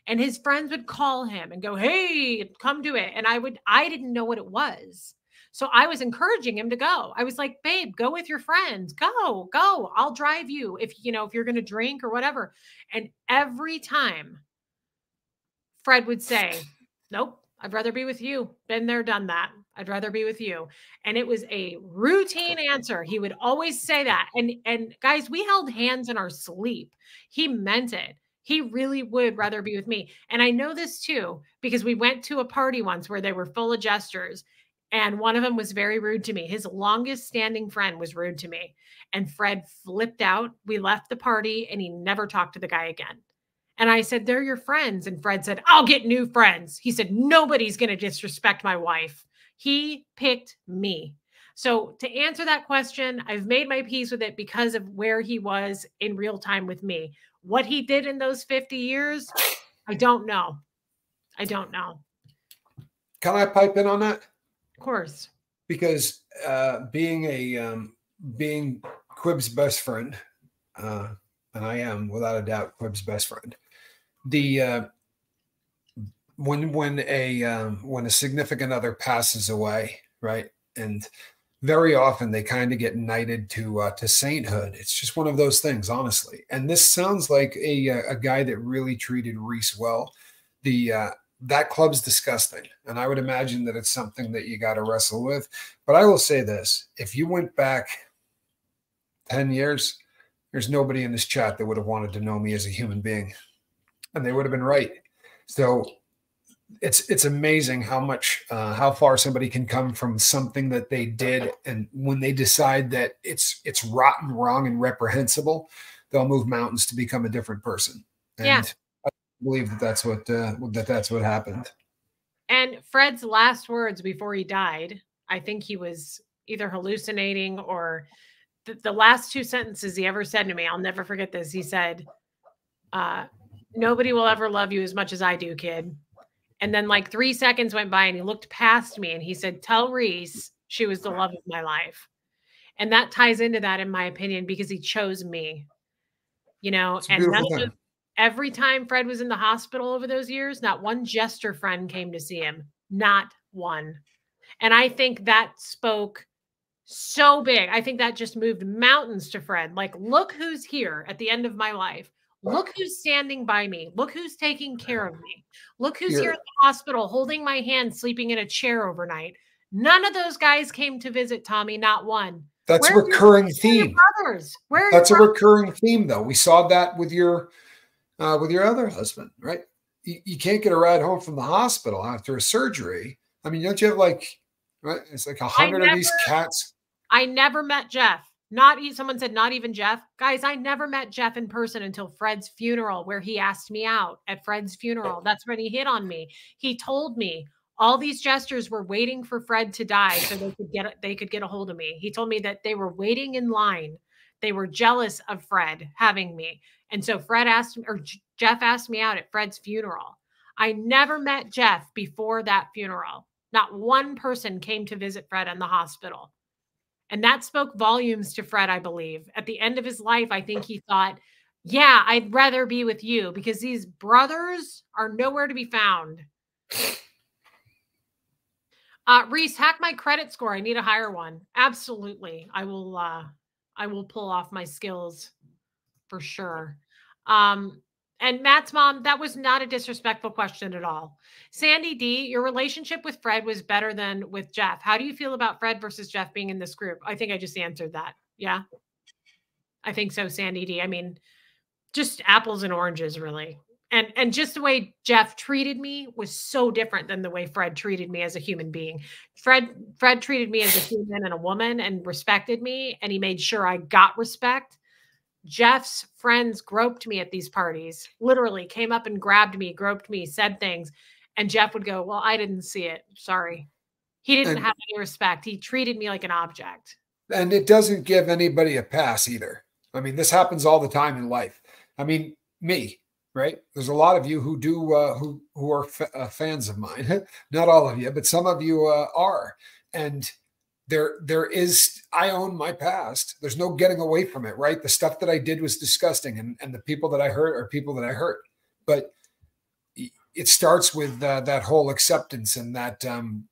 And his friends would call him and go, hey, come do it. And I didn't know what it was. So I was encouraging him to go. I was like, babe, go with your friends. Go, go. I'll drive you if you're going to drink or whatever. And every time Fred would say, nope, I'd rather be with you. Been there, done that. I'd rather be with you. And it was a routine answer. He would always say that. And guys, we held hands in our sleep. He meant it. He really would rather be with me. And I know this too, because we went to a party once where they were full of jesters. And one of them was very rude to me. His longest standing friend was rude to me. And Fred flipped out. We left the party and he never talked to the guy again. And I said, they're your friends. And Fred said, I'll get new friends. He said, nobody's going to disrespect my wife. He picked me. So to answer that question, I've made my peace with it because of where he was in real time with me. What he did in those 50 years, I don't know. I don't know. Can I pipe in on that? Of course. Because being Quib's best friend, and I am without a doubt Quib's best friend. When a significant other passes away, right, and very often they kind of get knighted to sainthood. It's just one of those things, honestly. And this sounds like a guy that really treated Reese well. That club's disgusting, and I would imagine that it's something that you got to wrestle with. But I will say this: if you went back 10 years, there's nobody in this chat that would have wanted to know me as a human being, and they would have been right. So it's amazing how far somebody can come from something that they did, and when they decide that it's rotten, wrong, and reprehensible, they'll move mountains to become a different person. And yeah. I believe that's what happened. And Fred's last words before he died, I think he was either hallucinating or the last two sentences he ever said to me, I'll never forget this. He said, nobody will ever love you as much as I do, kid. And then like 3 seconds went by and he looked past me and he said, tell Reese she was the love of my life. And that ties into that, in my opinion, because he chose me, and every time Fred was in the hospital over those years, not one jester friend came to see him, not one. And I think that spoke so big. I think that just moved mountains to Fred. Like, look who's here at the end of my life. Look who's standing by me. Look who's taking care of me. Look who's here at the hospital, holding my hand, sleeping in a chair overnight. None of those guys came to visit Tommy, not one. That's a recurring theme. That's a recurring theme, though. We saw that with your other husband, right? You can't get a ride home from the hospital after a surgery. I mean, don't you have right? It's like 100 of these cats. I never met Jeff. Someone said not even Jeff. Guys, I never met Jeff in person until Fred's funeral, where he asked me out at Fred's funeral. That's when he hit on me. He told me all these jesters were waiting for Fred to die so they could get a hold of me. He told me that they were waiting in line. They were jealous of Fred having me. And so Jeff asked me out at Fred's funeral. I never met Jeff before that funeral. Not one person came to visit Fred in the hospital. And that spoke volumes to Fred, I believe. At the end of his life, I think he thought, yeah, I'd rather be with you because these brothers are nowhere to be found. Reese, hack my credit score. I need a higher one. Absolutely. I will pull off my skills for sure. And Matt's mom, that was not a disrespectful question at all. Sandy D, your relationship with Fred was better than with Jeff. How do you feel about Fred versus Jeff being in this group? I think I just answered that. Yeah, I think so, Sandy D. I mean, just apples and oranges, really. And just the way Jeff treated me was so different than the way Fred treated me as a human being. Fred treated me as a human and a woman and respected me, and he made sure I got respect. Jeff's friends groped me at these parties, literally came up and grabbed me, groped me, said things. And Jeff would go, well, I didn't see it. Sorry. He didn't have any respect. He treated me like an object. And it doesn't give anybody a pass either. I mean, this happens all the time in life. I mean, me, right? There's a lot of you who do, who are fans of mine. Not all of you, but some of you are. And there is, I own my past. There's no getting away from it, right? The stuff that I did was disgusting, and the people that I hurt are people that I hurt. But it starts with that whole acceptance, and that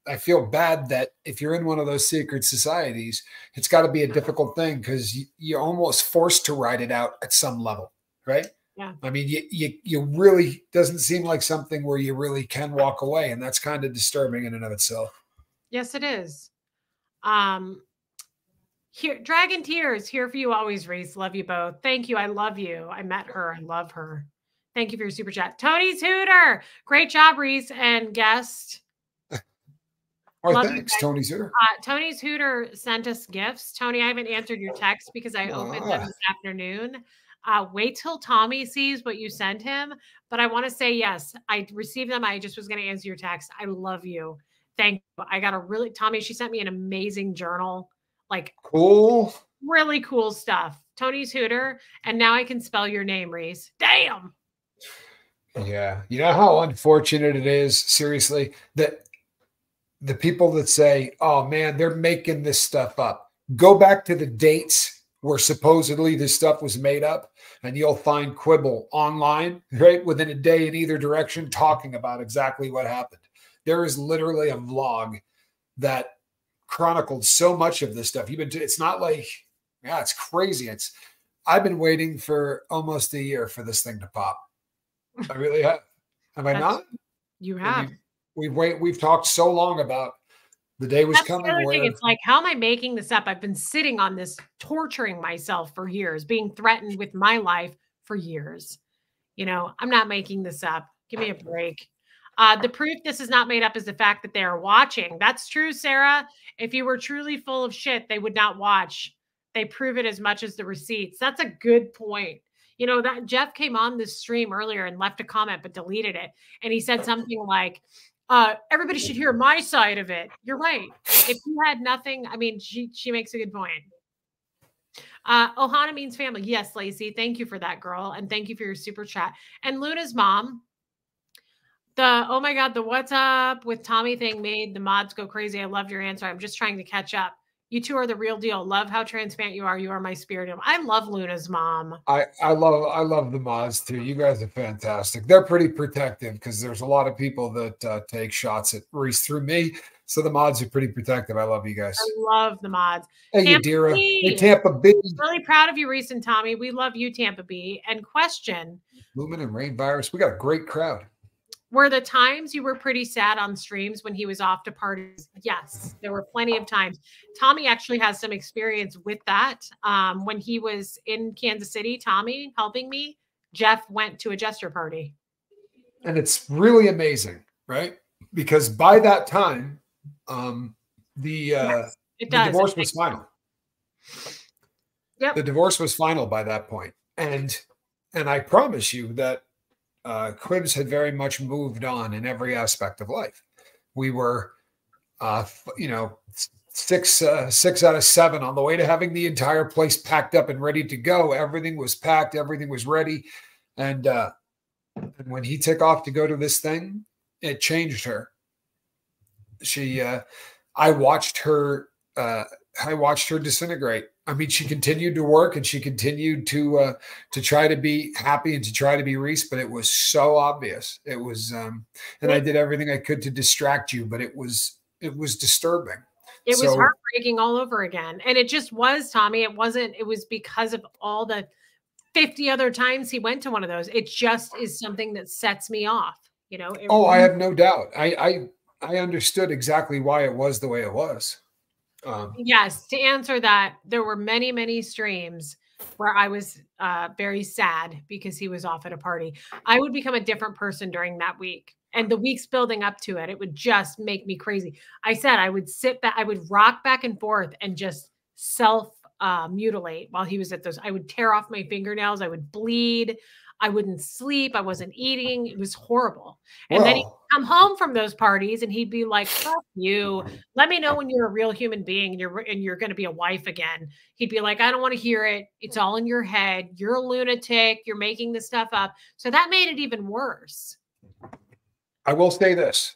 I feel bad that if you're in one of those secret societies, it's got to be a difficult thing because you're almost forced to ride it out at some level, right? Yeah. I mean, you really doesn't seem like something where you really can walk away, and that's kind of disturbing in and of itself. Yes, it is. Here, Dragon Tears, here for you always, Reese. Love you both. Thank you. I love you. I met her. I love her. Thank you for your super chat. Tony's Hooter. Great job, Reese and guest. Oh, thanks, Tony's Hooter. Tony's Hooter sent us gifts. Tony, I haven't answered your text because I opened them this afternoon. Wait till Tommy sees what you sent him. But I want to say, yes, I received them. I just was going to answer your text. I love you. Thank you. I got a really, Tommy, she sent me an amazing journal. Like, cool. Really cool stuff. Tony's Hooter. And now I can spell your name, Reese. Damn. Yeah. You know how unfortunate it is, seriously, that the people that say, oh man, they're making this stuff up. Go back to the dates where supposedly this stuff was made up, and you'll find quibble online, right? Within a day in either direction, talking about exactly what happened. There is literally a vlog that chronicled so much of this stuff. It's not like, yeah, it's crazy. I've been waiting for almost a year for this thing to pop. I really have. Have I not? You have. We've talked so long about the day was coming. The other thing, it's like, how am I making this up? I've been sitting on this, torturing myself for years, being threatened with my life for years. You know, I'm not making this up. Give me a break. The proof this is not made up is the fact that they are watching. That's true, Sarah. If you were truly full of shit, they would not watch. They prove it as much as the receipts. That's a good point. You know, that Jeff came on this stream earlier and left a comment, but deleted it. And he said something like, everybody should hear my side of it. You're right. If you had nothing, I mean, she makes a good point. Ohana means family. Yes, Lacey. Thank you for that, girl. And thank you for your super chat. And Luna's mom, oh my God, the what's up with Tommy thing made the mods go crazy. I loved your answer. I'm just trying to catch up. You two are the real deal. Love how transparent you are. You are my spirit. I love Luna's mom. I love the mods too. You guys are fantastic. They're pretty protective because there's a lot of people that take shots at Reese through me. So the mods are pretty protective. I love you guys. I love the mods. Hey, Yadira. Hey, Tampa B. Really proud of you, Reese and Tommy. We love you, Tampa B. And question. Lumen and Rain Virus. We got a great crowd. Were the times you were pretty sad on streams when he was off to parties? Yes, there were plenty of times. Tommy actually has some experience with that. When he was in Kansas City, Tommy helping me, Jeff went to a Jester party. And it's really amazing, right? Because by that time, the divorce was final. Yep. The divorce was final by that point. And I promise you that Quibs had very much moved on in every aspect of life. We were, 6 out of 7 on the way to having the entire place packed up and ready to go. Everything was packed. Everything was ready. And when he took off to go to this thing, it changed her. I watched her disintegrate. I mean, she continued to work and she continued to try to be happy and to try to be Reese, but it was so obvious. It was, and I did everything I could to distract you, but it was disturbing. It was heartbreaking all over again. And it just was, Tommy. It was because of all the 50 other times he went to one of those. It just is something that sets me off, you know? I have no doubt. I understood exactly why it was the way it was. Yes, to answer that, there were many, many streams where I was very sad because he was off at a party. I would become a different person during that week. And the weeks building up to it, it would just make me crazy. I said I would sit back, I would rock back and forth and just self-mutilate while he was at those. I would tear off my fingernails. I would bleed. I wouldn't sleep. I wasn't eating. It was horrible. And then he'd come home from those parties and he'd be like, fuck you. Let me know when you're a real human being and you're going to be a wife again. He'd be like, I don't want to hear it. It's all in your head. You're a lunatic. You're making this stuff up. So that made it even worse. I will say this.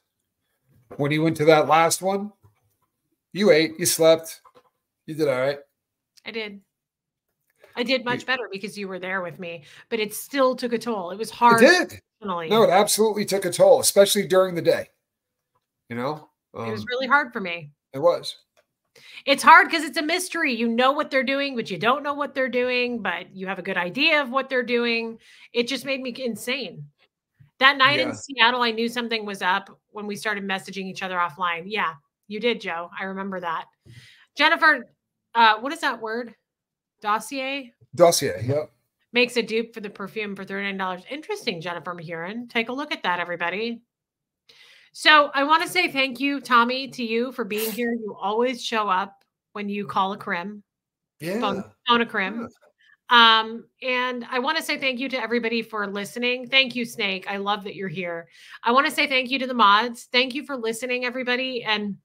When you went to that last one, you ate, you slept, you did all right. I did. I did much better because you were there with me, but it still took a toll. It was hard. It did. Personally. No, it absolutely took a toll, especially during the day. You know, it was really hard for me. It was. It's hard because it's a mystery. You know what they're doing, but you don't know what they're doing, but you have a good idea of what they're doing. It just made me insane. That night in Seattle, I knew something was up when we started messaging each other offline. Yeah, you did, Joe. I remember that. Jennifer, what is that word? Dossier? Dossier, yep. Makes a dupe for the perfume for $39. Interesting, Jennifer Mahurin. Take a look at that, everybody. So I want to say thank you, Tommy, to you for being here. You always show up when you call a crim. Yeah. Phone a crim. Yeah. And I want to say thank you to everybody for listening. Thank you, Snake. I love that you're here. I want to say thank you to the mods. Thank you for listening, everybody. And,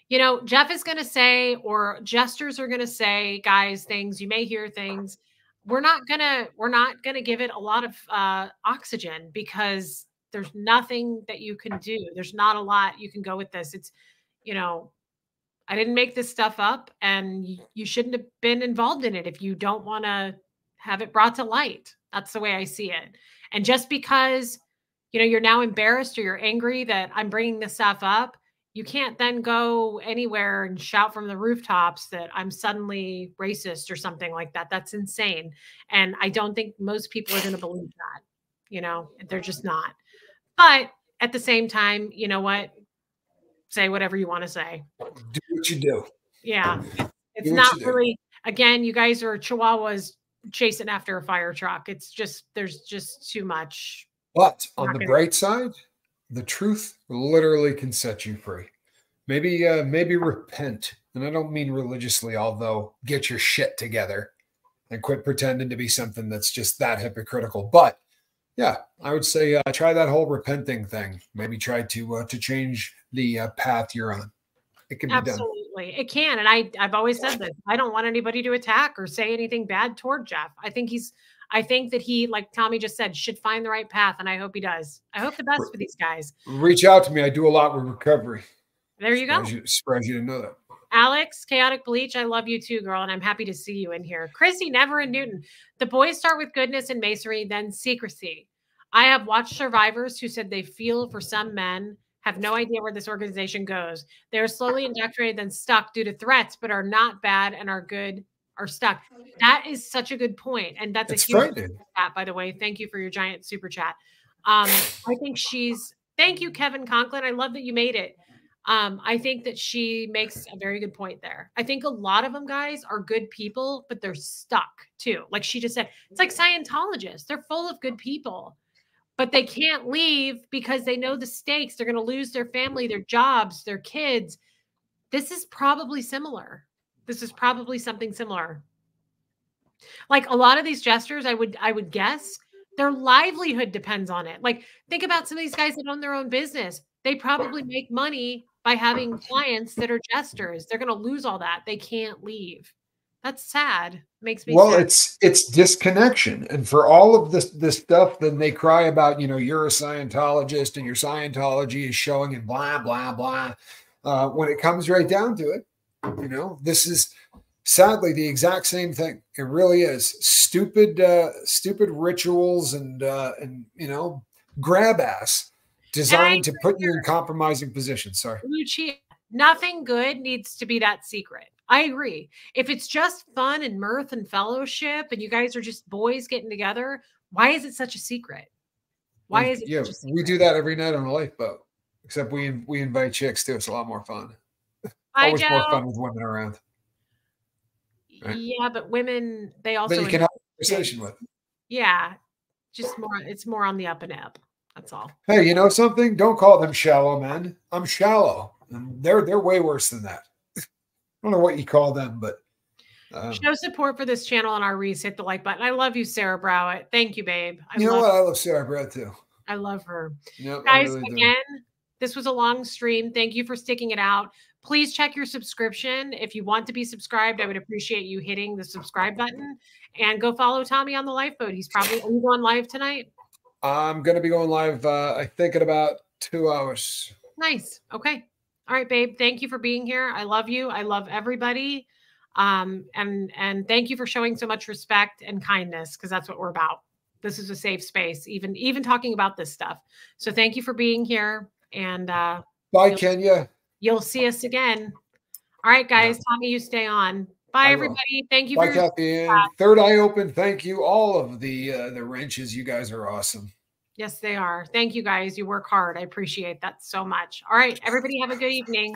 you know, Jeff is going to say, or Jesters are going to say, guys, things, you may hear things. We're not going to give it a lot of oxygen because there's nothing that you can do. There's not a lot you can go with this. It's, you know, I didn't make this stuff up, and you shouldn't have been involved in it if you don't want to have it brought to light. That's the way I see it. And just because, you know, you're now embarrassed or you're angry that I'm bringing this stuff up, you can't then go anywhere and shout from the rooftops that I'm suddenly racist or something like that. That's insane. And I don't think most people are going to believe that. You know, they're just not. But at the same time, you know what? Say whatever you want to say. Do what you do. Yeah. It's not really, again, you guys are chihuahuas chasing after a fire truck. It's just, there's just too much. But on the bright side, the truth literally can set you free. Maybe repent. And I don't mean religiously, although get your shit together and quit pretending to be something that's just that hypocritical. But yeah, I would say try that whole repenting thing. Maybe try to change the path you're on. It can be done. Absolutely, it can. And I've always said this. I don't want anybody to attack or say anything bad toward Jeff. I think that he, like Tommy just said, should find the right path, and I hope he does. I hope the best for these guys. Reach out to me. I do a lot with recovery. There you go. Surprised you didn't know that. Alex, Chaotic Bleach, I love you too, girl, and I'm happy to see you in here. Chrissy, Never, and Newton. The boys start with goodness and masonry, then secrecy. I have watched survivors who said they feel for some men, have no idea where this organization goes. They are slowly indoctrinated, then stuck due to threats, but are not bad and are good, are stuck. That is such a good point. And that's a huge chat, by the way. Thank you for your giant super chat. I think thank you, Kevin Conklin. I love that you made it. I think that she makes a very good point there. I think a lot of them guys are good people, but they're stuck too. Like she just said, it's like Scientologists. They're full of good people, but they can't leave because they know the stakes. They're going to lose their family, their jobs, their kids. This is probably similar. This is probably something similar. Like a lot of these Jesters, I would guess their livelihood depends on it. Like think about some of these guys that own their own business. They probably make money by having clients that are Jesters. They're going to lose all that. They can't leave. That's sad. Makes me sad. It's disconnection. And for all of this stuff, then they cry about, you know, you're a Scientologist and your Scientology is showing and blah, blah, blah. When it comes right down to it, you know, this is sadly the exact same thing. It really is. Stupid rituals and you know, grab ass designed to put you in compromising positions. Sorry. Lucia, nothing good needs to be that secret. I agree. If it's just fun and mirth and fellowship and you guys are just boys getting together, why is it such a secret? Why is it such a secret? We do that every night on a lifeboat, except we invite chicks too. It's a lot more fun. Always more fun with women around. Right? Yeah, but women, they also... That you can have a conversation with. Yeah, just more, it's more on the up and up. That's all. Hey, you know something? Don't call them shallow men. I'm shallow. And they're way worse than that. I don't know what you call them, but show support for this channel on our Reese. Hit the like button. I love you, Sarah Browett. Thank you, babe. You know what? I love Sarah Browett too. I love her. Yep, guys, really again, this was a long stream. Thank you for sticking it out. Please check your subscription. If you want to be subscribed, I would appreciate you hitting the subscribe button and go follow Tommy on the lifeboat. He's probably going live tonight. I'm going to be going live, I think, in about 2 hours. Nice. Okay. All right, babe. Thank you for being here. I love you. I love everybody. And thank you for showing so much respect and kindness, because that's what we're about. This is a safe space, even talking about this stuff. So thank you for being here. And bye, Kenya. You'll see us again. All right, guys. Yeah. Tommy, you stay on. Bye, everybody. Thank you. Bye, Kathy. And Third Eye Open. Thank you. All of the wrenches. You guys are awesome. Yes, they are. Thank you, guys. You work hard. I appreciate that so much. All right, everybody have a good evening.